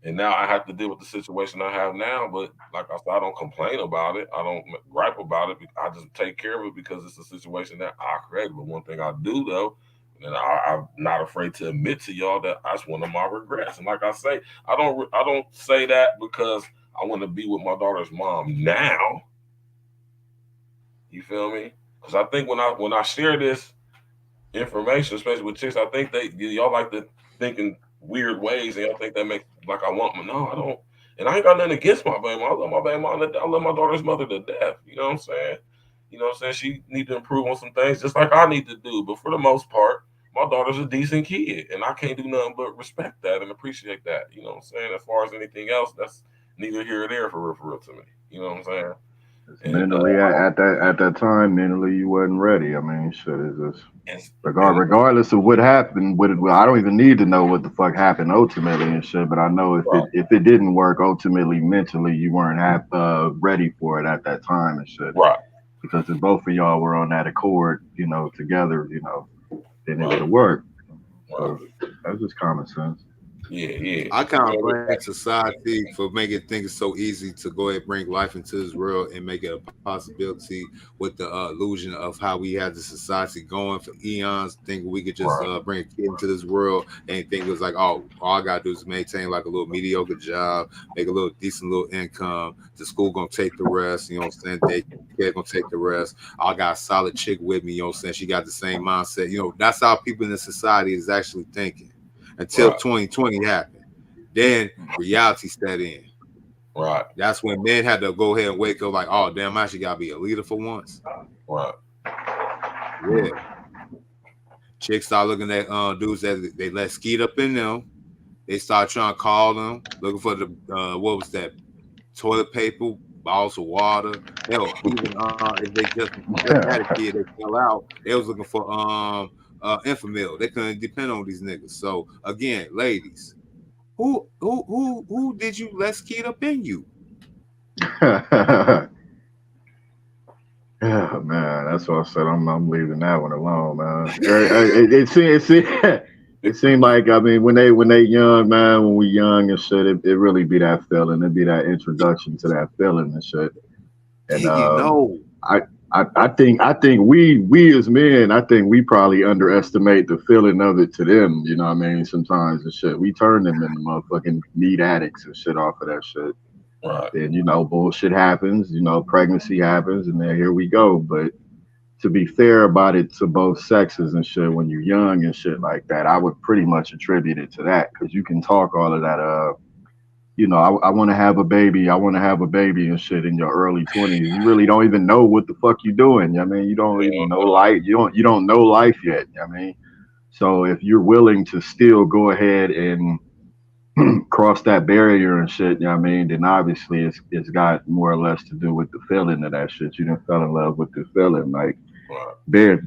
And now I have to deal with the situation I have now. But like I said, I don't complain about it. I don't gripe about it. I just take care of it because it's a situation that I created. But one thing I do though, and I'm not afraid to admit to y'all that that's one of my regrets. And like I say, I don't say that because I want to be with my daughter's mom now. You feel me? Because I think when I share this information, especially with chicks, I think y'all like to think in weird ways, and y'all think that makes like I want. No, I don't. And I ain't got nothing against my baby mom. I love my baby mom. I love my daughter's mother to death. You know what I'm saying? You know what I'm saying? She need to improve on some things, just like I need to do. But for the most part, my daughter's a decent kid, and I can't do nothing but respect that and appreciate that. You know what I'm saying? As far as anything else, that's neither here or there for real to me. You know what I'm saying? And
Mentally at that time, mentally you wasn't ready. I mean, shit is just
it's, and
regardless of what happened. I don't even need to know what the fuck happened ultimately and shit. But I know
right,
if it didn't work ultimately, mentally you weren't ready for it at that time and shit.
right,
Because if both of y'all were on that accord, together, then it would
right,
have worked.
right.
So that's just common sense.
Yeah, yeah.
I
You
kind of
feel me?
blame society for making things so easy to go ahead and bring life into this world and make it a possibility with the illusion of how we had the society going for eons, thinking we could just
Right,
bring a kid into this world and think it was like, oh, all I gotta do is maintain like a little mediocre job, make a little decent little income. The school gonna take the rest, you know what I'm saying? Daycare gonna take the rest. I got a solid chick with me, you know what I'm saying? She got the same mindset. That's how people in the society is actually thinking until
right,
2020 happened. Then reality set in.
right,
That's when men had to go ahead and wake up like, oh damn, I actually gotta be a leader for once.
right,
Yeah. Chicks start looking at dudes that they let skeet up in them. They start trying to call them, looking for the what was that? Toilet paper, bottles of water. Hell, even if they just had a kid, they fell out. They was looking for infamil. They couldn't depend on these niggas. So again, ladies, who did you let skeet up in you?
Yeah, man, that's what I said. I'm leaving that one alone, man. It seemed like, I mean, when they young, man, when we young and shit, it really be that feeling. It be that introduction to that feeling and shit. And
And you know,
I, I think we as men, I think we probably underestimate the feeling of it to them. You know what I mean? Sometimes and shit, we turn them into motherfucking meat addicts and shit off of that shit.
Right.
Then, bullshit happens, pregnancy happens, and then here we go. But to be fair about it to both sexes and shit, when you're young and shit like that, I would pretty much attribute it to that, because you can talk all of that. I want to have a baby. I want to have a baby and shit in your early 20s. You really don't even know what the fuck you're doing. I mean, you don't even know life. You don't know life yet. I mean, so if you're willing to still go ahead and cross that barrier and shit, I mean, then obviously it's got more or less to do with the feeling of that shit. You didn't fell in love with the feeling. Like bare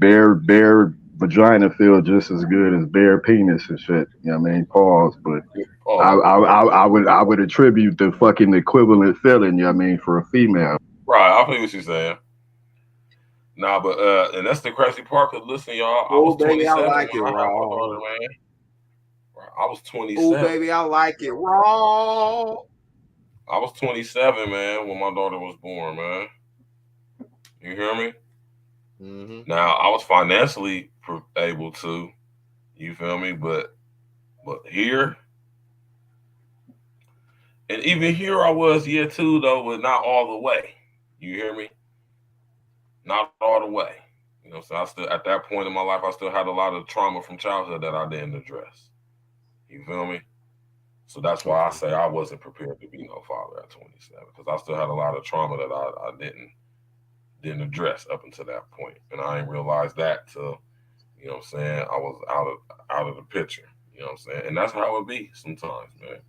vagina feel just as good as bare penis and shit. I mean, pause. But I would attribute the fucking equivalent feeling, I mean, for a female.
Right, I feel what you're saying. Nah, but and that's the crazy part. Cause listen, y'all, I was 27
I like it
when I had my
raw.
daughter, man. I was 27.
Oh, baby, I like it raw.
I was 27, man, when my daughter was born, man. You hear me?
Mm-hmm.
Now I was financially able to, you feel me? But here, and even here I was year two though, but not all the way. You hear me? Not all the way. So I still at that point in my life, I still had a lot of trauma from childhood that I didn't address. You feel me? So that's why I say I wasn't prepared to be no father at 27, because I still had a lot of trauma that I didn't address up until that point, and I didn't realize that till what I'm saying, I was out of the picture. You know what I'm saying, and that's how it be sometimes, man.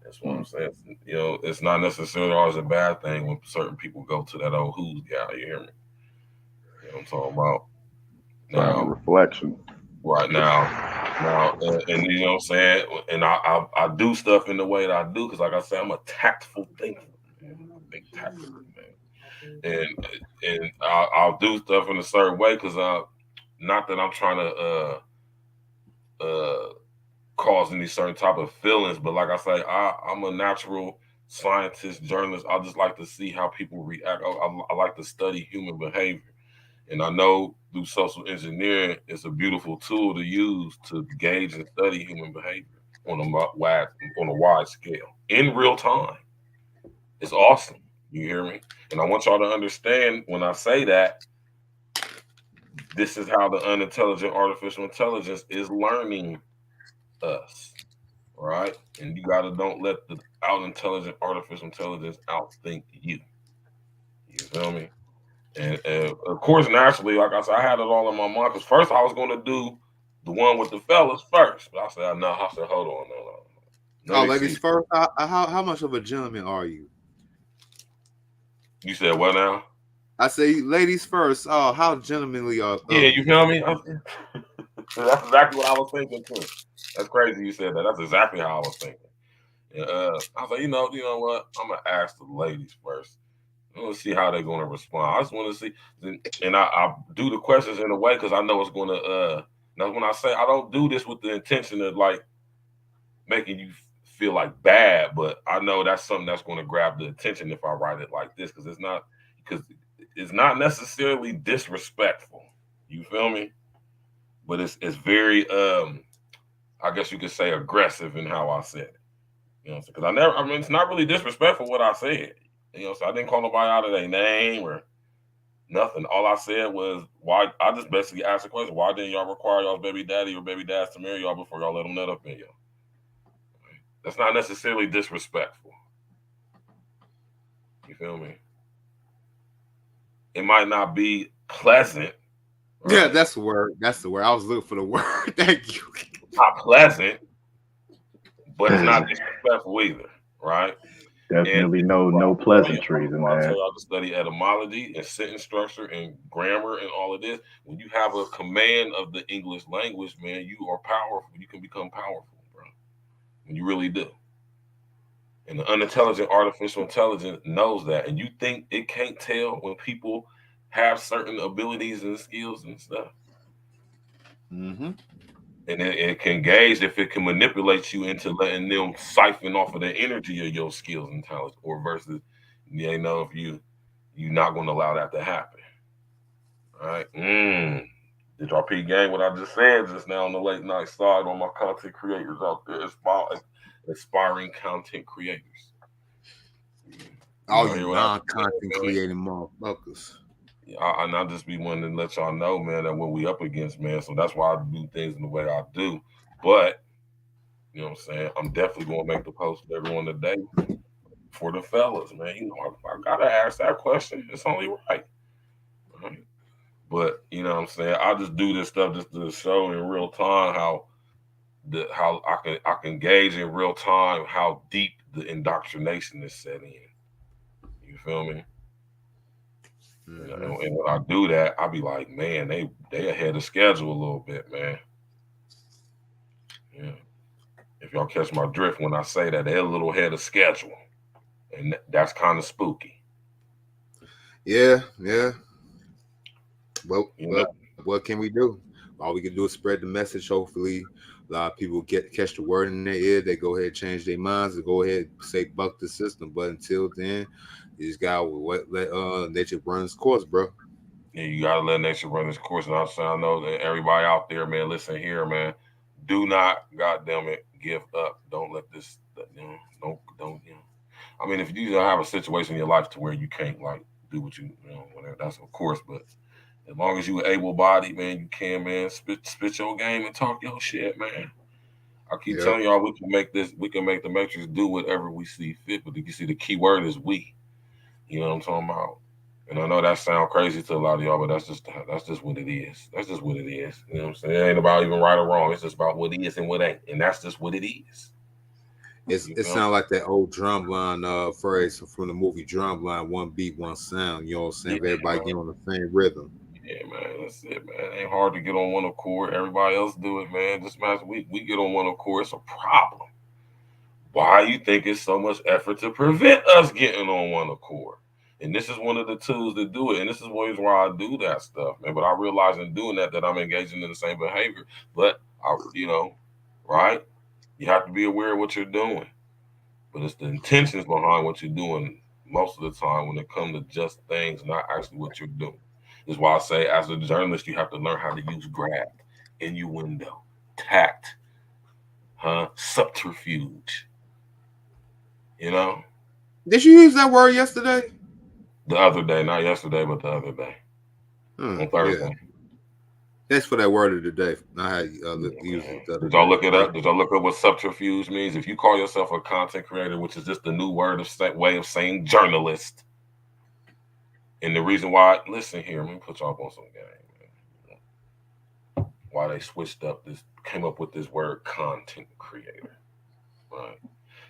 That's what I'm saying. It's not necessarily always a bad thing when certain people go to that old who's guy. You hear me? You know what I'm talking about?
Now, reflection.
Right now, and you know what I'm saying, and I do stuff in the way that I do, because like I said, I'm a tactful thinker, man. I think tactfully, man, and I'll do stuff in a certain way, because not that I'm trying to cause any certain type of feelings, but like I say, I'm a natural scientist, journalist. I just like to see how people react. I like to study human behavior. And I know through social engineering, it's a beautiful tool to use to gauge and study human behavior on a wide scale in real time. It's awesome. You hear me? And I want y'all to understand when I say that, this is how the unintelligent artificial intelligence is learning us, right? And you gotta don't let the out intelligent artificial intelligence outthink you. You feel me? And of course, naturally, like I said, I had it all in my mind, because first I was going to do the one with the fellas first. But I said, no. I said, hold on, no.
Ladies first. How much of a gentleman are you?
You said what now?
I say, ladies first. Oh, how gentlemanly are
Yeah, you feel me? That's exactly what I was thinking too. That's crazy you said that. That's exactly how I was thinking. And, I was like, you know what? I'm gonna ask the ladies first. I want to see how they're going to respond. I just want to see, and I do the questions in a way because I know it's going to. Now, when I say I don't do this with the intention of like making you feel like bad, but I know that's something that's going to grab the attention if I write it like this, because it's not necessarily disrespectful. You feel me? But it's very I guess you could say aggressive in how I said it. Because I mean, it's not really disrespectful what I said. So I didn't call nobody out of their name or nothing. All I said was, why? I just basically asked the question, why didn't y'all require y'all's baby daddy or baby dads to marry y'all before y'all let them nut up in y'all? That's not necessarily disrespectful. You feel me? It might not be pleasant.
Right? Yeah, that's the word. That's the word. I was looking for the word. Thank you.
Not pleasant, but it's not disrespectful either, right?
Definitely no pleasantries in
I
that.
tell y'all to study etymology and sentence structure and grammar and all of this. When you have a command of the English language, man, you are powerful. You can become powerful, bro. And you really do. And the unintelligent artificial intelligence knows that. And you think it can't tell when people have certain abilities and skills and stuff.
Mm-hmm.
And it can gauge if it can manipulate you into letting them siphon off of the energy of your skills and talents, or versus, if you're not going to allow that to happen. All right. Did y'all peep gang what I just said just now on the late night side on my content creators out there, aspiring content creators?
All
hear
you
what I
non-content
said, man?
creating motherfuckers.
And I just be wanting to let y'all know, man, that what we up against, man. So that's why I do things in the way I do. But you know what I'm saying? I'm definitely gonna make the post for everyone today for the fellas, man. You know, I gotta ask that question. It's only right. Right? But you know what I'm saying? I just do this stuff just to show in real time how I can gauge in real time how deep the indoctrination is set in. You feel me? You know,
Mm-hmm.
and when I do that, I be like, man, they ahead of schedule a little bit, man. Yeah. If y'all catch my drift when I say that, they're a little ahead of schedule, and that's kind of spooky.
Yeah, yeah. Well,
You know,
well, what can we do? All we can do is spread the message. Hopefully, a lot of people catch the word in their ear. They go ahead and change their minds and go ahead and say buck the system. But until then, you just got let nature run its course, bro.
yeah, you gotta let nature run its course. And I know that everybody out there, man, listen here, man. Do not, goddamn it, give up. Don't let this, you know, don't, you know. I mean, if you have a situation in your life to where you can't like do what you know, whatever, that's of course. But as long as you able bodied, man, you can, man, spit your game and talk your shit, man. I keep
Yep.
telling y'all we can make the matrix do whatever we see fit. But you see, the key word is we. You know what I'm talking about? And I know that sounds crazy to a lot of y'all, but that's just what it is. That's just what it is. You know what I'm saying? It ain't about even right or wrong. It's just about what is and what ain't, and that's just what it is. You
It
feel?
sounds like that old drumline phrase from the movie Drumline: one beat, one sound. You know what I'm saying?
Yeah,
If everybody
man.
get on the same rhythm.
Yeah, man. That's it, man. It ain't hard to get on one accord. Everybody else do it, man. Just matter we get on one accord. It's a problem. Why you think it's so much effort to prevent us getting on one accord? And this is one of the tools that do it. And this is ways why I do that stuff, man. But I realize in doing that I'm engaging in the same behavior. But right? You have to be aware of what you're doing. But it's the intentions behind what you're doing most of the time when it comes to just things, not actually what you're doing. This is why I say, as a journalist, you have to learn how to use graft, innuendo, tact, subterfuge. You know,
Did you use that word yesterday?
the other day, not yesterday, but the other day on
Yeah.
Thursday.
Thanks for that word of the day. I had
Yeah,
used
man.
it the other
Did y'all
day.
look it
Thank
up? Did y'all look up what subterfuge means? If you call yourself a content creator, which is just the new word of way of saying journalist, and the reason why, listen here, let me put y'all up on some game, man. Why they switched up this, came up with this word content creator, right?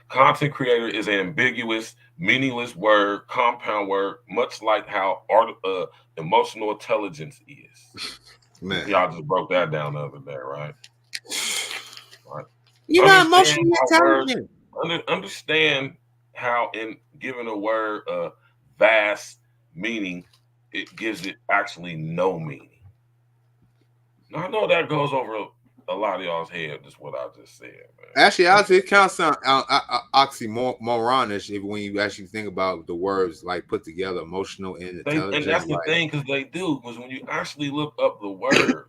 Content creator is an ambiguous, meaningless word, compound word, much like how emotional intelligence is.
man.
Y'all just broke that down the other day, right? Right.
You're not
Understand
emotionally
how words
intelligent.
understand how in giving a word a vast meaning, it gives it actually no meaning. Now, I know that goes over a lot of y'all's head. Just what I just said,
Actually,
man.
it kind of sounds oxymoronish if when you actually think about the words like put together, emotional and
And that's
intelligent.
the
Like,
thing, because they do. Because when you actually look up the word,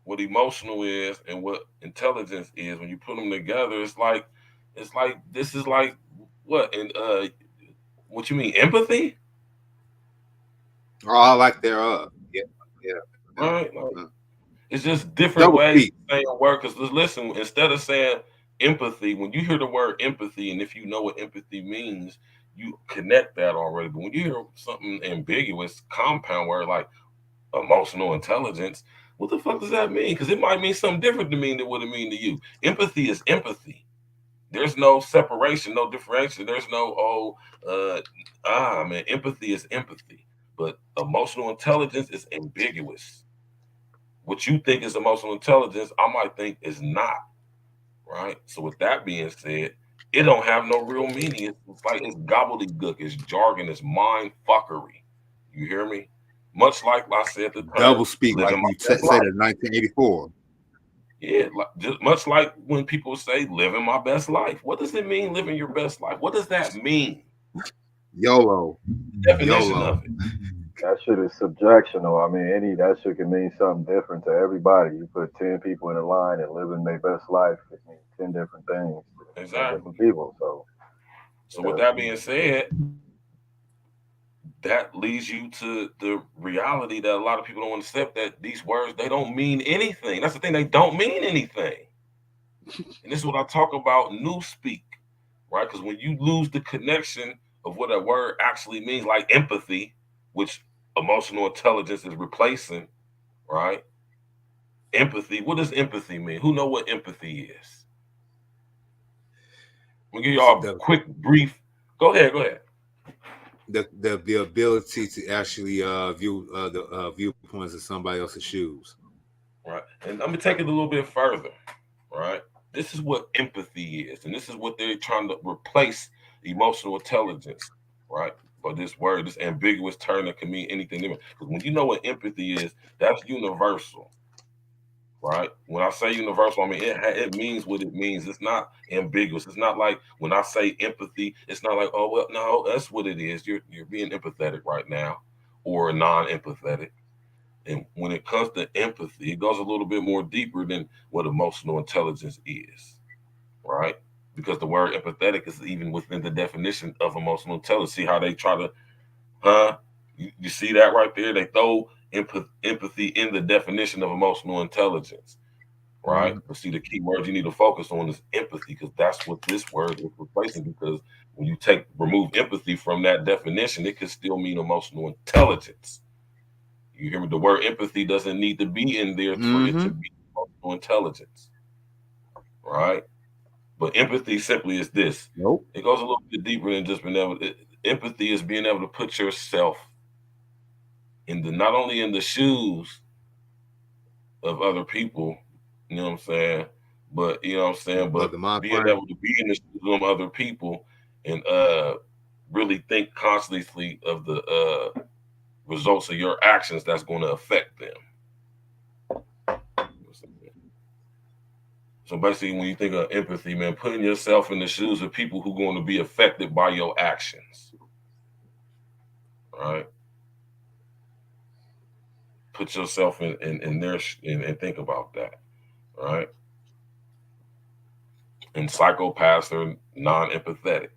what emotional is and what intelligence is, when you put them together, it's like this is like what and what you mean empathy,
oh, I like their yeah, yeah, yeah.
right? Like,
Uh,
it's just different
double
ways of
speak.
saying a word. Because listen, instead of saying empathy, when you hear the word empathy, and if you know what empathy means, you connect that already. But when you hear something ambiguous, compound word like emotional intelligence, what the fuck does that mean? Because it might mean something different to me than what it mean to you. Empathy is empathy. There's no separation, no differentiation. There's no man. Empathy is empathy, but emotional intelligence is ambiguous. What you think is emotional intelligence, I might think is not, right? So with that being said, it don't have no real meaning. It's like it's gobbledygook, it's jargon, it's mind fuckery. You hear me? Much like I said the term
Double speak like
living
you
my best
said
life.
in 1984.
Yeah, like, just much like when people say living my best life. What does it mean living your best life? What does that mean?
YOLO,
The definition
YOLO.
of it.
That shit is subjectional. I mean, that shit can mean something different to everybody. You put 10 people in a line and living their best life, it means 10 different things to 10 different
Exactly.
people. So
So with that being said, that leads you to the reality that a lot of people don't accept, that these words, they don't mean anything. That's the thing, they don't mean anything. And this is what I talk about new speak, right? Because when you lose the connection of what a word actually means, like empathy, which emotional intelligence is replacing, right? Empathy. What does empathy mean? Who know what empathy is? I'm gonna give y'all a quick brief. Go ahead. Go ahead.
The ability to actually view the viewpoints of somebody else's shoes.
Right. And I'm gonna take it a little bit further. Right. This is what empathy is, and this is what they're trying to replace emotional intelligence. Right. But this word, this ambiguous term that can mean anything different. Because when you know what empathy is, that's universal. Right. When I say universal, I mean it means what it means. It's not ambiguous. It's not like when I say empathy, it's not like, oh well, no, that's what it is. You're being empathetic right now, or non-empathetic. And when it comes to empathy, it goes a little bit more deeper than what emotional intelligence is, right? Because the word empathetic is even within the definition of emotional intelligence. See how they try to, huh? You see that right there? They throw empathy in the definition of emotional intelligence, right? But see, the key word you need to focus on is empathy, because that's what this word is replacing. Because when you remove empathy from that definition, it could still mean emotional intelligence. You hear me? The word empathy doesn't need to be in there for it to be emotional intelligence, right? But empathy simply is this.
Nope.
It goes a little bit deeper than just being able to, empathy is being able to put yourself in the, not only in the shoes of other people, you know what I'm saying, but you know what I'm saying,
Of
but
the mind
being
frame.
able to be in the shoes of other people and really think consciously of the results of your actions that's going to affect them. So basically, when you think of empathy, man, putting yourself in the shoes of people who are going to be affected by your actions, right? Put yourself in their and think about that, right? And psychopaths are non-empathetic.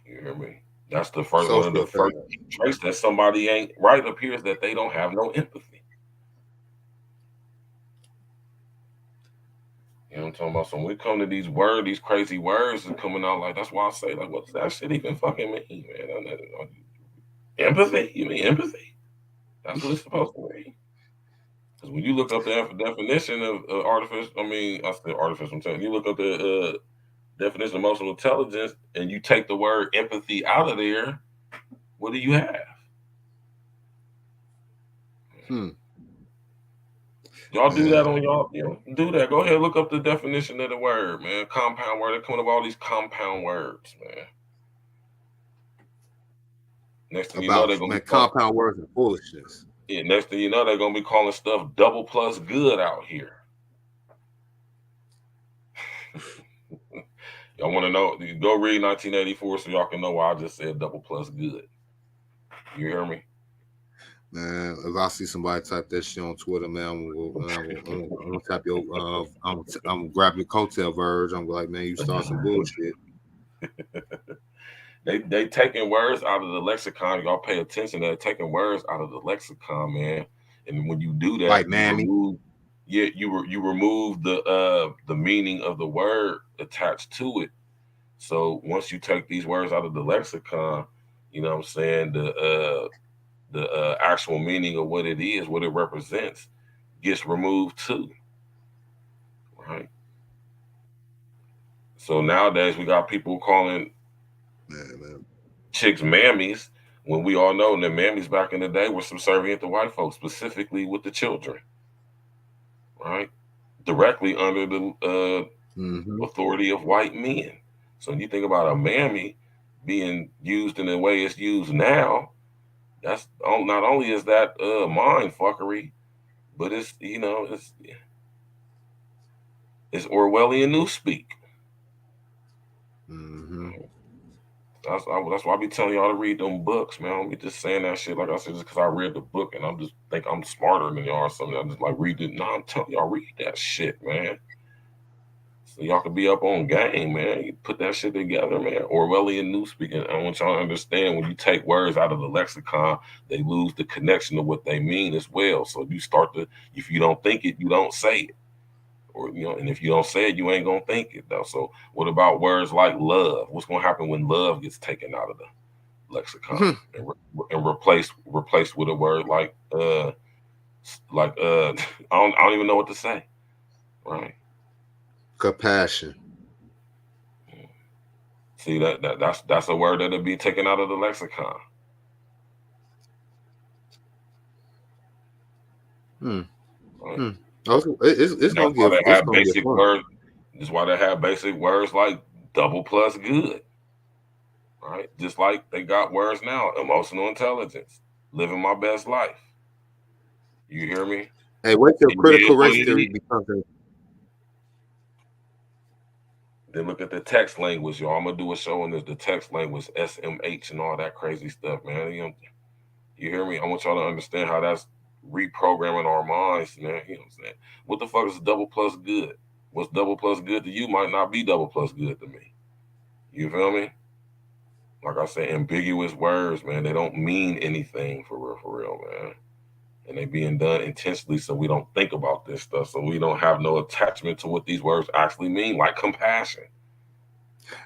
You hear me? That's the first one of the
Sociopath.
first traits that somebody ain't right appears that they don't have no empathy. You know what I'm talking about? So when we come to these words, these crazy words are coming out, like that's why I say, like, what's that shit even fucking mean, man? Empathy? You mean empathy? That's what it's supposed to mean. Because when you look up the definition of artificial, I said artificial intelligence. You look up the definition of emotional intelligence, and you take the word empathy out of there. What do you have? Y'all do that on y'all. Do that. Go ahead, look up the definition of the word, man. Compound word. They're coming up with all these compound words, man. Next thing you know,
About
they're gonna be
compound words and foolishness.
yeah. Next thing you know, they're gonna be calling stuff double plus good out here. Y'all want to know? Go read 1984 so y'all can know why I just said double plus good. You hear me?
Man, if I see somebody type that shit on Twitter, man, I'm gonna tap your, I'm gonna grab your coattail, Verge. I'm like, man, you start some bullshit.
They taking words out of the lexicon. Y'all pay attention. They're taking words out of the lexicon, man. And when you do that,
Like mammy.
you remove the meaning of the word attached to it. So once you take these words out of the lexicon, you know what I'm saying, the actual meaning of what it is, what it represents, gets removed too. Right. So nowadays we got people calling
Man.
chicks mammies, when we all know that mammies back in the day were subservient to white folks, specifically with the children, right? Directly under the authority of white men. So when you think about a mammy being used in the way it's used now, that's not only is that mind fuckery, but it's Orwellian newspeak. That's why I be telling y'all to read them books, man. I don't be just saying that shit like I said just because I read the book and I'm just think I'm smarter than y'all or something. I just like read it. No, I'm telling y'all read that shit, man. So y'all could be up on game, man. You put that shit together, man. Orwellian new speaking. I want y'all to understand when you take words out of the lexicon, they lose the connection of what they mean as well. So you start to, if you don't think it, you don't say it. Or and if you don't say it, you ain't gonna think it though. So what about words like love? What's gonna happen when love gets taken out of the lexicon and replaced with a word like I don't even know what to say. Right.
Compassion.
See that's a word that'll be taken out of the lexicon.
Hmm.
Right?
Hmm. It's
And that's
gonna
why
get
they
it's
have
gonna get
basic
fun.
words. That's why they have basic words like double plus good. Right? Just like they got words now, emotional intelligence, living my best life. You hear me?
Hey, wait till
It is
critical
what
race
it
theory
is.
becomes a
Then look at the text language, y'all. I'm gonna do a show on this, the text language, SMH and all that crazy stuff, man. You hear me? I want y'all to understand how that's reprogramming our minds, man. You know what I'm saying? What the fuck is double plus good? What's double plus good to you might not be double plus good to me. You feel me? Like I say, ambiguous words, man, they don't mean anything for real, man. And they being done intentionally so we don't think about this stuff, so we don't have no attachment to what these words actually mean, like compassion.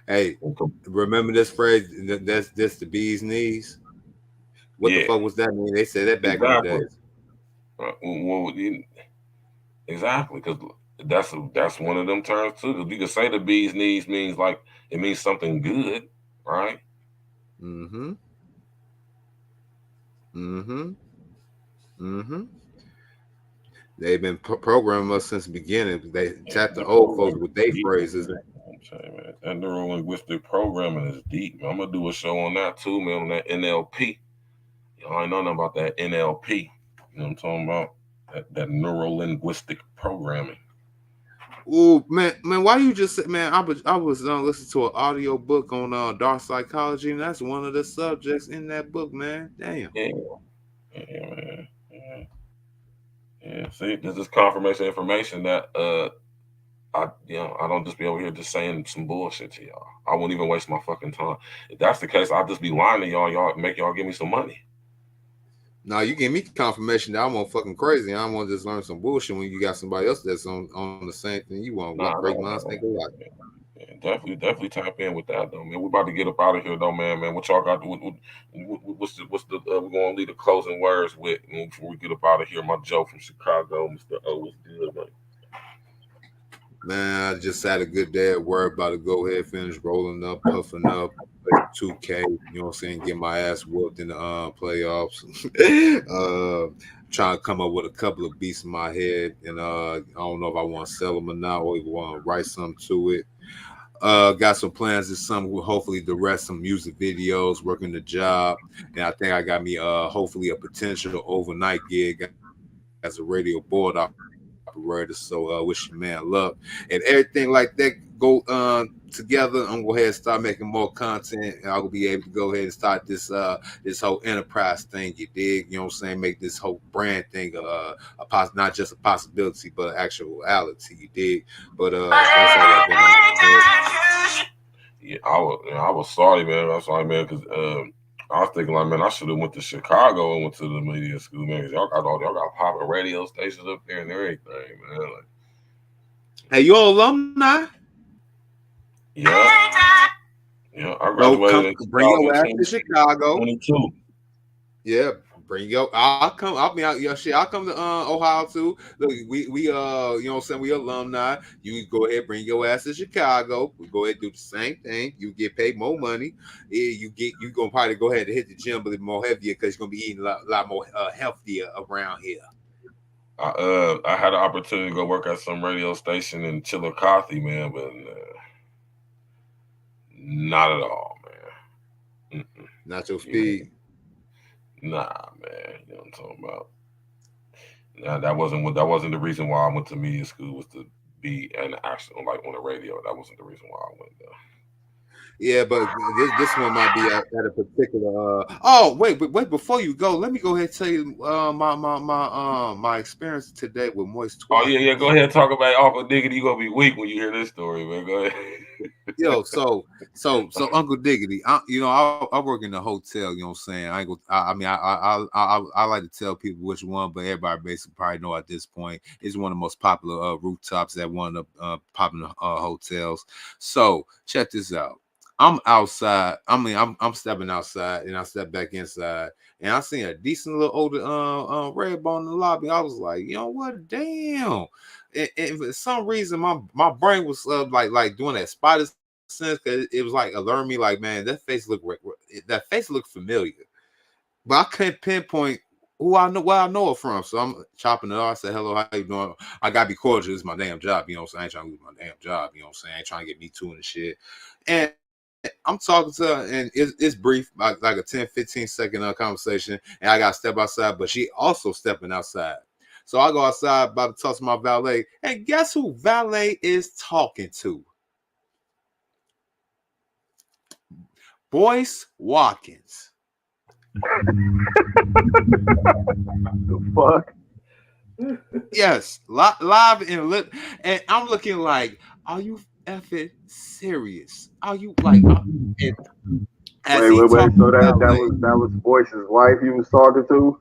hey, remember this phrase? That's this the bee's knees. What the
Yeah,
fuck was that mean? They said that back in the
exactly.
days.
Well, exactly, because that's one of them terms too. Because you could say the bee's knees means like it means something good, right?
Mm-hmm. Mm-hmm. Mm-hmm. They've been programming us since the beginning. They
Yeah,
tap the
that
old folks
programming
with
is
their
deep,
phrases.
man. I'm saying, man, that neuro linguistic programming is deep. Man. I'm gonna do a show on that too, man. On that NLP. Y'all ain't know nothing about that NLP. You know what I'm talking about? That neuro linguistic programming.
Ooh, man, why you just say, man? I was listening to an audio book on dark psychology, and that's one of the subjects in that book, man. Damn.
Yeah, yeah, man. Yeah, yeah. See, this is confirmation information that I don't just be over here just saying some bullshit to y'all. I wouldn't even waste my fucking time. If that's the case, I'll just be lying to y'all. Y'all make y'all give me some money.
Now you give me confirmation that I'm on fucking crazy. I want to just learn some bullshit when you got somebody else that's on the same thing you want.
Nah,
Great
no,
minds
no.
think alike.
Yeah, definitely tap in with that though, man. We about to get up out of here though, man. What y'all got? What's the? We're gonna leave the closing words with before we get up out of here. My Joe from Chicago, Mr. O, was good, man.
Man, I just had a good day at work. About to go ahead, finish rolling up, puffing up, play some 2K. You know what I'm saying? Get my ass whooped in the playoffs. Trying to come up with a couple of beats in my head, and I don't know if I want to sell them or not, or even want to write something to it. Got some plans this summer. Will hopefully direct some music videos, working the job, and I think I got me hopefully a potential overnight gig as a radio board operator. So wish your man luck and everything like that. Go together. I'm gonna go ahead and start making more content, and I'll be able to go ahead and start this whole enterprise thing. You dig? You know what I'm saying? Make this whole brand thing not just a possibility, but actuality. You dig? But that's all I've been on.
Yeah, I was sorry, man. I was sorry, man, because I was thinking like, man, I should have went to Chicago and went to the media school, man. 'Cause y'all got popping radio stations up there and everything, man. Like,
Hey, you all alumni?
yeah, yeah. I
Bro,
graduated
come
in
bring your ass to Chicago.
2022.
Yeah, bring your. I'll come. I'll be out. Yeah, shit. I'll come to Ohio too. Look, we you know what I'm saying, we alumni. You go ahead, bring your ass to Chicago. We go ahead and do the same thing. You get paid more money. Yeah, you gonna probably go ahead and hit the gym, but it's more heavier because you're gonna be eating a lot more healthier around here.
I had an opportunity to go work at some radio station in Chillicothe, man, but not at all, man.
Not your
You know,
speed.
nah, man. You know what I'm talking about. Nah, that wasn't the reason why I went to media school was to be an actual like on the radio. That wasn't the reason why I went there.
Yeah, but this one might be at a particular. Oh, wait, before you go, let me go ahead and tell you my experience today with moist
Oh yeah,
twat.
yeah. Go ahead and talk about Uncle Diggity. You gonna be weak when you hear this story, man. Go ahead.
Yo, so Uncle Diggity, I work in the hotel. You know what I'm saying? I ain't go. I mean, I like to tell people which one, but everybody basically probably know at this point. It's one of the most popular rooftops at one of the popular hotels. So check this out. I'm outside. I mean, I'm stepping outside, and I step back inside, and I seen a decent little older red bone in the lobby. I was like, you know what? Damn. And for some reason, my brain was like doing that spider sense, because it was like alerting me, like, man, that face looked familiar, but I couldn't pinpoint where I know it from. So I'm chopping it off. I said, hello, how you doing? I gotta be cordial. It's my damn job, you know what I'm saying? I ain't trying to lose my damn job, you know what I'm saying? I ain't trying to get me too and shit. And I'm talking to her, and it's brief, like a 10-15 second conversation, and I gotta step outside, but she also stepping outside. So I go outside, about to talk to my valet, and guess who valet is talking to? Boyce Watkins.
The fuck?
Yes, live and lit, and I'm looking like, are you effing serious? Are you like? And as he
Wait.
talked
So
to
that was Boyce's wife he was talking to.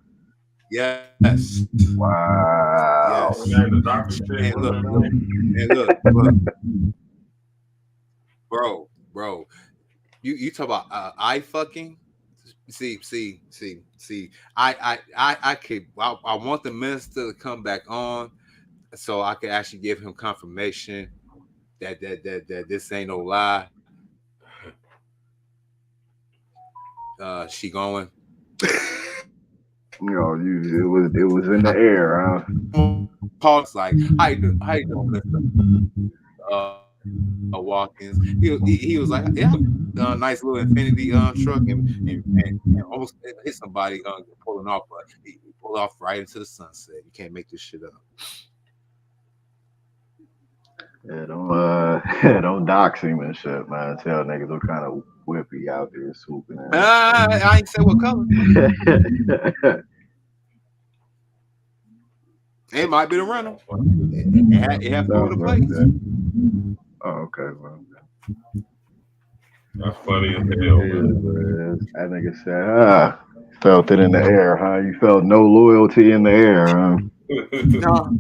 yes,
Wow.
yes,
Man, the doctor shit
and
going
look,
on.
and bro, you talk about eye fucking. See. I want the minister to come back on so I could actually give him confirmation that this ain't no lie. She going.
You know, it was in the air, huh?
Paul's like, how you doing, Mister Watkins? He was like, yeah, nice little Infinity truck, and almost hit somebody pulling off, but he pulled off right into the sunset. You can't make this shit up.
Yeah, don't dox him and shit, man. Tell niggas what kind of whippy out there swooping
I ain't say what color.
in.
It might be the rental. It had Florida plates.
Oh, okay, well.
That's funny as hell, man.
That nigga said, felt it in the air, huh? You felt no loyalty in the air, huh?
No,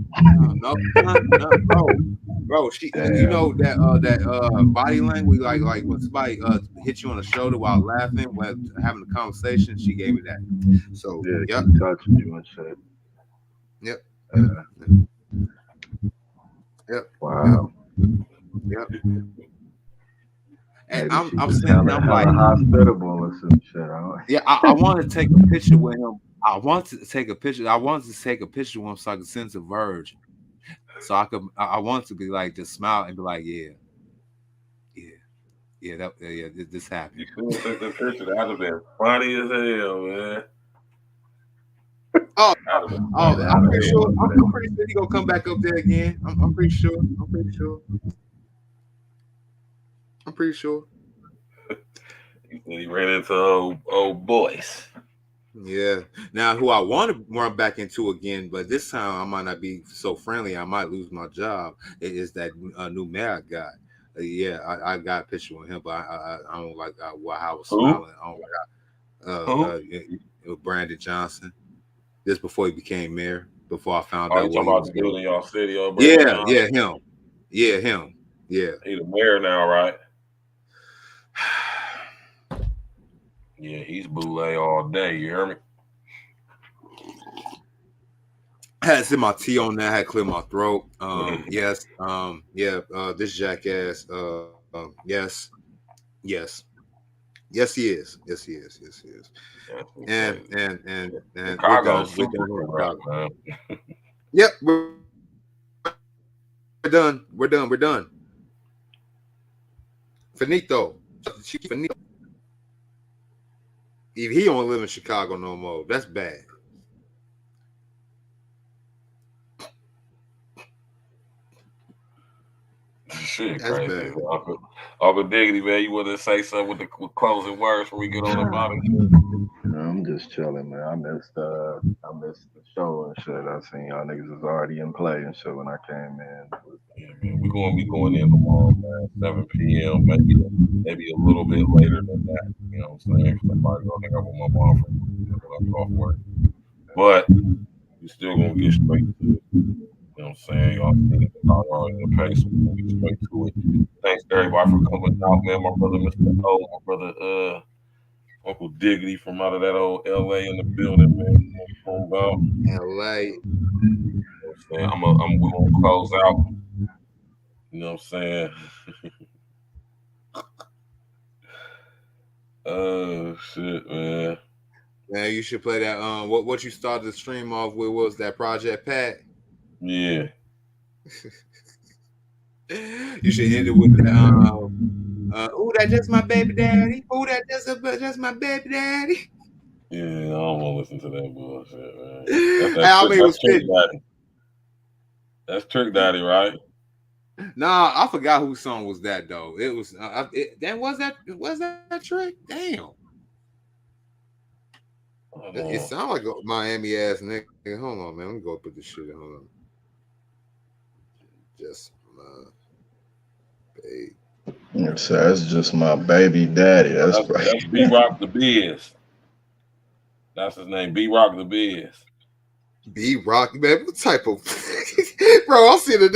bro. You
Damn.
know that body language, like when somebody hit you on the shoulder while laughing, while having a conversation. She gave me that. So,
Yeah,
yep,
keep touching you and shit.
yep,
Uh,
yep, yep,
wow.
yep. And
Maybe she
I'm
just
sitting there, I'm like,
hella hospitable or some shit. Huh?
yeah, I want to take a picture with him. I wanted to take a picture with him so I could send to Virgil. So I want to be like, just smile and be like, yeah, this happened.
You should have took the picture. That'd have been funny as hell, man.
Oh,
That'd have been funny
oh,
as
I'm pretty sure.
hell.
I'm pretty sure he gonna come back up there again. I'm pretty sure. I'm pretty sure.
He said he ran into old boys.
Yeah. Now, who I want to run back into again, but this time I might not be so friendly. I might lose my job. It is that new mayor guy. Yeah, I got a picture with him, but I don't like how I was
Who?
smiling. I don't
Who?
like it was Brandon Johnson. This before he became mayor. Before I found
Oh, you
out what
talking
he
about
was
the dude
doing.
in y'all city, Brandon
Yeah,
Johnson?
him. Yeah, him. Yeah.
He the mayor now, right? Yeah, he's boule all day. You hear me?
I had to sit my tea on that. I had to clear my throat. Yes. This jackass. Yes. Yes, he is. Yes, he is. Yes, he is.
That's
And we're
Chicago
done. We're
super
done here in
corrupt,
Chicago.
man.
Yep, we're done. Finito. Finito. If he don't live in Chicago no more, that's bad.
Shit,
That's
crazy.
bad.
Uncle Diggity, man, you want to say something with closing words before we get on about it?
I'm just chilling, man. I missed the show and shit. I seen y'all niggas was already in play and shit when I came in.
Yeah, man, we're gonna be going in tomorrow, man, 7 p.m. Maybe a little bit later than that. You know what I'm saying? 'Cause I'm probably gonna hang out with my mom for when I get off work. But we still gonna get straight to it. You know what I'm saying? Y'all seen it already in the pace, so we're gonna get straight to it. Thanks to everybody for coming out, man. My brother, Mr. O, my brother, Uncle Diggity from out of that old LA in the building, man. You know what I'm talking about?
LA.
You know what I'm saying? We're gonna close out. You know what I'm saying? Oh shit, man.
Man, you should play that. What you started the stream off with was that Project Pat.
Yeah.
You should end it with that. Ooh, that just my baby daddy. Ooh, that just my baby daddy.
Yeah, I don't want to listen to that bullshit, man.
I mean, it was
Trick
fitting.
Daddy. That's Trick Daddy, right?
Nah, I forgot whose song was that though. It was was that Trick? Damn. It sounds like a Miami ass nigga. Hold on, man. Let me go put this shit. Hold on. Just my baby.
That's just my baby daddy. That's
B Rock the Biz. That's his name, B Rock the Biz.
B Rock, man. What type of bro? I'll see it.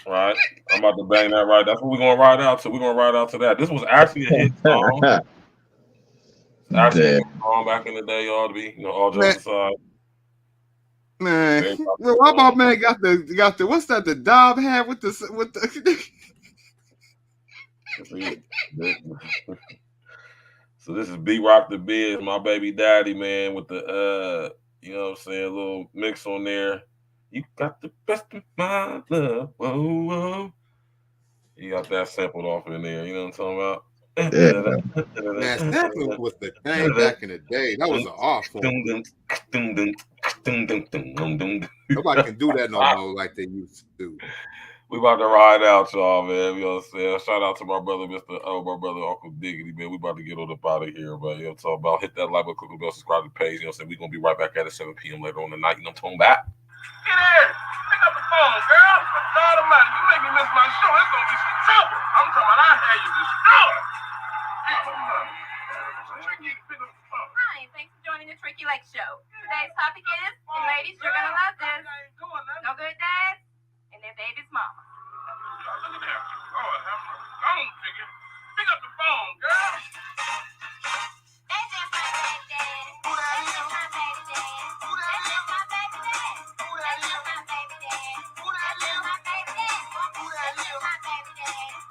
Right, I'm about to bang that right. That's what we're gonna ride out to. We're gonna ride out to that. This was actually a hit song. Actually, a hit song back in the day, y'all. To be, all jokes aside.
Man, well, how about man got the what's that? The Dob had with the
So this is B Rock the Biz, my baby daddy, man, with the you know what I'm saying, a little mix on there. You got the best of my love. Whoa, whoa. You got that sampled off in there, you know what I'm talking about?
Yeah.
Man, sampling was the thing back in the day. That was an art form. Nobody can do that no more like they used to.
We about to ride out, y'all, man. You know what I'm saying? Shout out to my brother, Mr. O, my brother, Uncle Diggity, man. We about to get on up out of here, but you know what I'm talking about? Hit that like button, click the bell, subscribe to the page. You know what I'm saying? We're going to be right back at it 7 p.m. later on tonight. You know what I'm talking about?
Get in. Pick up the phone, girl. God almighty, you make me miss my show. It's going to be some trouble. I'm talking about I had you destroyed.
Hi, thanks for joining the Tricky Lake Show. Today's topic is, and ladies, you're going to love this, no good dads and their baby's mama.
Look at that. Lord, have mercy. Go on, Chicken. Pick up the phone, girl.
That's just my baby dad. That's just my baby dad. That's just my baby dad. That's just my baby dad. That's just my baby dad. That's just my baby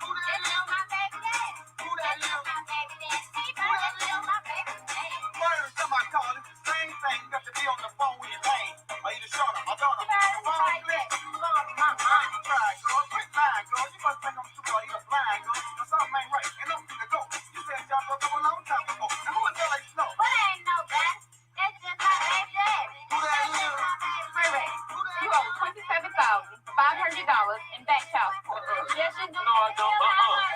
dad. That's just my baby dad. That's just my baby dad. That's just my baby dad.
First time I called it, same thing. Got to be on the phone with your lane. Or either short or my daughter. Phone click. Try, girl. Quit lying, girl. You must think I'm stupid or either blind, girl. Or something ain't right. And I'm finna go. You said y'all broke up a long time ago. Now who is LA Snow?
But I ain't no that. That's just my baby dad.
Who that is?
Ray Ray, you owe $27,500 in back child support. Yes, you do.
No, I don't.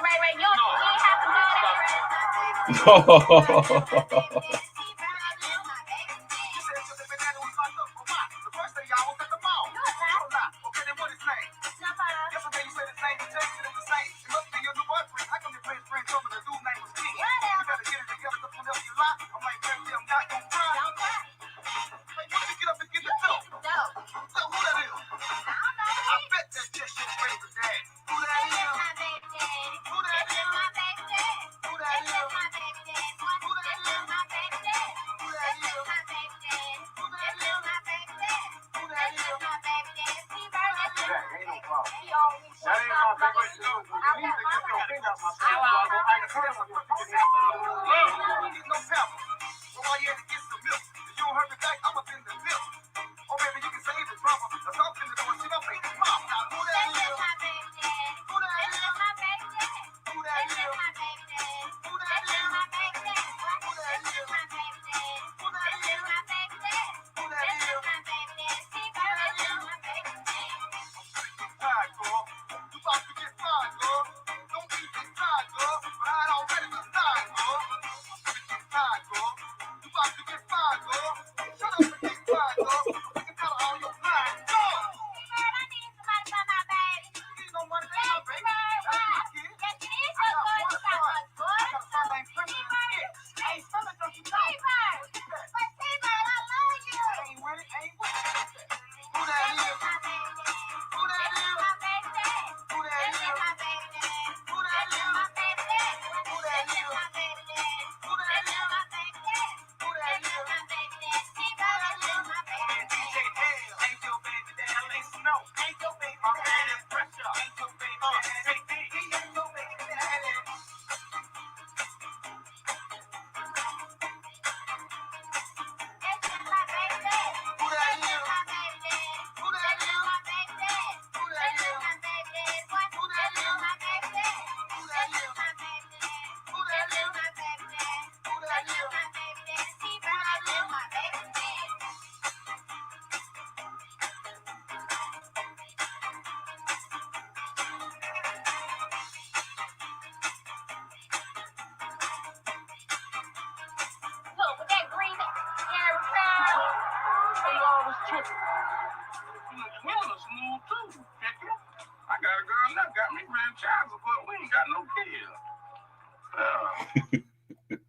Ray Ray, you ain't have to do that.
The first day y'all was at the mall.
No, it's not.
Okay, then what is his name? Yesterday you said his name was Jason. It's the same. It must be your new boyfriend. How come your best friend told me the dude's name was King? You better get it together to put up your lie. I'm like, baby, I'm not gonna cry.
Don't cry.
Hey, why don't you get up and get the dope?
No.
So who that is? I bet that's just your baby dad. Who that is? Who that is? Who that is? Who that is?